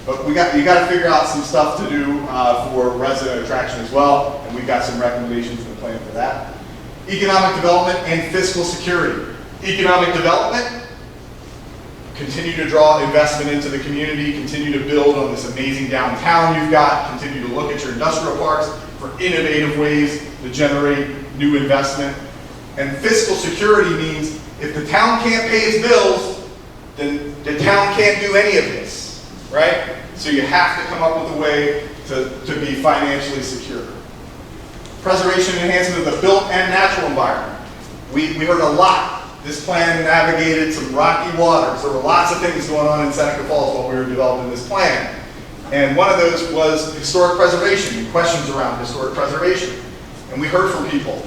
But you got to figure out some stuff to do for resident attraction as well, and we've got some recommendations in the plan for that. Economic development and fiscal security. Economic development, continue to draw investment into the community, continue to build on this amazing downtown you've got, continue to look at your industrial parks for innovative ways to generate new investment. And fiscal security means if the town can't pay its bills, then the town can't do any of this. right? So you have to come up with a way to be financially secure. Preservation and enhancement of the built and natural environment. We heard a lot. This plan navigated some rocky waters. There were lots of things going on in Seneca Falls while we were developing this plan. And one of those was historic preservation and questions around historic preservation. And we heard from people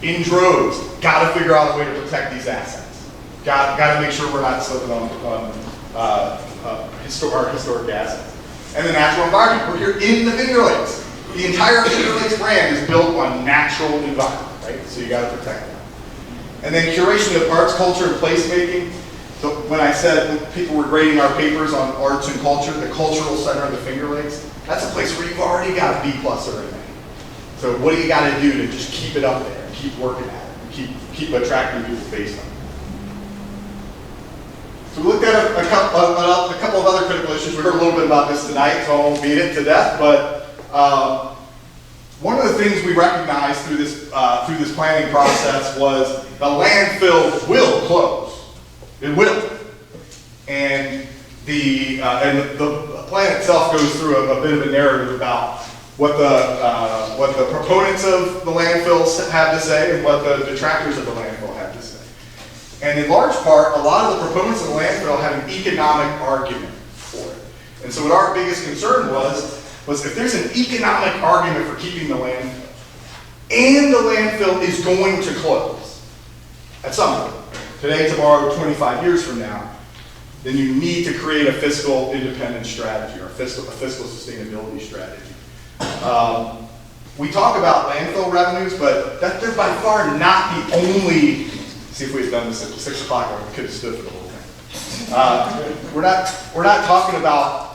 in droves, got to figure out a way to protect these assets. Got to make sure we're not slipping on our historic assets. And the natural environment. We're here in the Finger Lakes. The entire Finger Lakes brand is built on natural environment, right? So you got to protect that. And then curation of arts, culture, and placemaking. So when I said when people were grading our papers on arts and culture, the cultural center of the Finger Lakes, that's a place where you've already got a B+ or an A. So what do you got to do to just keep it up there, and keep working at it, and keep attracting people based on it? So we looked at a couple of other critical issues. We heard a little bit about this tonight, so I won't beat it to death, but one of the things we recognized through this planning process was the landfill will close. It will. And the plan itself goes through a bit of a narrative about what the proponents of the landfills have to say and what the detractors of the landfill have to say. And in large part, a lot of the proponents of the landfill have an economic argument for it. And so what our biggest concern was if there's an economic argument for keeping the landfill, and the landfill is going to close at some point, today, tomorrow, 25 years from now, then you need to create a fiscal independence strategy or a fiscal sustainability strategy. We talk about landfill revenues, but they're by far not the only. See if we had done this at 6 o'clock, or we could have stood for the whole thing. We're not talking about.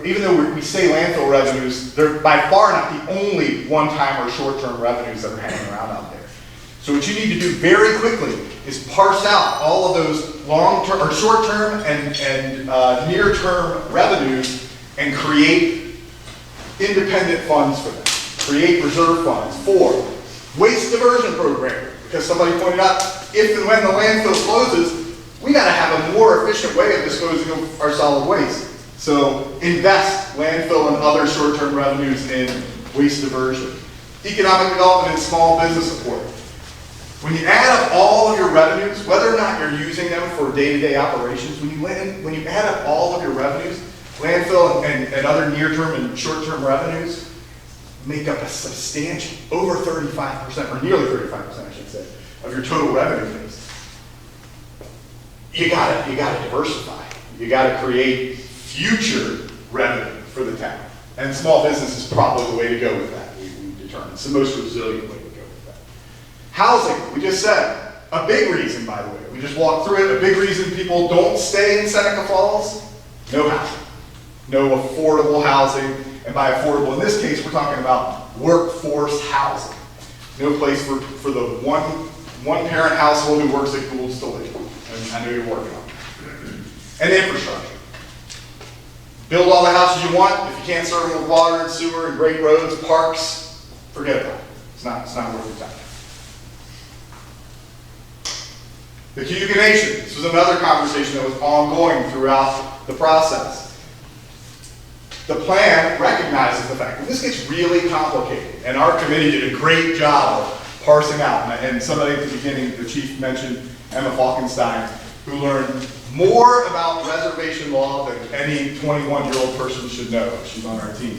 Even though we say landfill revenues, they're by far not the only one-time or short-term revenues that are hanging around out there. So what you need to do very quickly is parse out all of those long-term or short-term and near-term revenues and create independent funds for them. Create reserve funds for waste diversion program. Because somebody pointed out, if and when the landfill closes, we got to have a more efficient way of disposing of our solid waste. So invest landfill and other short-term revenues in waste diversion. Economic development and small business support. When you add up all of your revenues, whether or not you're using them for day-to-day operations, when you add up all of your revenues, landfill and other near-term and short-term revenues make up a substantial, over 35%, or nearly 35%, I should say, of your total revenue base. You gotta diversify. You gotta create future revenue for the town. And small business is probably the way to go with that, we determined. It's the most resilient way to go with that. Housing, we just said, a big reason, by the way. We just walked through it. A big reason people don't stay in Seneca Falls, no housing. No affordable housing. And by affordable, in this case, we're talking about workforce housing. No place for the one parent household who works at Gould's to live. And I know you're working on it. And infrastructure. Build all the houses you want. If you can't serve them with water and sewer and great roads, parks, forget about it. It's not worth your time. The Cayuga Nation. This was another conversation that was ongoing throughout the process. The plan recognizes the fact that this gets really complicated, and our committee did a great job of parsing out. And somebody at the beginning, the chief mentioned Emma Falkenstein, who learned more about reservation law than any 21-year-old person should know. She's on our team.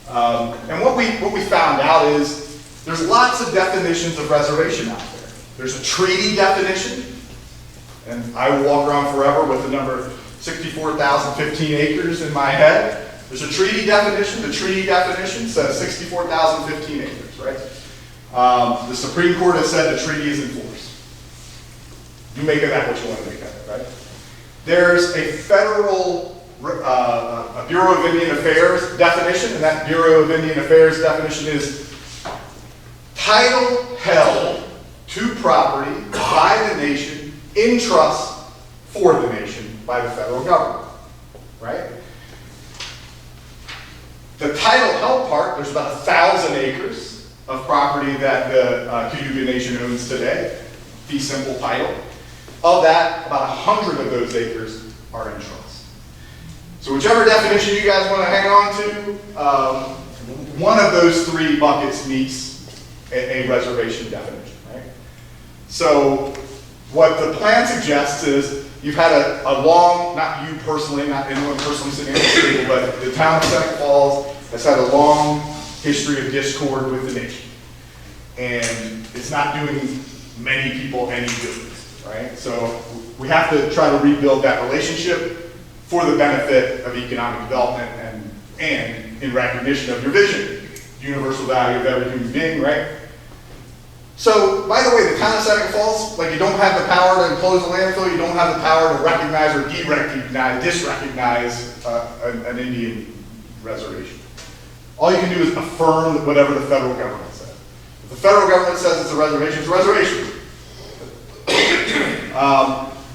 And what we found out is there's lots of definitions of reservation out there. There's a treaty definition, and I will walk around forever with the number 64,015 acres in my head. There's a treaty definition. The treaty definition says 64,015 acres, right? The Supreme Court has said the treaty is in force. You make of that what you want to make of it, right? There's a federal a Bureau of Indian Affairs definition, and that Bureau of Indian Affairs definition is title held to property by the nation in trust for the nation by the federal government, right? The title held part, there's about 1,000 acres of property that the Cayuga Nation owns today, fee simple title. Of that, about 100 of those acres are in trust. So whichever definition you guys want to hang on to, one of those three buckets meets a reservation definition, right? So what the plan suggests is you've had a long, not you personally, not anyone personally sitting at the table, but the town of Seneca Falls has had a long history of discord with the nation. And it's not doing many people any good, right? So we have to try to rebuild that relationship for the benefit of economic development and in recognition of your vision, universal value of every human being, right? So, by the way, the town of Seneca Falls, like, you don't have the power to close a landfill, you don't have the power to recognize or disrecognize an Indian reservation. All you can do is affirm whatever the federal government says. If the federal government says it's a reservation, it's a reservation.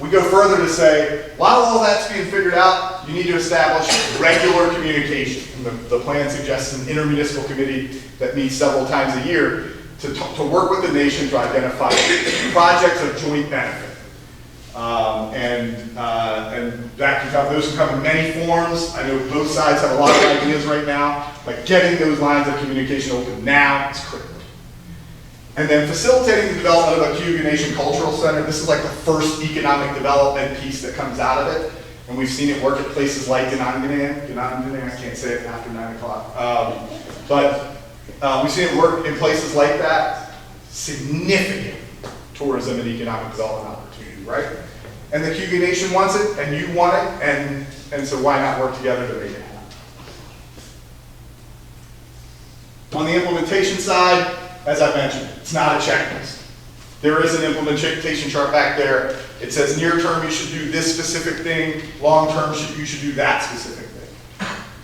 We go further to say, while all that's being figured out, you need to establish regular communication. And the plan suggests an intermunicipal committee that meets several times a year to work with the nation to identify projects of joint benefit. And that can come, those can come in many forms. I know both sides have a lot of ideas right now, but getting those lines of communication open now is critical. And then facilitating the development of a Cayuga Nation Cultural Center. This is like the first economic development piece that comes out of it. And we've seen it work at places like Ganonganan, I can't say it after 9 o'clock. We've seen it work in places like that. Significant tourism and economic development opportunity, right? And the Cayuga Nation wants it, and you want it, and so why not work together to make it happen? On the implementation side, as I mentioned, it's not a checklist. There is an implementation chart back there. It says near term you should do this specific thing, long term you should do that specific thing.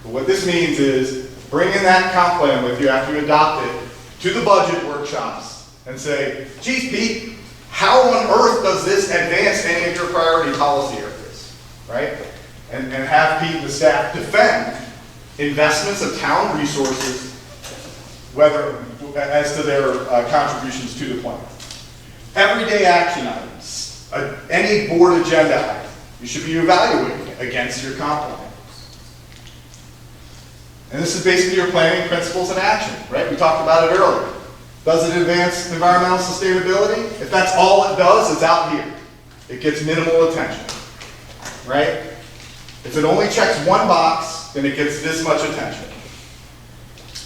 But what this means is bring in that comp plan with you after you adopt it to the budget workshops and say, geez, Pete, how on earth does this advance any of your priority policy areas, right? And have Pete and the staff defend investments of town resources, whether as to their contributions to the plan. Everyday action items, any board agenda item, you should be evaluating it against your comp plan. And this is basically your planning principles and action, right? We talked about it earlier. Does it advance environmental sustainability? If that's all it does, it's out here. It gets minimal attention, right? If it only checks one box, then it gets this much attention.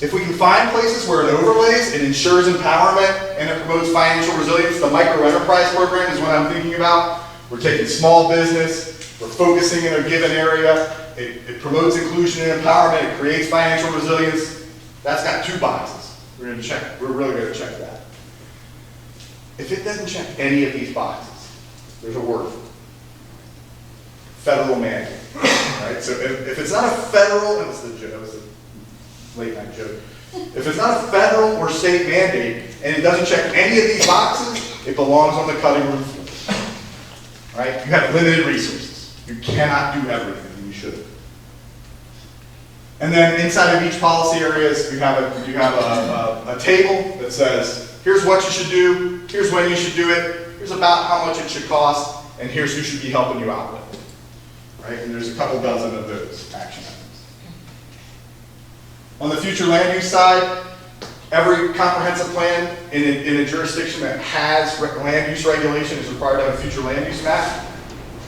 If we can find places where it overlays, it ensures empowerment, and it promotes financial resilience, the micro-enterprise program is what I'm thinking about. We're taking small business, we're focusing in a given area, it promotes inclusion and empowerment, it creates financial resilience. That's got two boxes. We're going to check, we're really going to check that. If it doesn't check any of these boxes, there's a word for it. Federal mandate, right? So if it's not a federal, that was a late night joke. If it's not a federal or state mandate and it doesn't check any of these boxes, it belongs on the cutting room floor, right? You have limited resources. You cannot do everything, and you should. And then inside of each policy areas, you have a table that says, here's what you should do, here's when you should do it, here's about how much it should cost, and here's who should be helping you out with it. Right? And there's a couple dozen of those action items. On the future land use side, every comprehensive plan in a jurisdiction that has land use regulation is required to have a future land use map.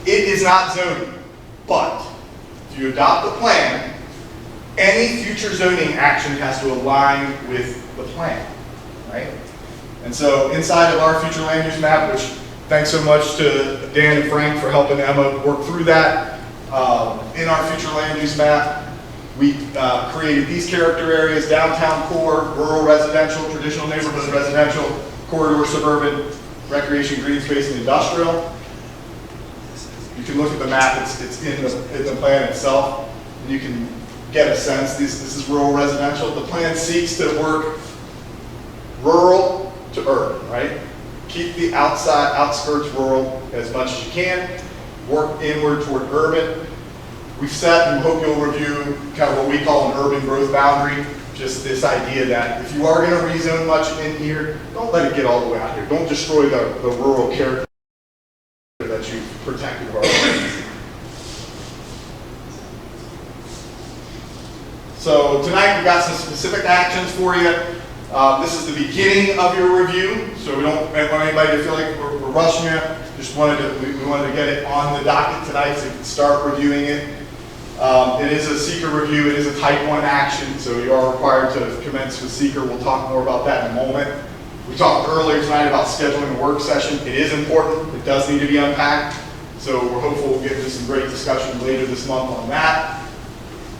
It is not zoning, but if you adopt the plan, any future zoning action has to align with the plan, right? And so inside of our future land use map, which thanks so much to Dan and Frank for helping Emma work through that, in our future land use map, we created these character areas: downtown core, rural residential, traditional neighborhood residential, corridor suburban, recreation, green space, and industrial. You can look at the map, it's in the plan itself, and you can get a sense. This is rural residential. The plan seeks to work rural to urban, right? Keep the outskirts rural as much as you can, work inward toward urban. We've set, and hope you'll review, kind of what we call an urban growth boundary. Just this idea that if you are going to rezone much in here, don't let it get all the way out here. Don't destroy the rural character that you've protected already. tonight we've got some specific actions for you. This is the beginning of your review, so we don't want anybody to feel like we're rushing you. Just wanted to, we wanted to get it on the docket tonight so you can start reviewing it. It is a seeker review. It is a type 1 action, so you are required to commence with seeker. We'll talk more about that in a moment. We talked earlier tonight about scheduling a work session. It is important. It does need to be unpacked. So we're hopeful we'll get into some great discussion later this month on that.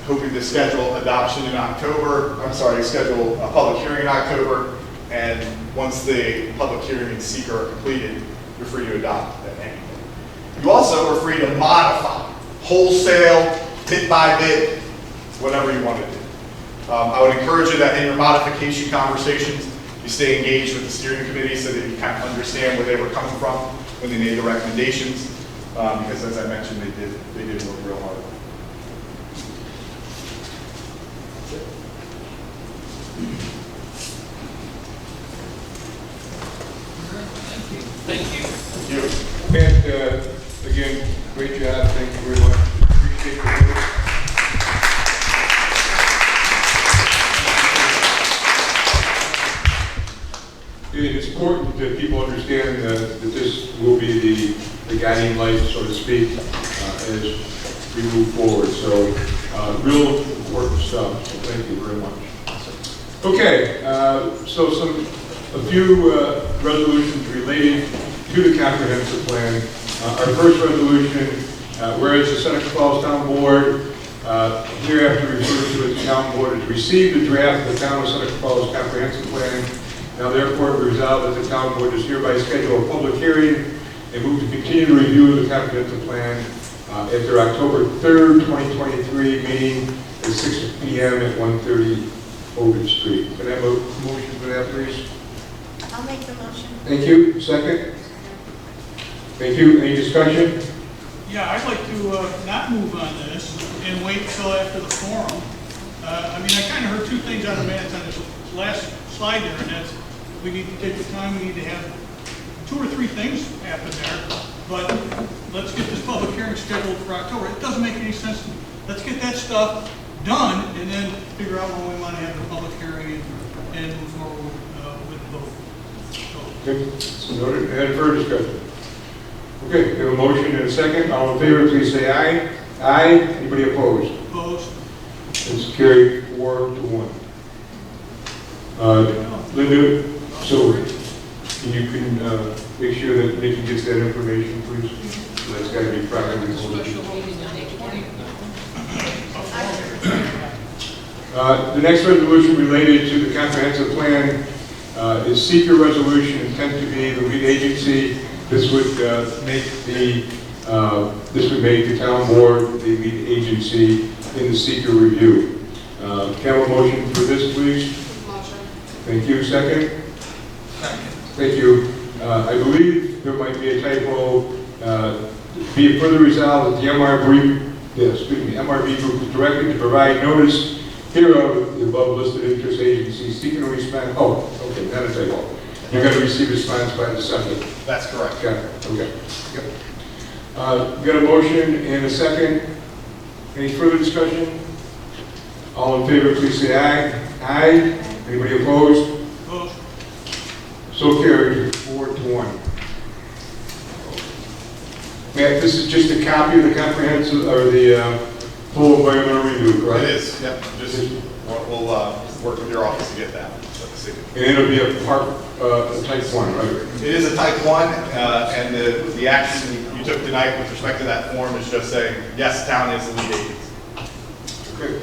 Hoping to schedule adoption in October. I'm sorry, schedule a public hearing in October. And once the public hearing and seeker are completed, you're free to adopt at any point. You also are free to modify, wholesale, bit by bit, whatever you want to do. I would encourage you that in your modification conversations, you stay engaged with the steering committee so that you kind of understand where they were coming from when they made the recommendations. Because as I mentioned, they did work real hard. Thank you. Thank you. And again, great job. Thank you very much. Appreciate your work. It's important that people understand that this will be the guiding light, so to speak, as we move forward. So, real important stuff. So, thank you very much. Okay, so a few resolutions related to the comprehensive plan. Our first resolution, whereas the Seneca Falls Town Board, hereafter referred to as the Town Board, has received a draft of the Town of Seneca Falls Comprehensive Plan. Now therefore be resolved that the Town Board does hereby schedule a public hearing and move to continue the review of the comprehensive plan at their October 3rd, 2023 meeting at 6 p.m. at 130 Ovid Street. Can I have a motion for that, please? I'll make the motion. Thank you. Second? Thank you. Any discussion? Yeah, I'd like to not move on this and wait until after the forum. I mean, I kind of heard two things out of Matt's on this last slide there, and that's we need to take the time, we need to have 2 or 3 things happen there, but let's get this public hearing scheduled for October. It doesn't make any sense to me. Let's get that stuff done and then figure out when we want to have the public hearing and move forward with the vote. Okay. So noted. Any further discussion? Okay, we have a motion and a second. All in favor, please say aye. Aye. Anybody opposed? Opposed? It's carried 4-1. Linda, so you can make sure that Nikki gets that information, please. So that's got to be properly recorded. The next resolution related to the comprehensive plan is seeker resolution, intent to be the lead agency. This would make the town board the lead agency in the seeker review. Can I have a motion for this, please? Motion. Thank you. Second? Second. Thank you. I believe there might be a typo. Be it further resolved that the MRB group is directed to provide notice hereof the above listed interest agencies seeking a response. Oh, okay, not a typo. You're going to receive a response by December. That's correct. Got it. Okay. Yep. We got a motion and a second. Any further discussion? All in favor, please say aye. Aye. Anybody opposed? Opposed. So carried, 4-1. Matt, this is just a copy of the comprehensive, or the full environmental review, correct? It is, yep. We'll work with your office to get that. And it'll be a part, type 1, right? It is a type 1, and the action you took tonight with respect to that form is just saying, yes, town is the lead agency. Okay.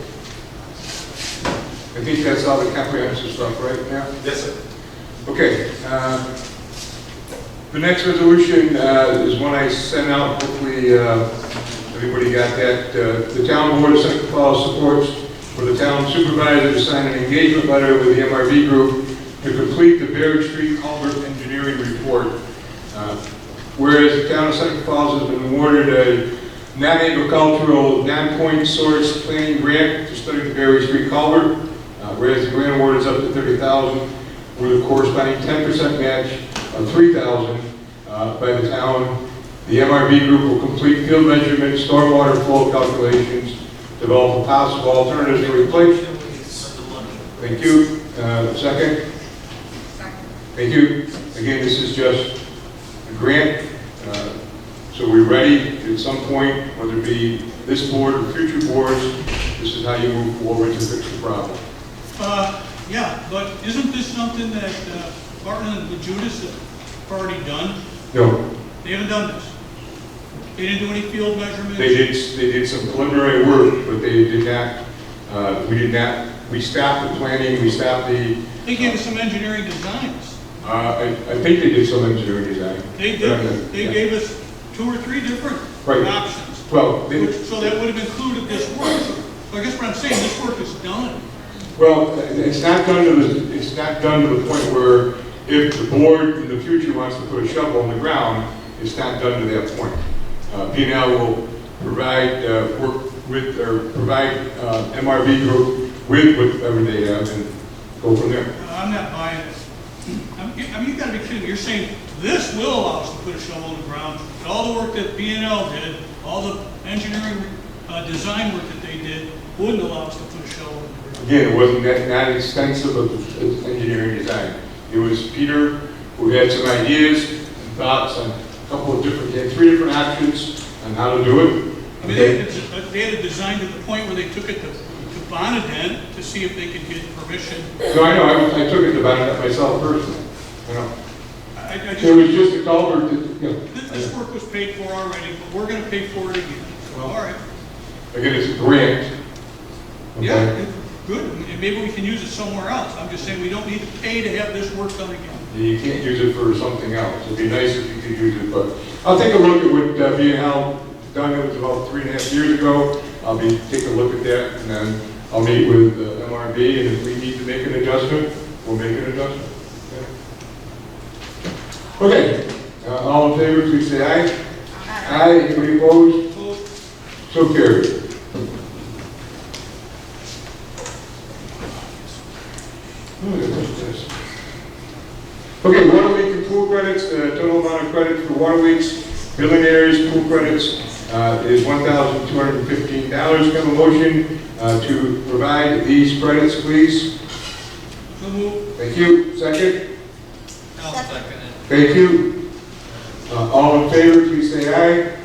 I think that's all the comprehensive stuff, right, Matt? Yes, sir. Okay. The next resolution is one I sent out. Hopefully everybody got that. The town board of Seneca Falls supports for the town supervisor to sign an engagement letter with the MRB group to complete the Barrett Street Culvert engineering report. Whereas the town of Seneca Falls has been awarded a non-agricultural, non-point source planning grant to study the Barrett Street Culvert. Whereas the grant award is up to $30,000 with a corresponding 10% match of $3,000 by the town. The MRB group will complete field measurements, stormwater flow calculations, develop a possible alternatives to replace. Thank you. Second? Thank you. Again, this is just a grant, so we're ready at some point, whether it be this board or future boards, this is how you move forward to fix the problem. Yeah, but isn't this something that Barton and Judas have already done? No. They haven't done this? They didn't do any field measurements? They did some preliminary work, but they did not, we did not, we stopped the planning, we stopped the... They gave us some engineering designs. I think they did some engineering design. They did. They gave us 2 or 3 different options. Well, So that would have included this work. So I guess what I'm saying, this work is done. well, it's not done to the point where if the board in the future wants to put a shovel in the ground, it's not done to that point. P&L will provide work with, or provide MRB group with whatever they have and go from there. I'm not buying it. I mean, you gotta be kidding me. You're saying this will allow us to put a shovel in the ground. But all the work that B&L did, all the engineering design work that they did, wouldn't allow us to put a shovel in the ground. Again, it wasn't that extensive of engineering design. It was Peter who had some ideas and thoughts on a couple of different, they had 3 different options on how to do it. I mean, they had a design to the point where they took it to Bonadent to see if they could get permission. No, I know. I took it to Bonadent myself personally. You know. It was just a culvert. This work was paid for already, but we're going to pay for it again. So, all right. Again, it's a grant. Okay. Yeah, good. And maybe we can use it somewhere else. I'm just saying we don't need to pay to have this work done again. You can't use it for something else. It'd be nice if you could use it, but I'll take a look at what B&L done. It was about 3.5 years ago. I'll take a look at that, and then I'll meet with MRB, and if we need to make an adjustment, we'll make an adjustment. Okay. All in favor, please say aye. Aye. Anybody opposed? So carried. Okay, water leak and pool credits. The total amount of credit for water leaks, billing areas, pool credits is $1,215. Can I have a motion to provide these credits, please? Thank you. Second? I'll second it. Thank you. All in favor, please say aye.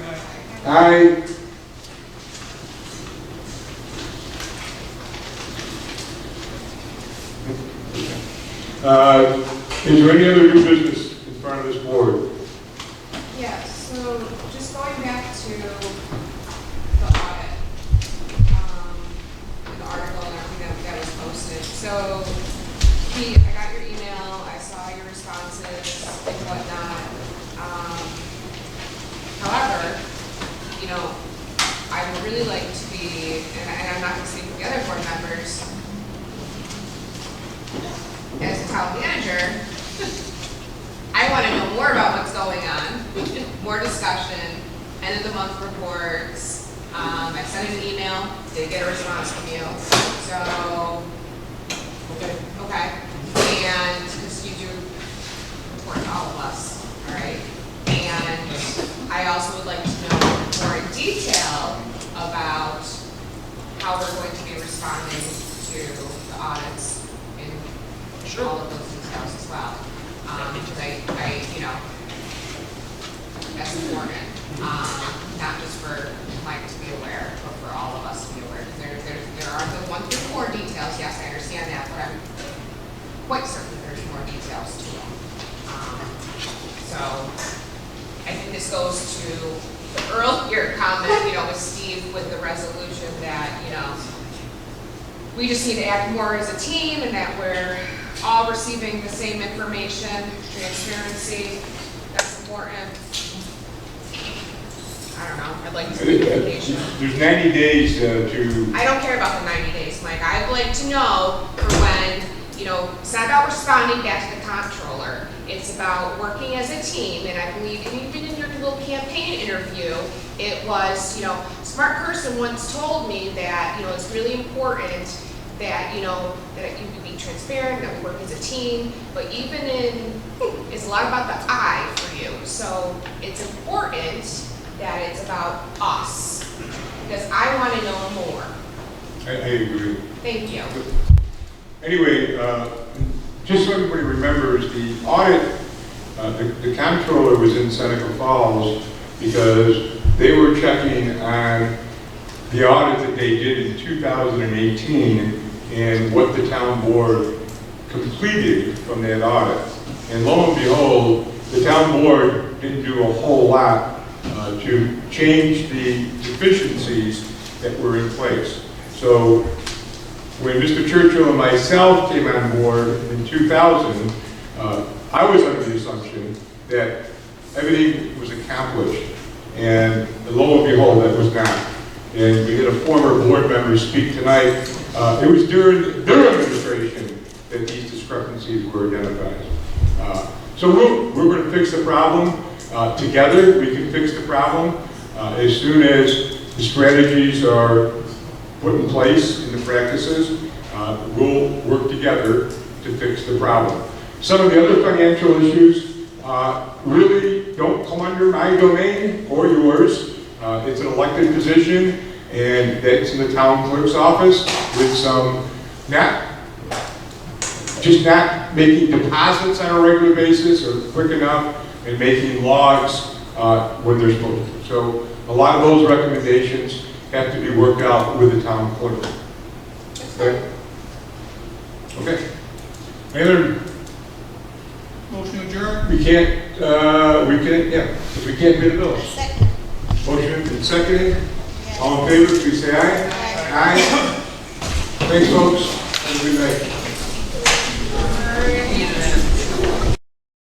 Aye. Is there any other new business in front of this board? Yeah, so just going back to the audit, the article and everything that was posted. So, Pete, I got your email, I saw your responses and whatnot. However, you know, I would really like to be, and I'm not going to speak for the other board members, as a town manager, I want to know more about what's going on, more discussion, end of the month reports. I sent an email, didn't get a response from you, so, okay. And, because you do report to all of us, all right? And I also would like to know more in detail about how we're going to be responding to the audits in all of those details as well. Because I, you know, that's important. Not just for Mike to be aware, but for all of us to be aware. Because there are the 1 through 4 details. Yes, I understand that, but I'm quite certain there's more details to them. So I think this goes to the earlier comment, you know, with Steve with the resolution that, you know, we just need to act more as a team and that we're all receiving the same information, transparency, that's important. I don't know, I'd like to see communication. There's 90 days to... I don't care about the 90 days, Mike. I'd like to know for when, you know, it's not about responding back to the comptroller. It's about working as a team, and I believe even in your little campaign interview, it was, you know, a smart person once told me that, you know, it's really important that, you know, that you can be transparent, that we work as a team, but even in, it's a lot about the I for you. So it's important that it's about us, because I want to know more. I agree. Thank you. Anyway, just so everybody remembers, the audit, the comptroller was in Seneca Falls because they were checking on the audit that they did in 2018 and what the town board completed from that audit. And lo and behold, the town board didn't do a whole lot to change the deficiencies that were in place. So when Mr. Churchill and myself came on board in 2000, I was under the assumption that everything was accomplished. And lo and behold, that was not. And we had a former board member speak tonight. It was during their administration that these discrepancies were identified. So we're going to fix the problem together. We can fix the problem as soon as the strategies are put in place in the practices. We'll work together to fix the problem. Some of the other financial issues really don't come under my domain or yours. It's an elected position, and that's in the town clerk's office with some not making deposits on a regular basis or quick enough and making logs when they're supposed to. So a lot of those recommendations have to be worked out with the town clerk. Okay? Okay. Any other? Motion adjourned? We can't, yeah, because we can't pay the bills. Motion and seconded. All in favor, please say aye. Aye. Thanks, folks. Have a good night.